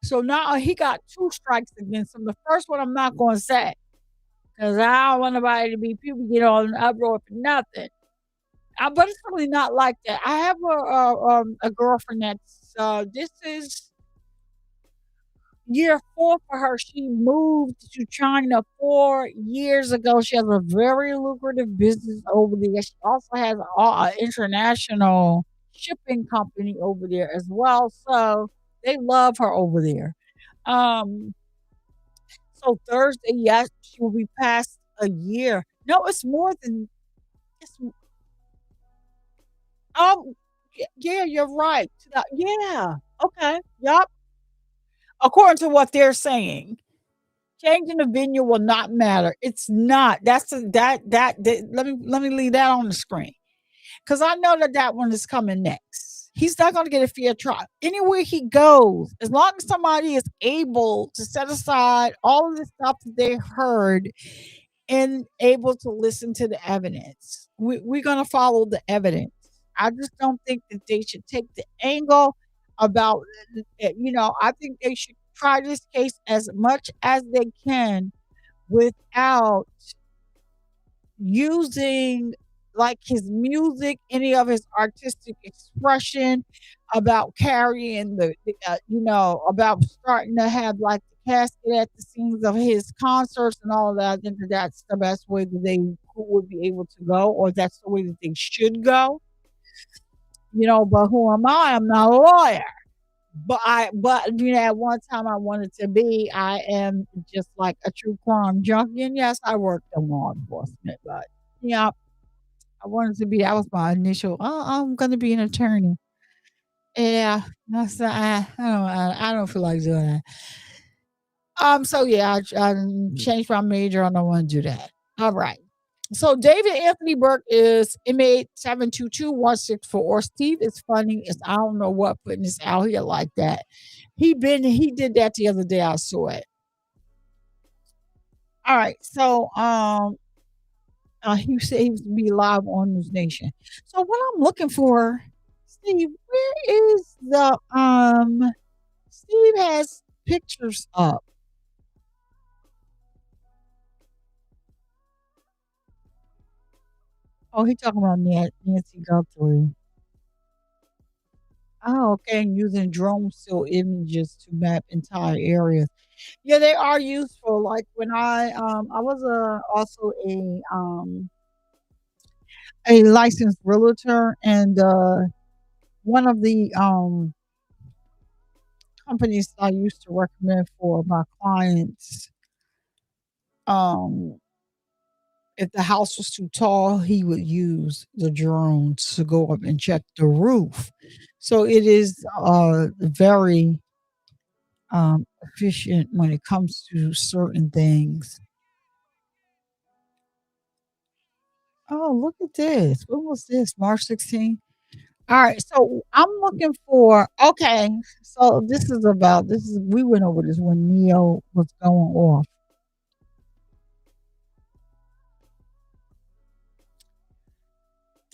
So now he got 2 strikes against him. The first one I'm not going to say, because I don't want nobody to be people get all in uproar for nothing. But it's really not like that. I have a girlfriend that's this is year 4 for her. She moved to China 4 years ago. She has a very lucrative business over there. She also has an international shipping company over there as well. So they love her over there. Um, so Thursday, yes, she will be past a year. No, it's more than it's yeah, you're right. Yeah. Okay. Yup. According to what they're saying, changing the venue will not matter. It's not. Let me leave that on the screen, because I know that one is coming next. He's not going to get a fair trial anywhere he goes, as long as somebody is able to set aside all of the stuff that they heard and able to listen to the evidence. We're going to follow the evidence. I just don't think that they should take the angle about, I think they should try this case as much as they can without using like his music, any of his artistic expression, about carrying about starting to have like the casket at the scenes of his concerts and all of that. I think that's the best way that they would be able to go, or that's the way that they should go. But who am I? I'm not a lawyer. But at one time I wanted to be. I am just like a true crime junkie. And yes, I worked in law enforcement, but yeah, I wanted to be. That was my initial. Oh, I'm going to be an attorney. Yeah, I don't feel like doing that. So yeah, I changed my major. I don't want to do that. All right. So David Anthony Burke is inmate 722-164. Steve is funny as I don't know what putting this out here like that. He did that the other day. I saw it. All right. So he said he was to be live on News Nation. So what I'm looking for, Steve, where is the Steve has pictures up. Oh, he talking about Nancy Guthrie. Oh, okay, and using drone still images to map entire areas. Yeah, they are useful. Like when I was also a licensed realtor, and one of the companies I used to recommend for my clients, um if the house was too tall, he would use the drone to go up and check the roof. So it is very efficient when it comes to certain things. Oh, look at this. When was this? March 16th? All right. So I'm looking for, okay. So we went over this when Neo was going off.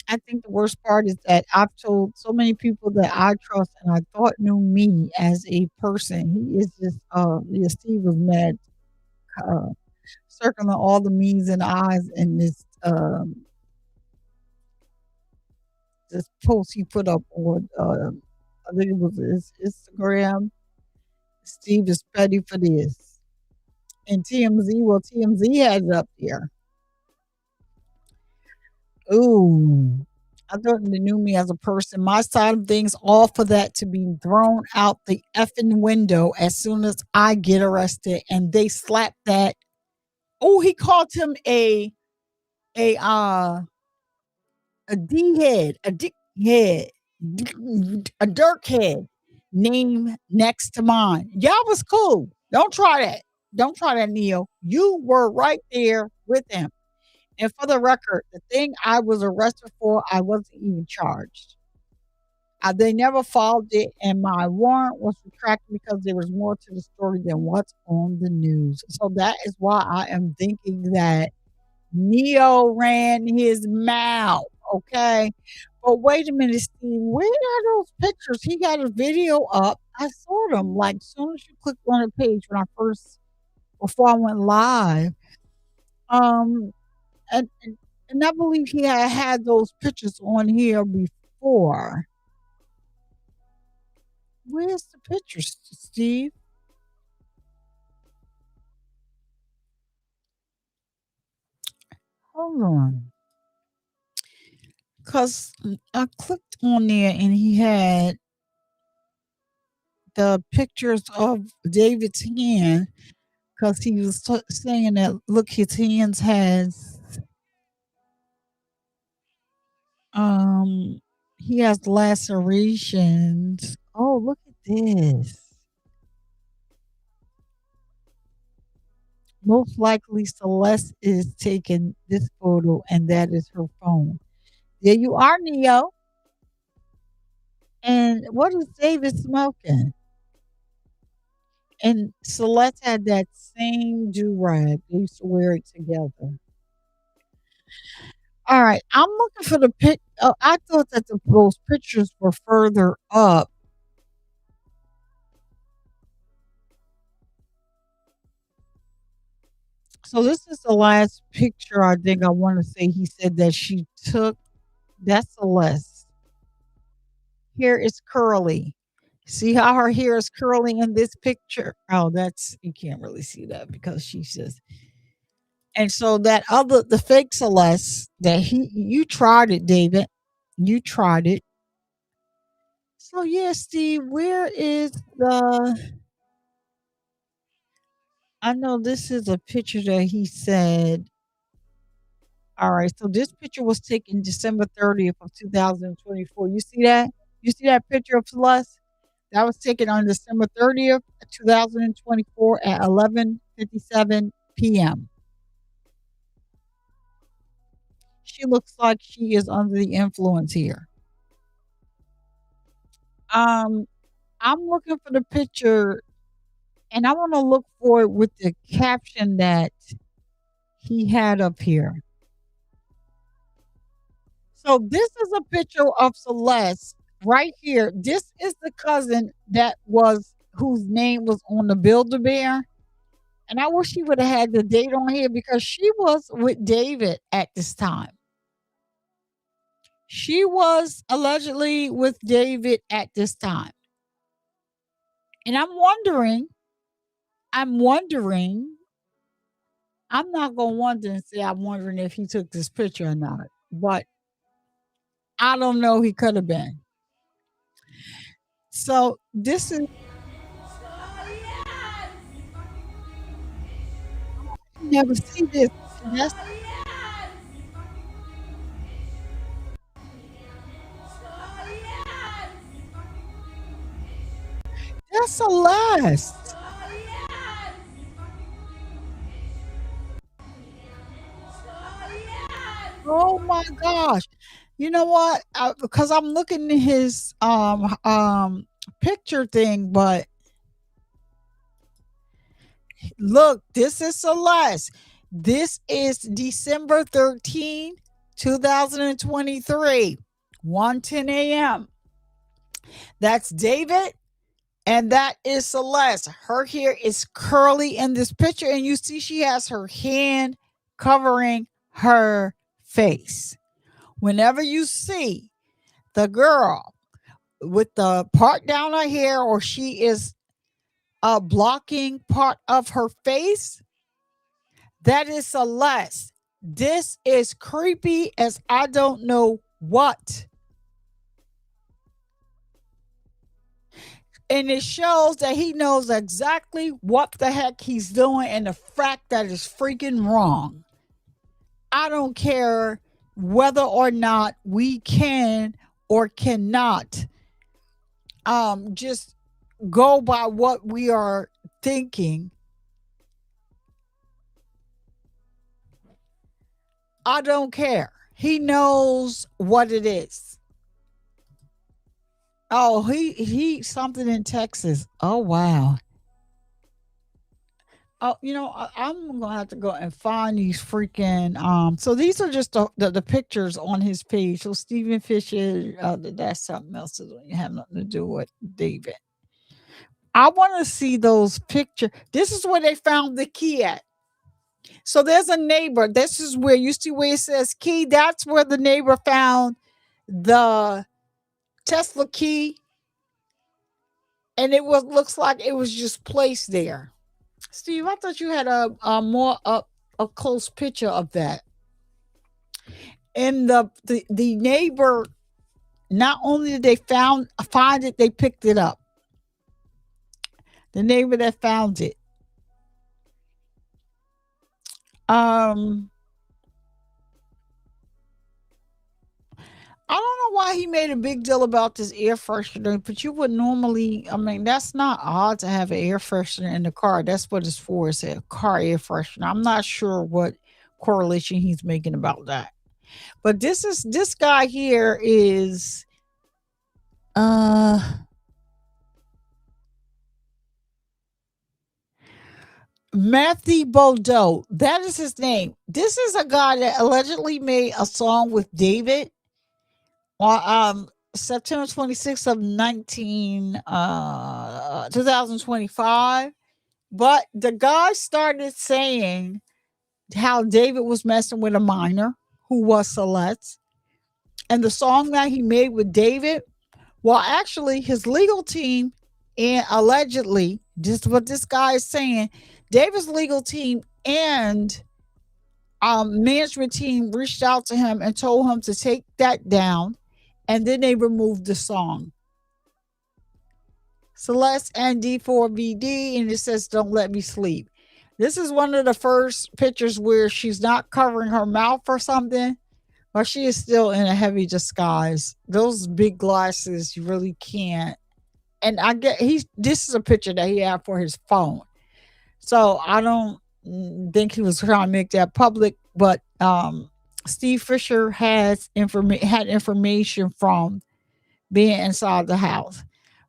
I think the worst part is that I've told so many people that I trust and I thought knew me as a person. He is just, yeah, Steve was mad, uh, circling all the me's and I's in this post he put up on, I think it was his Instagram. Steve is ready for this. And TMZ had it up there. Ooh. I thought they knew me as a person. My side of things, all for that to be thrown out the effing window as soon as I get arrested, and they slap that. Oh, he called him a uh a D head, a dick head, a dirk head name next to mine. Y'all was cool. Don't try that. Don't try that, Neo. You were right there with him. And for the record, the thing I was arrested for, I wasn't even charged. They never filed it, and my warrant was retracted because there was more to the story than what's on the news. So that is why I am thinking that Neo ran his mouth. Okay. But wait a minute, Steve. Where are those pictures? He got a video up. I saw them like as soon as you clicked on the page before I went live. Um, and I believe he had those pictures on here before. Where's the pictures, Steve? Hold on. Because I clicked on there and he had the pictures of David's hand because he was saying that, look, his hands um, he has lacerations. Oh, look at this. Most likely Celeste is taking this photo and that is her phone. There you are, Neo. And what is David smoking? And Celeste had that same do-rag. They used to wear it together. All right, I'm looking for the pic. I thought that those pictures were further up. So this is the last picture I think I want to say he said that she took. That's Celeste. Hair is curly. See how her hair is curly in this picture? Oh, that's you can't really see that because she's just. And so the fake Celeste that you tried it, David. You tried it. So yeah, Steve, where is the I know this is a picture that he said. All right, so this picture was taken December 30th of 2024. You see that? You see that picture of Celeste? That was taken on December 30th, 2024 at 11:57 p.m. she looks like she is under the influence here. Um, I'm looking for the picture, and I want to look for it with the caption that he had up here. So this is a picture of Celeste right here. This is the cousin that was whose name was on the Build-A-Bear. And I wish she would have had the date on here because she was with David at this time. She was allegedly with David at this time. And I'm wondering, I'm not going to wonder and say I'm wondering if he took this picture or not, but I don't know. He could have been. So this is never see this. That's that's Celeste. Oh my gosh. You know what? Because I'm looking at his picture thing, but look, this is Celeste. This is December 13, 2023, 1:10 a.m. That's David, and that is Celeste. Her hair is curly in this picture, and you see she has her hand covering her face. Whenever you see the girl with the part down her hair, or she is blocking part of her face, that is Celeste. This is creepy as I don't know what. And it shows that he knows exactly what the heck he's doing, and the fact that is freaking wrong. I don't care whether or not we can or cannot just go by what we are thinking. I don't care. He knows what it is. Oh, he something in Texas. Oh wow. Oh, I'm gonna have to go and find these freaking. So these are just the pictures on his page. So Stephen Fisher, that's something else that doesn't have nothing to do with David. I want to see those pictures. This is where they found the key at. So there's a neighbor. This is where you see where it says key. That's where the neighbor found the Tesla key, and looks like it was just placed there. Steve, I thought you had a more up a close picture of that. And the neighbor, not only did they find it, they picked it up. The neighbor that found it. I don't know why he made a big deal about this air freshener, but you would normally, I mean, that's not odd to have an air freshener in the car. That's what it's for. It's a car air freshener. I'm not sure what correlation he's making about that. But this guy here is Matthew Bordeaux. That is his name. This is a guy that allegedly made a song with David on September 26th of 2025. But the guy started saying how David was messing with a minor who was Celeste. And the song that he made with David, well, actually, his legal team, and allegedly, just what this guy is saying, David's legal team and management team reached out to him and told him to take that down, and then they removed the song. Celeste and D4vd, and it says, "Don't let me sleep." This is one of the first pictures where she's not covering her mouth or something, but she is still in a heavy disguise. Those big glasses, you really can't. And I get this is a picture that he had for his phone. So I don't think he was trying to make that public, but Steve Fisher had information from being inside the house.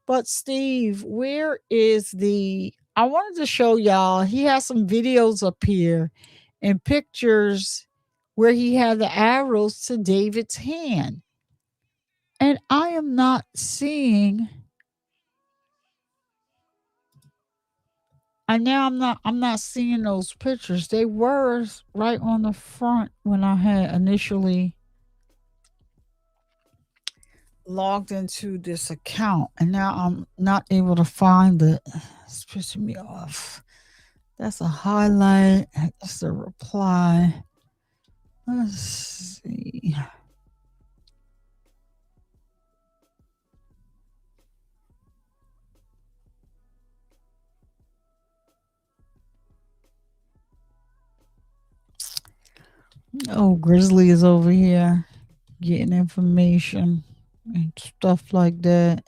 But Steve, where is the I wanted to show y'all. He has some videos up here and pictures where he had the arrows to David's hand. And I am not seeing and now I'm not seeing those pictures. They were right on the front when I had initially logged into this account, and now I'm not able to find it. It's pissing me off. That's a highlight. That's a reply. Let's see. Oh, Grizzly is over here getting information and stuff like that.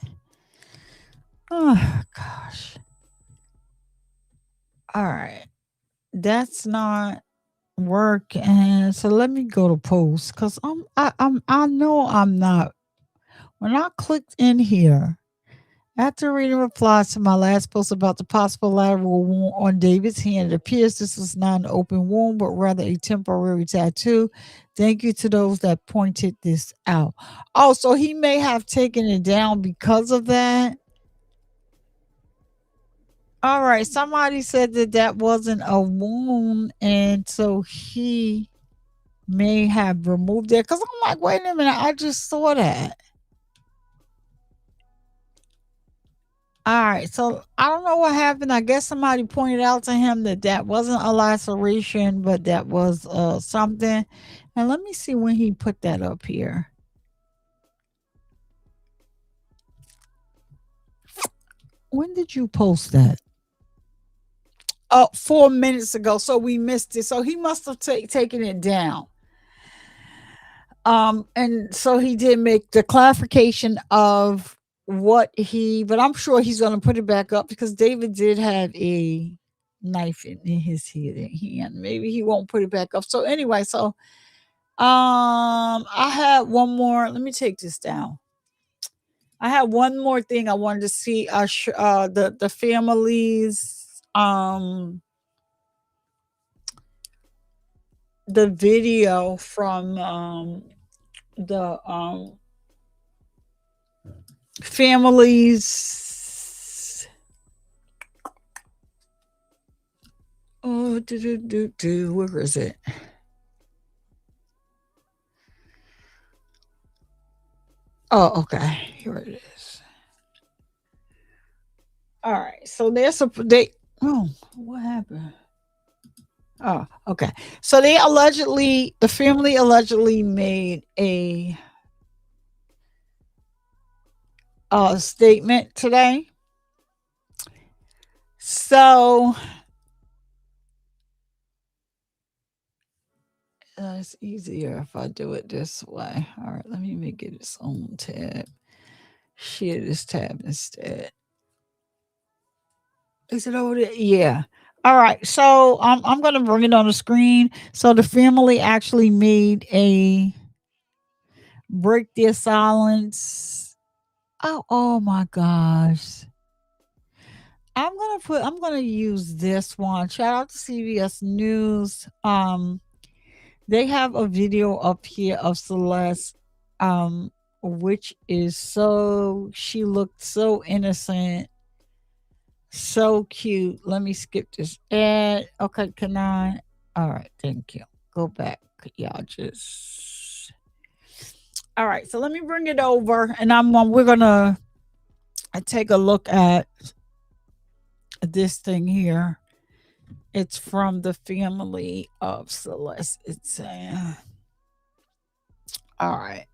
Oh gosh. All right. That's not work, and so let me go to post because I know I'm not. When I clicked in here, after reading replies to my last post about the possible lateral wound on David's hand, it appears this is not an open wound, but rather a temporary tattoo. Thank you to those that pointed this out. Oh, so he may have taken it down because of that. All right. Somebody said that that wasn't a wound, and so he may have removed it. Because I'm like, wait a minute, I just saw that. All right, so I don't know what happened. I guess somebody pointed out to him that that wasn't a laceration, but that was something. And let me see when he put that up here. When did you post that? Oh, 4 minutes ago. So we missed it. So he must have taken it down. And so he did make the clarification of but I'm sure he's going to put it back up because David did have a knife in his hand. Maybe he won't put it back up. So anyway, so I had one more. Let me take this down. I had one more thing I wanted to see. The families the video from the families. Oh, where is it? Oh, okay. Here it is. All right. So oh, what happened? Oh, okay. So the family allegedly made a statement today. So it's easier if I do it this way. All right, let me make it its own tab. Share this tab instead. Is it over there? Yeah. All right. So I'm going to bring it on the screen. So the family actually made a break their silence. Oh my gosh. I'm gonna use this one. Shout out to CBS News. They have a video up here of Celeste, which is she looked so innocent, so cute. Let me skip this ad. Okay, can I? All right, thank you. Go back, y'all. Just all right. So let me bring it over, and we're gonna take a look at this thing here. It's from the family of Celeste. It's all right.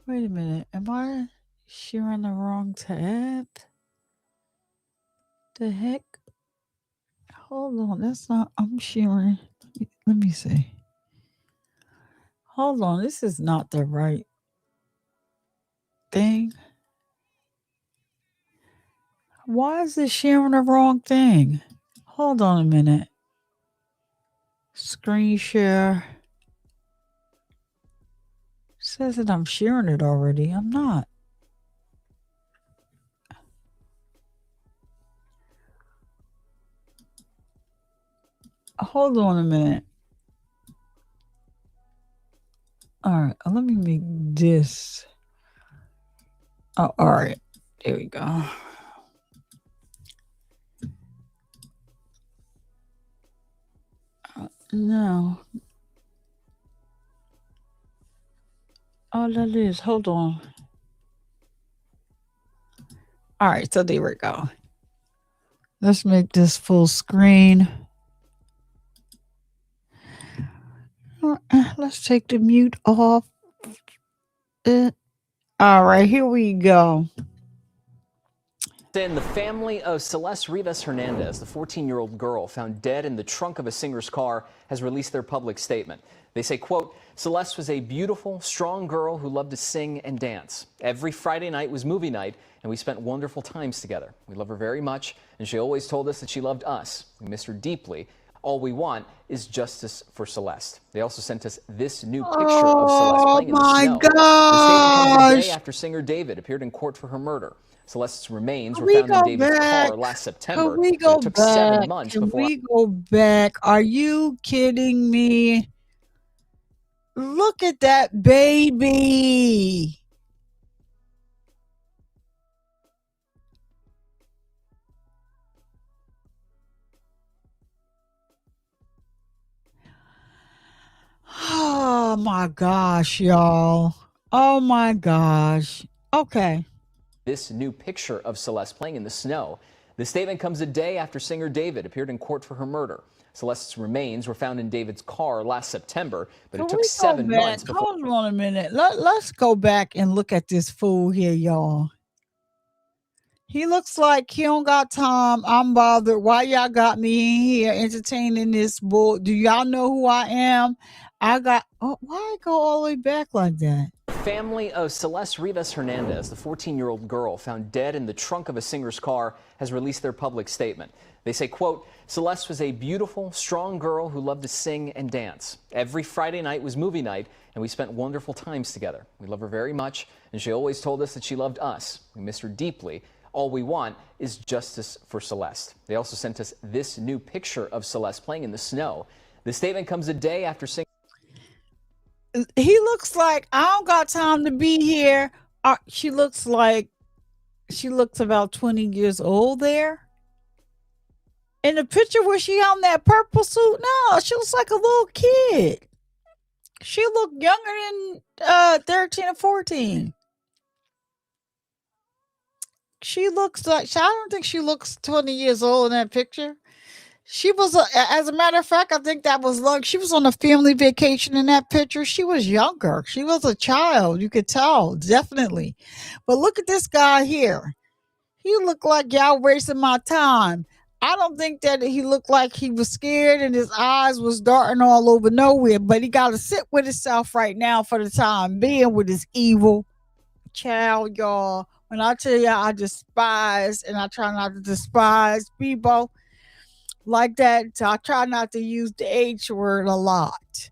Wait a minute. Am I sharing the wrong tab? The heck? Hold on. That's not. I'm sharing. Let me see. Hold on. This is not the right thing. Why is it sharing the wrong thing? Hold on a minute. Screen share. says that I'm sharing it already. I'm not. Hold on a minute. All right, let me make this. Oh, all right. There we go. No. Oh, that is. Hold on. All right, so there we go. Let's make this full screen. Let's take the mute off. All right, here we go. In the family of Celeste Rivas Hernandez, the 14-year-old girl found dead in the trunk of a singer's car, has released their public statement. They say, quote, Celeste was a beautiful, strong girl who loved to sing and dance. Every Friday night was movie night, and we spent wonderful times together. We love her very much, and she always told us that she loved us. We miss her deeply. All we want is justice for Celeste. They also sent us this new picture of Celeste playing in the snow. The statement comes a day after singer David appeared in court for her murder. Celeste's remains were found in David's car last September. Can we go it took back? 7 months Can before. we go back? Are you kidding me? Look at that baby. Oh my gosh, y'all. Oh my gosh. Okay. This new picture of Celeste playing in the snow. The statement comes a day after singer David appeared in court for her murder. Celeste's remains were found in David's car last September, but it took 7 months before. Hold on a minute. Let's go back and look at this fool here, y'all. He looks like he don't got time. I'm bothered. Why y'all got me in here entertaining this bull? Do y'all know who I am? Why I go all the way back like that? The family of Celeste Rivas Hernandez, the 14-year-old girl found dead in the trunk of a singer's car, has released their public statement. They say, quote, Celeste was a beautiful, strong girl who loved to sing and dance. Every Friday night was movie night, and we spent wonderful times together. We love her very much, and she always told us that she loved us. We missed her deeply. All we want is justice for Celeste. They also sent us this new picture of Celeste playing in the snow. The statement comes a day after singing. He looks like I don't got time to be here. She looks about 20 years old there. In the picture, was she on that purple suit? No, she looks like a little kid. She looked younger than 13 or 14. She looks like, I don't think she looks 20 years old in that picture. She was, as a matter of fact, I think that was like, she was on a family vacation in that picture. She was younger. She was a child. You could tell, definitely. But look at this guy here. He looked like y'all wasting my time. I don't think that he looked like he was scared and his eyes was darting all over nowhere, but he got to sit with himself right now for the time being with his evil child, y'all. When I tell you I despise, and I try not to despise people like that, so I try not to use the H word a lot.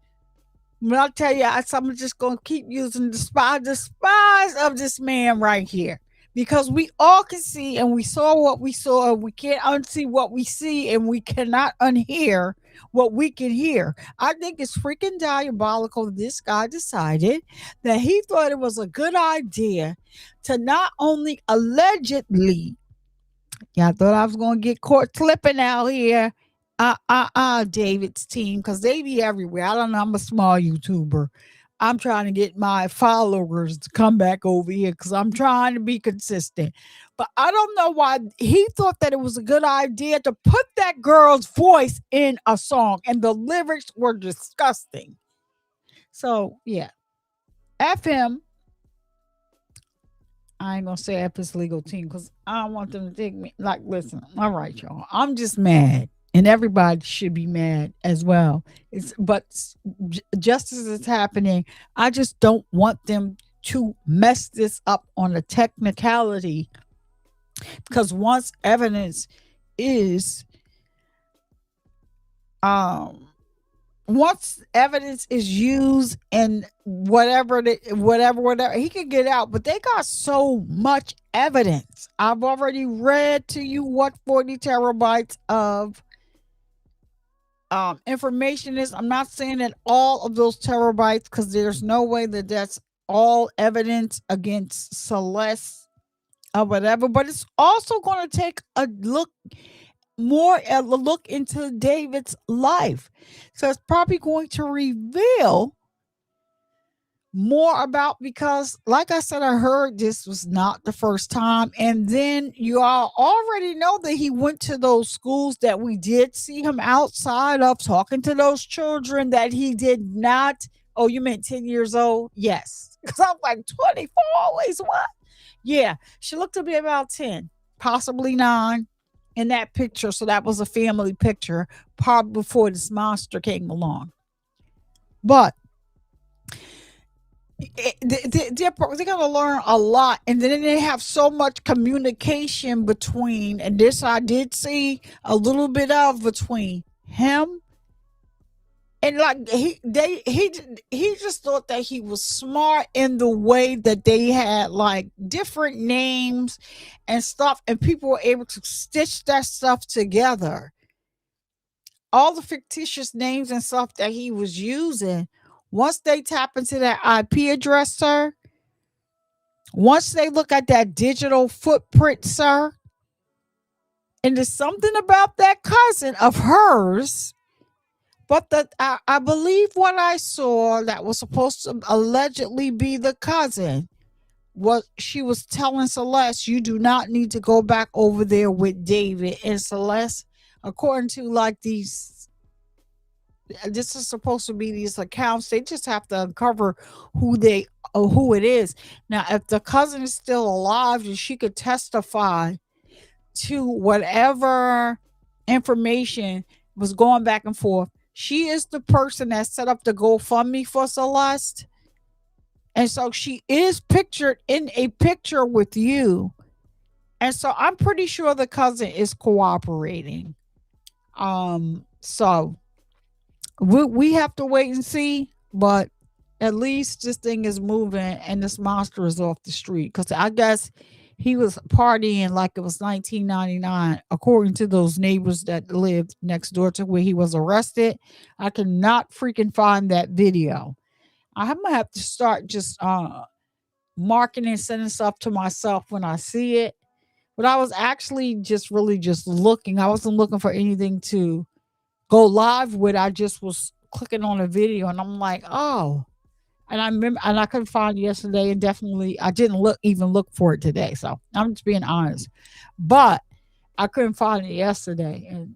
When I tell you, I'm just going to keep using despise of this man right here. Because we all can see, and we saw what we saw, and we can't unsee what we see, and we cannot unhear what we can hear. I think it's freaking diabolical. This guy decided that he thought it was a good idea to not only allegedly, I thought I was going to get caught slipping out here. David's team, because they be everywhere. I don't know. I'm a small YouTuber. I'm trying to get my followers to come back over here because I'm trying to be consistent. But I don't know why he thought that it was a good idea to put that girl's voice in a song, and the lyrics were disgusting. So, yeah. F him. I ain't going to say F his legal team because I don't want them to take me. Like, listen, all right, y'all. I'm just mad. And everybody should be mad as well. But justice is happening. I just don't want them to mess this up on a technicality. Because once evidence is once evidence is used and whatever, he could get out. But they got so much evidence. I've already read to you what 40 terabytes of information is. I'm not saying that all of those terabytes, because there's no way that that's all evidence against Celeste or whatever, but it's also going to take a look into David's life. So it's probably going to reveal more about, because like I said, I heard this was not the first time. And then you all already know that he went to those schools that we did see him outside of, talking to those children that he did not. Oh, you meant 10 years old? Yes. Because I'm like 24 always. What? Yeah, she looked to be about 10, possibly 9 in that picture. So that was a family picture, probably before this monster came along. But they're going to learn a lot. And then they have so much communication between, and this I did see a little bit of, between him and, like, he just thought that he was smart in the way that they had like different names and stuff, and people were able to stitch that stuff together. All the fictitious names and stuff that he was using, once they tap into that IP address, sir, once they look at that digital footprint, sir, and there's something about that cousin of hers. But I believe what I saw that was supposed to allegedly be the cousin, was she was telling Celeste, you do not need to go back over there with David. And Celeste, according to like this is supposed to be these accounts, they just have to uncover who it is. Now, if the cousin is still alive, and she could testify to whatever information was going back and forth. She is the person that set up the GoFundMe for Celeste. And so she is pictured in a picture with you. And so I'm pretty sure the cousin is cooperating. So we have to wait and see, but at least this thing is moving and this monster is off the street. Because I guess he was partying like it was 1999, according to those neighbors that lived next door to where he was arrested. I cannot freaking find that video. I'm gonna have to start just marking and sending stuff to myself when I see it. But I was actually just really just looking. I wasn't looking for anything to go live with. I just was clicking on a video, and I'm like, oh. And I remember, and I couldn't find it yesterday, and definitely I didn't even look for it today. So I'm just being honest, but I couldn't find it yesterday. And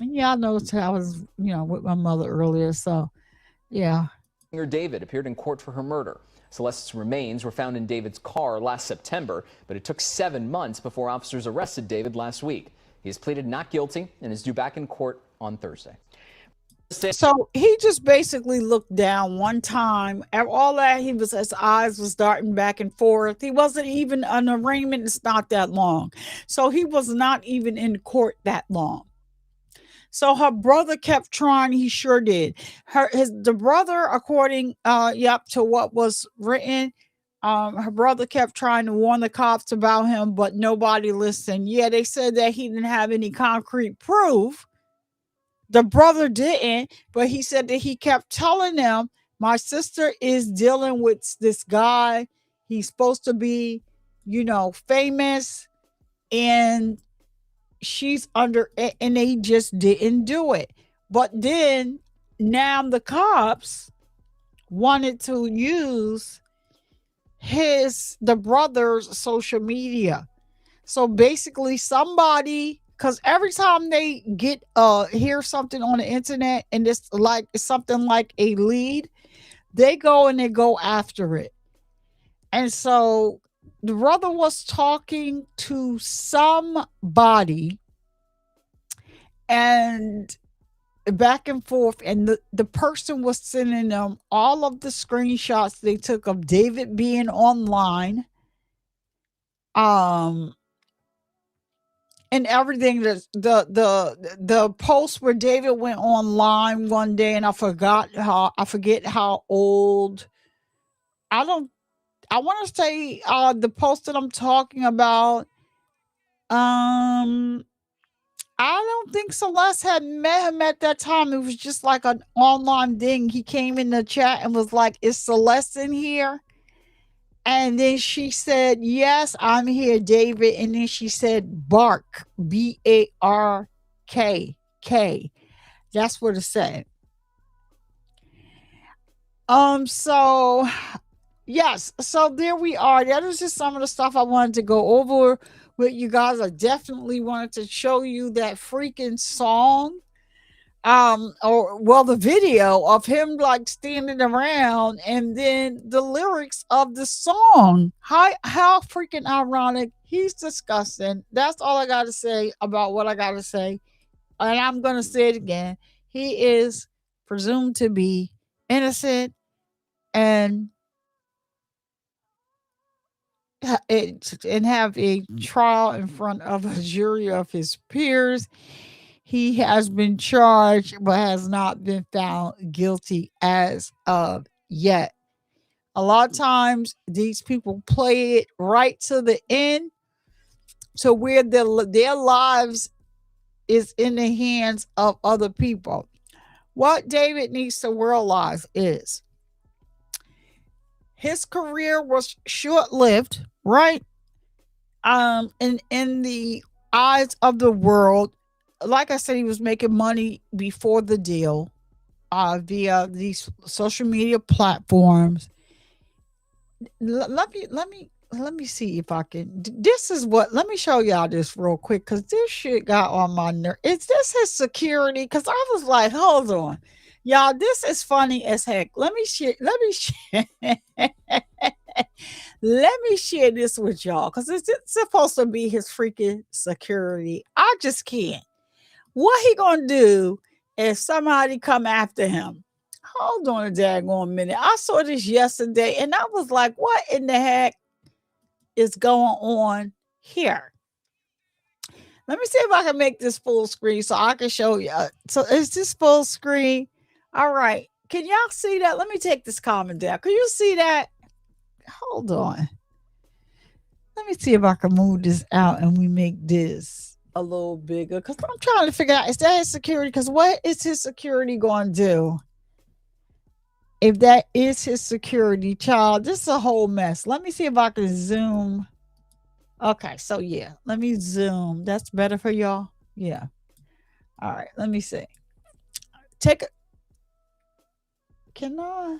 yeah, I noticed I was, with my mother earlier. So yeah. David appeared in court for her murder. Celeste's remains were found in David's car last September, but it took 7 months before officers arrested David last week. He has pleaded not guilty and is due back in court on Thursday. So he just basically looked down one time. At all that, his eyes was darting back and forth. He wasn't even an arraignment. It's not that long. So he was not even in court that long. So her brother kept trying. He sure did. The brother, according to what was written, her brother kept trying to warn the cops about him, but nobody listened. Yeah, they said that he didn't have any concrete proof. The brother didn't, but he said that he kept telling them, my sister is dealing with this guy. He's supposed to be, famous, and she's under it, and they just didn't do it. But then now the cops wanted to use the brother's social media. So basically somebody, because every time they get hear something on the internet and it's something like a lead, they go and they go after it. And so the brother was talking to somebody and back and forth, and the person was sending them all of the screenshots they took of David being online. and everything. The post where David went online one day, and I forget how old. I don't. I want to say the post that I'm talking about. Um, I don't think Celeste had met him at that time. It was just like an online thing. He came in the chat and was like, "Is Celeste in here?" And then she said, "Yes, I'm here, David." And then she said, "Bark, Bark. That's what it said. So yes, so there we are. That is just some of the stuff I wanted to go over with you guys. I definitely wanted to show you that freaking song. Or well, the video of him like standing around, and then the lyrics of the song. How freaking ironic. He's disgusting. That's all I gotta say about what I gotta say. And I'm gonna say it again. He is presumed to be innocent, and and have a trial in front of a jury of his peers. He has been charged but has not been found guilty as of yet. A lot of times these people play it right to the end, to where their lives is in the hands of other people. What David needs to realize is his career was short-lived, right? In the eyes of the world, like I said, he was making money before the deal, via these social media platforms. Let me see if I can. This is what. Let me show y'all this real quick, because this shit got on my nerve. Is this his security? Because I was like, hold on, y'all. This is funny as heck. Let me share. Let me share. Let me share this with y'all, because it's supposed to be his freaking security. I just can't. What he gonna do if somebody come after him? Hold on a daggone minute. I saw this yesterday, and I was like, what in the heck is going on here? Let me see if I can make this full screen so I can show you. So is this full screen? All right. Can y'all see that? Let me take this comment down. Can you see that? Hold on. Let me see if I can move this out and we make this a little bigger, because I'm trying to figure out, is that his security? Because what is his security going to do? If that is his security, child, this is a whole mess. Let me see if I can zoom. Okay, so yeah, let me zoom. That's better for y'all. Yeah. All right, let me see. Can I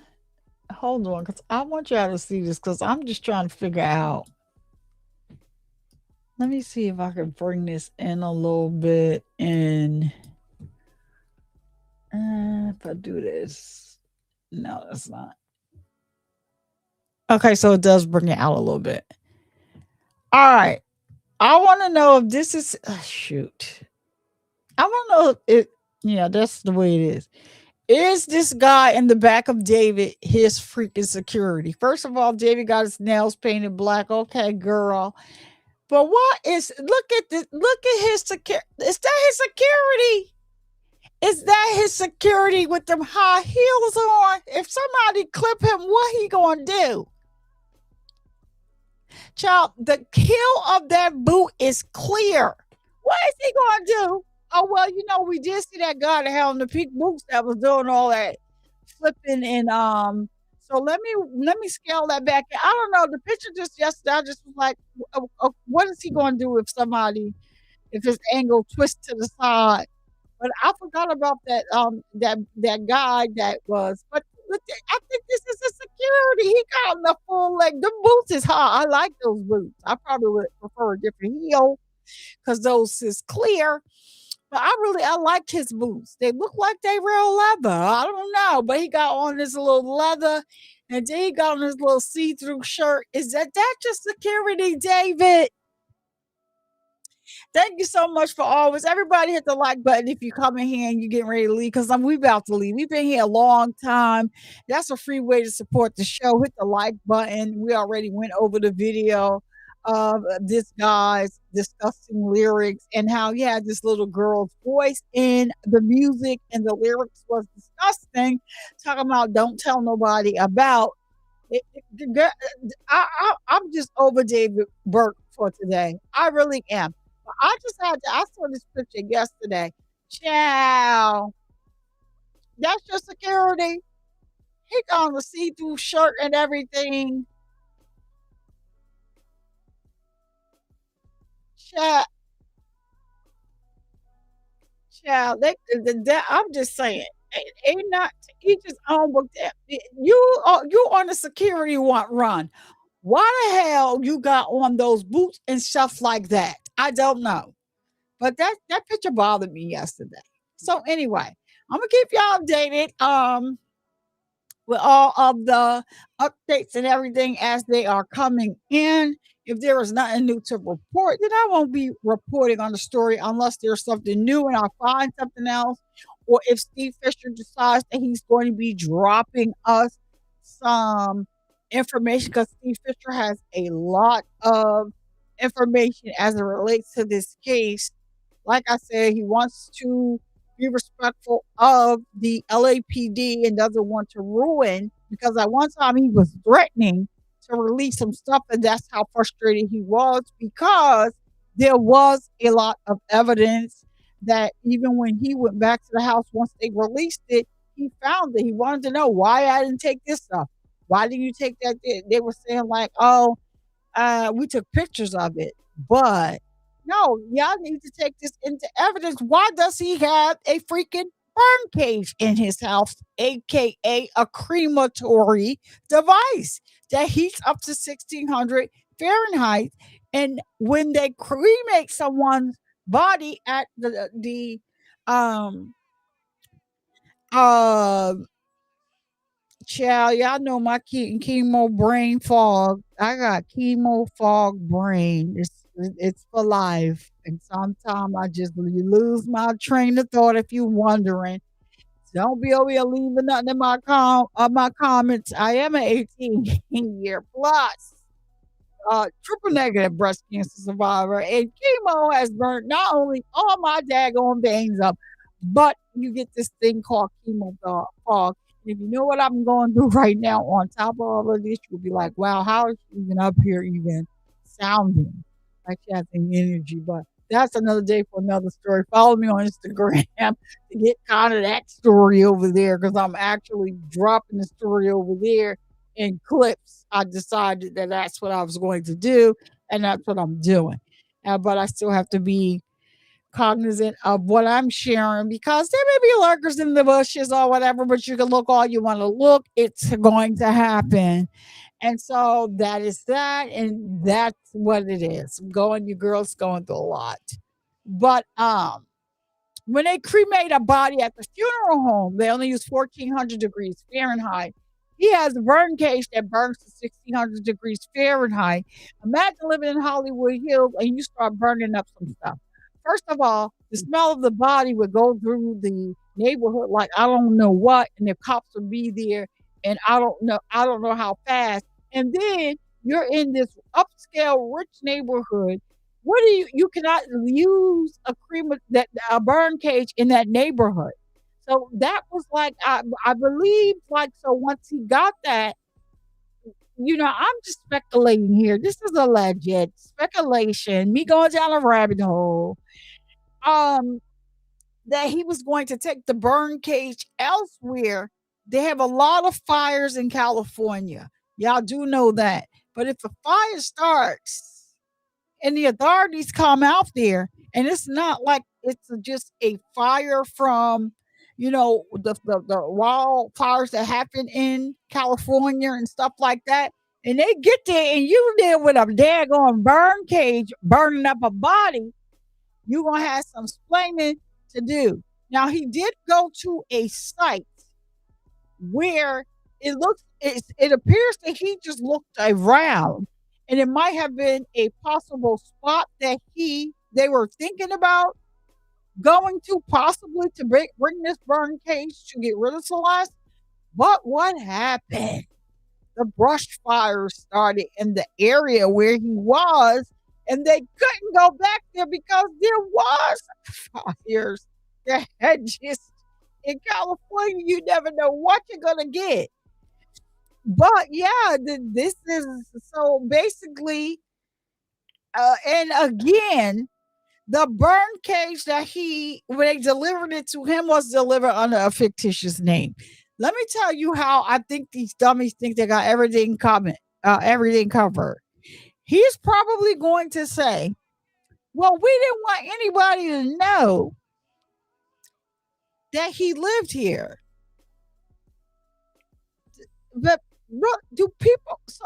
hold on? Because I want y'all to see this, because I'm just trying to figure out. Let me see if I can bring this in a little bit. And if I do this, no, that's not. Okay, so it does bring it out a little bit. All right. I want to know if this is, shoot. I want to know if it, yeah, that's the way it is. Is this guy in the back of David his freaking security? First of all, David got his nails painted black. Okay, girl. But what is, look at this, look at his security. Is that his security? Is that his security with them high heels on? If somebody clip him, what he gonna do? Child, the heel of that boot is clear. What is he gonna do? Oh, well, you know, we did see that guy that had on the pink boots that was doing all that flipping, and so let me scale that back. I don't know. The picture just yesterday, I just was like, what is he gonna do if his angle twists to the side? But I forgot about that that guy that was. But I think this is a security. He got on the full leg. The boots is high. I like those boots. I probably would prefer a different heel, because those is clear. But I like his boots. They look like they real leather. I don't know. But he got on this little leather, and then he got on his little see-through shirt. Is that just security, David? Thank you so much for always. Everybody hit the like button if you come in here and you're getting ready to leave, because we about to leave. We've been here a long time. That's a free way to support the show. Hit the like button. We already went over the video. of this guy's disgusting lyrics and how he had this little girl's voice in the music and the lyrics was disgusting. Talking about don't tell nobody about it. I'm just over David Burke for today. I really am. But I saw this picture yesterday. Ciao. That's your security. He got on a see-through shirt and everything. Child, child, I'm just saying, ain't not each his own. But you on the security run. Why the hell you got on those boots and stuff like that? I don't know, but that picture bothered me yesterday. So anyway, I'm gonna keep y'all updated. With all of the updates and everything as they are coming in. If there is nothing new to report, then I won't be reporting on the story unless there's something new and I'll find something else. Or if Steve Fisher decides that he's going to be dropping us some information, because Steve Fisher has a lot of information as it relates to this case. Like I said, he wants to be respectful of the LAPD and doesn't want to ruin, because at one time he was threatening to release some stuff, and that's how frustrated he was, because there was a lot of evidence that even when he went back to the house once they released it, he found it. He wanted to know why I didn't take this stuff. Why didn't you take that? They were saying like, oh, we took pictures of it, but no, y'all need to take this into evidence. Why does he have a freaking burn cage in his house, aka a crematory device that heats up to 1600 Fahrenheit? And when they cremate someone's body at the um uh child, y'all know my chemo brain fog. I got chemo fog brain. It's for life. And sometimes I just lose my train of thought. If you're wondering, don't be over here leaving nothing in my comments. I am an 18-year plus triple negative breast cancer survivor, and chemo has burnt not only all my daggone veins up, but you get this thing called chemo fog. If you know what I'm going through right now, on top of all of this, you'll be like, wow, how is she even up here even sounding like she has any energy? But that's another day for another story. Follow me on Instagram to get kind of that story over there, because I'm actually dropping the story over there in clips. I decided that that's what I was going to do, and that's what I'm doing. But I still have to be cognizant of what I'm sharing, because there may be lurkers in the bushes or whatever, but you can look all you want to look. It's going to happen. And so that is that. And that's what it is. Your girl's going through a lot. But when they cremate a body at the funeral home, they only use 1400 degrees Fahrenheit. He has a burn cage that burns to 1600 degrees Fahrenheit. Imagine living in Hollywood Hills and you start burning up some stuff. First of all, the smell of the body would go through the neighborhood like I don't know what, and the cops would be there, and I don't know how fast. And then you're in this upscale, rich neighborhood. What do you cannot use a burn cage in that neighborhood? So that was like I believe, like, so once he got that, I'm just speculating here. This is alleged speculation, me going down a rabbit hole. That he was going to take the burn cage elsewhere. They have a lot of fires in California. Y'all do know that. But if a fire starts and the authorities come out there, and it's not like it's just a fire from, the wildfires that happen in California and stuff like that, and they get there and you there with a daggone burn cage burning up a body, you're going to have some explaining to do. Now, he did go to a site where it appears that he just looked around, and it might have been a possible spot that they were thinking about going to, possibly to bring this burn cage to get rid of Celeste. But what happened? the brush fires started in the area where he was, and they couldn't go back there because there was fires that had just in California. You never know what you're gonna get. But yeah, this is so basically, and again, the burn cage that when they delivered it to him was delivered under a fictitious name. Let me tell you how I think these dummies think they got everything everything covered. He's probably going to say, well, we didn't want anybody to know that he lived here. But look, do people, so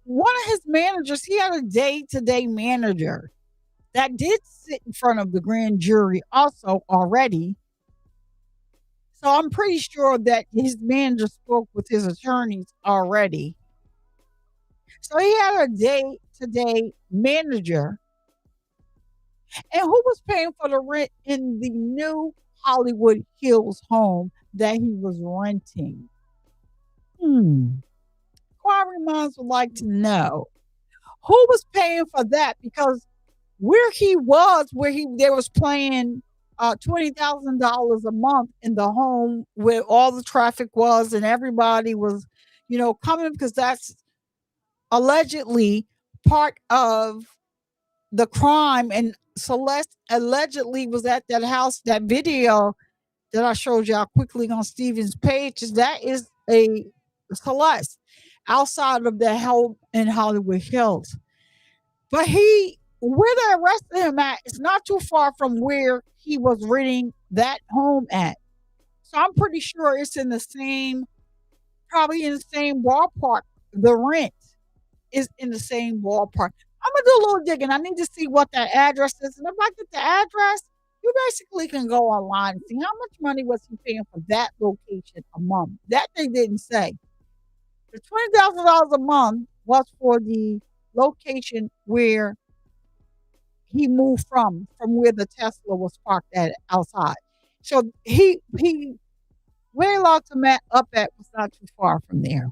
one of his managers, he had a day-to-day manager that did sit in front of the grand jury also already. So I'm pretty sure that his manager spoke with his attorneys already. So he had a day-to-day manager. And who was paying for the rent in the new Hollywood Hills home that he was renting? Inquiry minds would like to know who was paying for that, because where he was, they was paying $20,000 a month in the home where all the traffic was and everybody was, coming, because that's allegedly part of the crime. And Celeste allegedly was at that house. That video that I showed y'all quickly on Steven's page, that is a Celeste outside of the home in Hollywood Hills. But where they arrested him at, it's not too far from where he was renting that home at. So I'm pretty sure it's probably in the same ballpark. The rent is in the same ballpark. I'm gonna do a little digging. I need to see what that address is. And if I get the address, you basically can go online and see how much money was he paying for that location a month. That they didn't say. The $20,000 a month was for the location where he moved from where the Tesla was parked at outside. So where he locked him up at was not too far from there.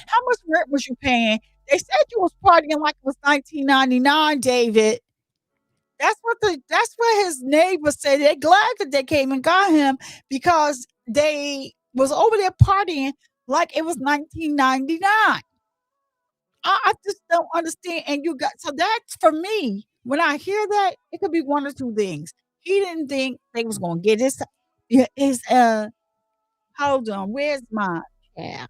How much rent was you paying? They said you was partying like it was 1999, David. That's what his neighbors said. They're glad that they came and got him because they was over there partying like it was 1999. I just don't understand. And so that's for me. When I hear that, it could be one or two things. He didn't think they was gonna get his hold on, where's my tab?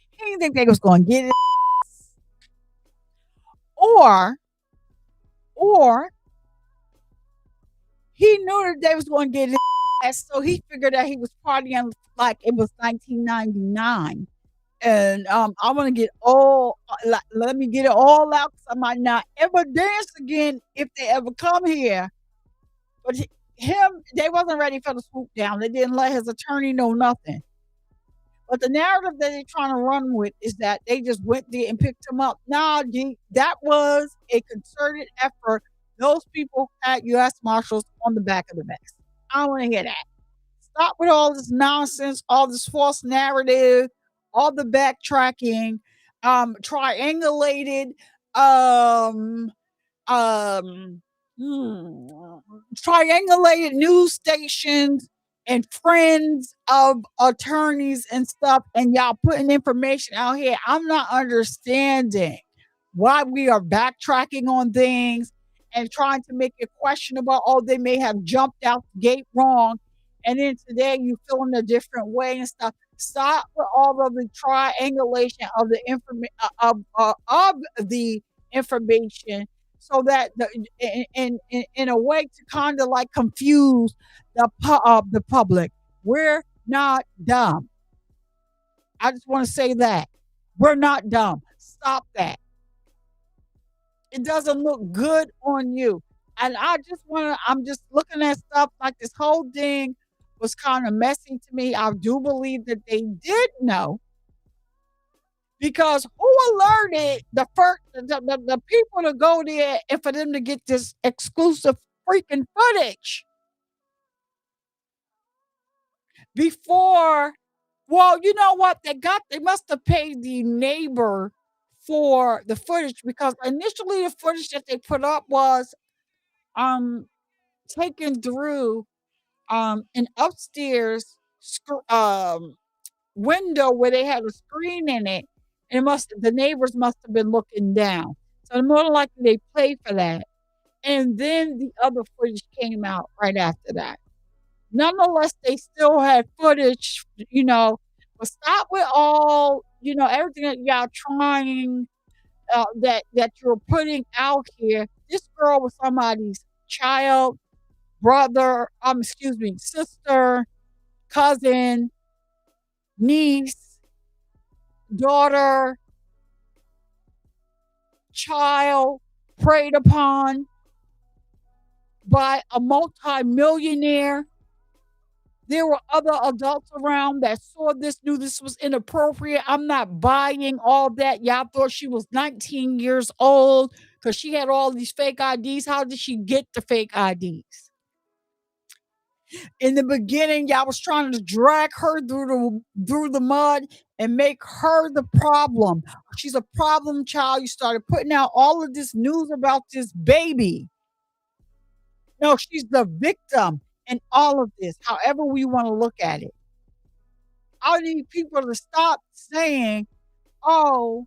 He didn't think they was gonna get it. Or he knew that they was gonna get his ass, so he figured that he was partying like it was 1999. And I want to get let me get it all out, because I might not ever dance again if they ever come here. But they wasn't ready for the swoop down. They didn't let his attorney know nothing. But the narrative that they're trying to run with is that they just went there and picked him up. Nah, that was a concerted effort. Those people had U.S. Marshals on the back of the vest. I don't want to hear that. Stop with all this nonsense, all this false narrative, all the backtracking, triangulated, triangulated news stations and friends of attorneys and stuff, and y'all putting information out here. I'm not understanding why we are backtracking on things and trying to make it questionable. Oh, they may have jumped out the gate wrong, and then today you feel in a different way and stuff. Stop with all of the triangulation of the information, so that in a way to kind of like confuse the public. We're not dumb. I just want to say that we're not dumb. Stop that. It doesn't look good on you. And I'm just looking at stuff like this whole thing was kind of messy to me. I do believe that they did know, because who alerted the people to go there and for them to get this exclusive freaking footage before Well, you know what? They must have paid the neighbor for the footage, because initially the footage that they put up was um taken through an upstairs window where they had a screen in it, and the neighbors must have been looking down. So more than likely they paid for that. And then the other footage came out right after that. Nonetheless, they still had footage, but stop with all, everything that y'all trying, that you're putting out here. This girl was somebody's child, brother, excuse me, sister, cousin, niece, daughter, child, preyed upon by a multi-millionaire. There were other adults around that saw this, knew this was inappropriate. I'm not buying all that. Y'all thought she was 19 years old because she had all these fake IDs. How did she get the fake IDs? In the beginning, y'all was trying to drag her through the mud and make her the problem. She's a problem child. You started putting out all of this news about this baby. No, she's the victim in all of this, however we want to look at it. I need people to stop saying, or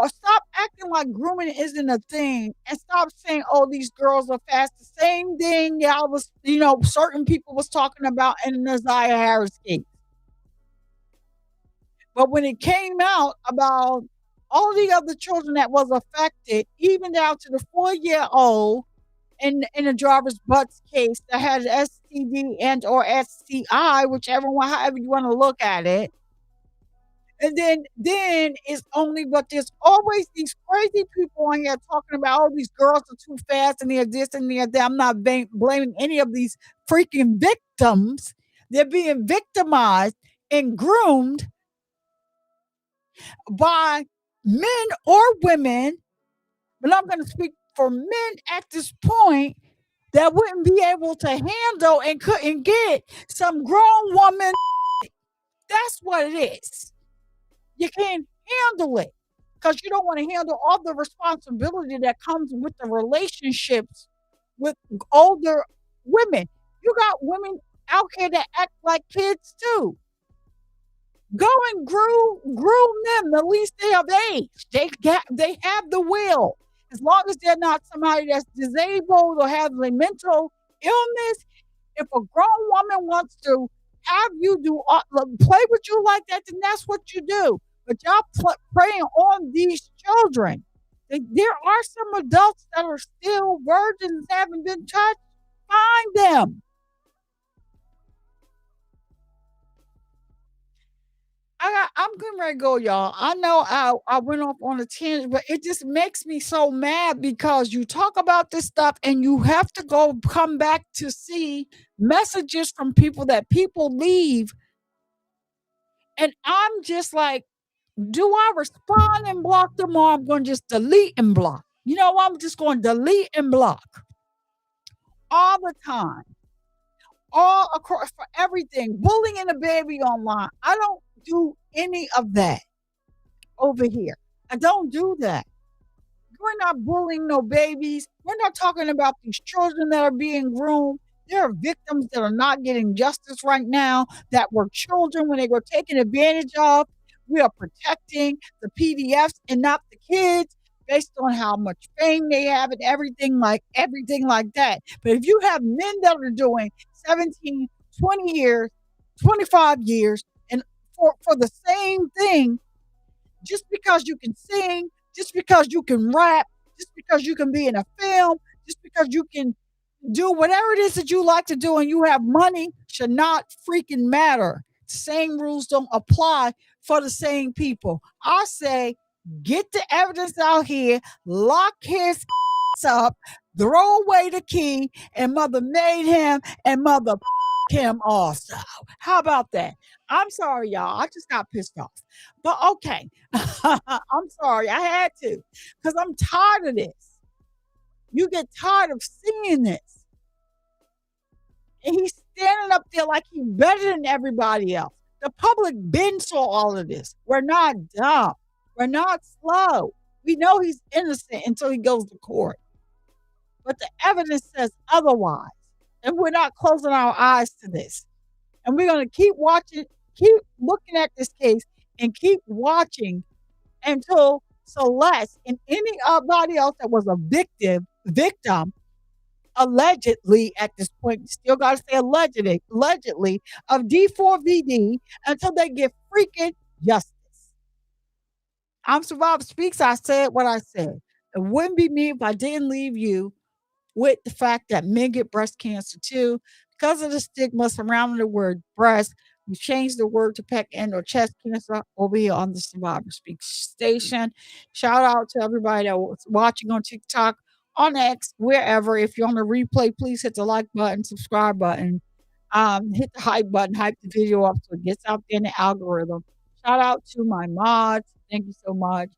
stop acting like grooming isn't a thing, and stop saying, oh, these girls are fast. The same thing y'all was, certain people was talking about in the Naziah Harris case. But when it came out about all the other children that was affected, even down to the 4-year-old in the driver's butts case that had STD and or STI, whichever one, however you want to look at it. And then it's only, but there's always these crazy people on here talking about, oh, these girls are too fast and they're this and they're that. I'm not blaming any of these freaking victims. They're being victimized and groomed by men or women, but I'm going to speak for men at this point that wouldn't be able to handle and couldn't get some grown woman. That's what it is. You can't handle it because you don't want to handle all the responsibility that comes with the relationships with older women. You got women out here that act like kids too. Go and groom them. At least they of age. They have the will. As long as they're not somebody that's disabled or has a mental illness, if a grown woman wants to have you play with you like that, then that's what you do. But y'all preying on these children. There are some adults that are still virgins, haven't been touched. Find them. I'm getting ready to go, y'all. I know I went off on a tangent, but it just makes me so mad because you talk about this stuff and you have to come back to see messages from people that people leave. And I'm just like, do I respond and block them, or I'm going to just delete and block? I'm just going to delete and block all the time, all across, for everything. Bullying a baby online. I don't do any of that over here. I don't do that. We're not bullying no babies. We're not talking about these children that are being groomed. There are victims that are not getting justice right now that were children when they were taken advantage of. We are protecting the PDFs and not the kids based on how much fame they have and everything like that. But if you have men that are doing 17, 20 years, 25 years, and for the same thing, just because you can sing, just because you can rap, just because you can be in a film, just because you can do whatever it is that you like to do and you have money, should not freaking matter. Same rules don't apply for the same people. I say, get the evidence out here, lock his up, throw away the key, and mother made him and mother him also. How about that? I'm sorry, y'all. I just got pissed off. But okay. I'm sorry. I had to. Because I'm tired of this. You get tired of seeing this. And he's standing up there like he's better than everybody else. The public been saw all of this. We're not dumb. We're not slow. We know he's innocent until he goes to court. But the evidence says otherwise. And we're not closing our eyes to this. And we're going to keep watching, keep looking at this case, and keep watching until Celeste and anybody else that was a victim, allegedly at this point, still got to say allegedly, of D4vd until they get freaking justice. I'm Survivor Speaks. I said what I said. It wouldn't be me if I didn't leave you with the fact that men get breast cancer too. Because of the stigma surrounding the word breast, we changed the word to peck and or chest cancer over here on the Survivor Speaks station. Shout out to everybody that was watching on TikTok, on X, wherever. If you're on the replay, please hit the like button, subscribe button, hit the hype button, hype the video up so it gets out there in the algorithm. Shout out to my mods. Thank you so much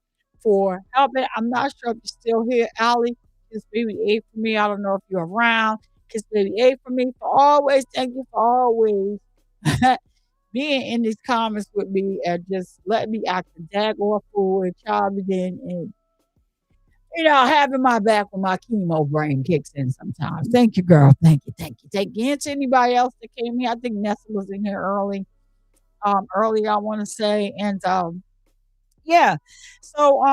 for helping. I'm not sure if you're still here, Allie. Kiss Baby A for me. I don't know if you're around. Kiss Baby A for me. For always, thank you for always being in these comments with me and just letting me act a daggone fool and chiming in and, you know, having my back when my chemo brain kicks in sometimes. Thank you, girl. Thank you. Thank you. Thank you. And to anybody else that came here, I think Nessa was in here early. I want to say. And yeah. So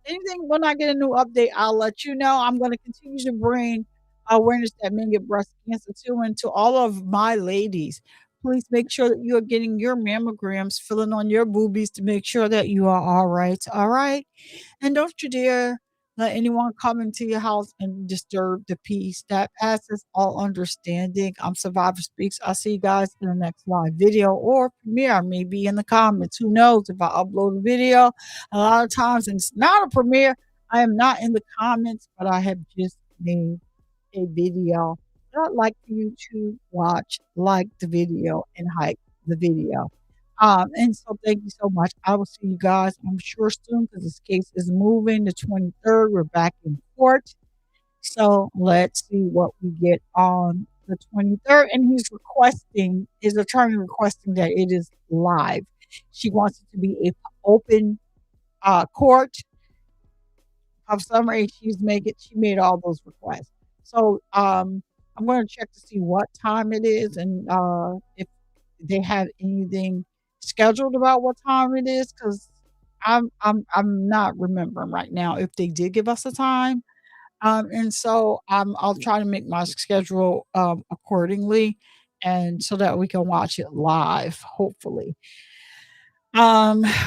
anything when I get a new update, I'll let you know. I'm going to continue to bring awareness that men get breast cancer too, and to all of my ladies, please make sure that you are getting your mammograms, filling on your boobies to make sure that you are all right. All right. And don't you dare let anyone come into your house and disturb the peace that passes all understanding. I'm Survivor Speaks. I'll see you guys in the next live video or premiere, maybe in the comments. Who knows if I upload a video? A lot of times, and it's not a premiere, I am not in the comments, but I have just made a video that I'd like for you to watch, like the video, and hype the video. And so thank you so much. I will see you guys, I'm sure, soon because this case is moving. The 23rd, we're back in court. So let's see what we get on the 23rd. And his attorney requesting that it is live. She wants it to be an open court. For some reason, she made all those requests. So I'm going to check to see what time it is and if they have anything scheduled about what time it is, because I'm not remembering right now if they did give us a time. And so I'll try to make my schedule accordingly, and so that we can watch it live. Hopefully,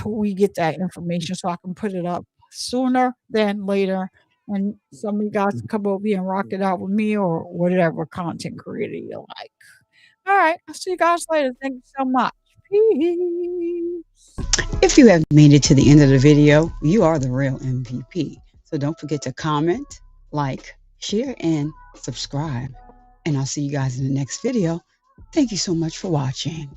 we get that information so I can put it up sooner than later. And some of you guys can come over here and rock it out with me or whatever content creator you like. All right. I'll see you guys later. Thank you so much. Peace. If you have made it to the end of the video, you are the real MVP. So don't forget to comment, like, share, and subscribe. And I'll see you guys in the next video. Thank you so much for watching.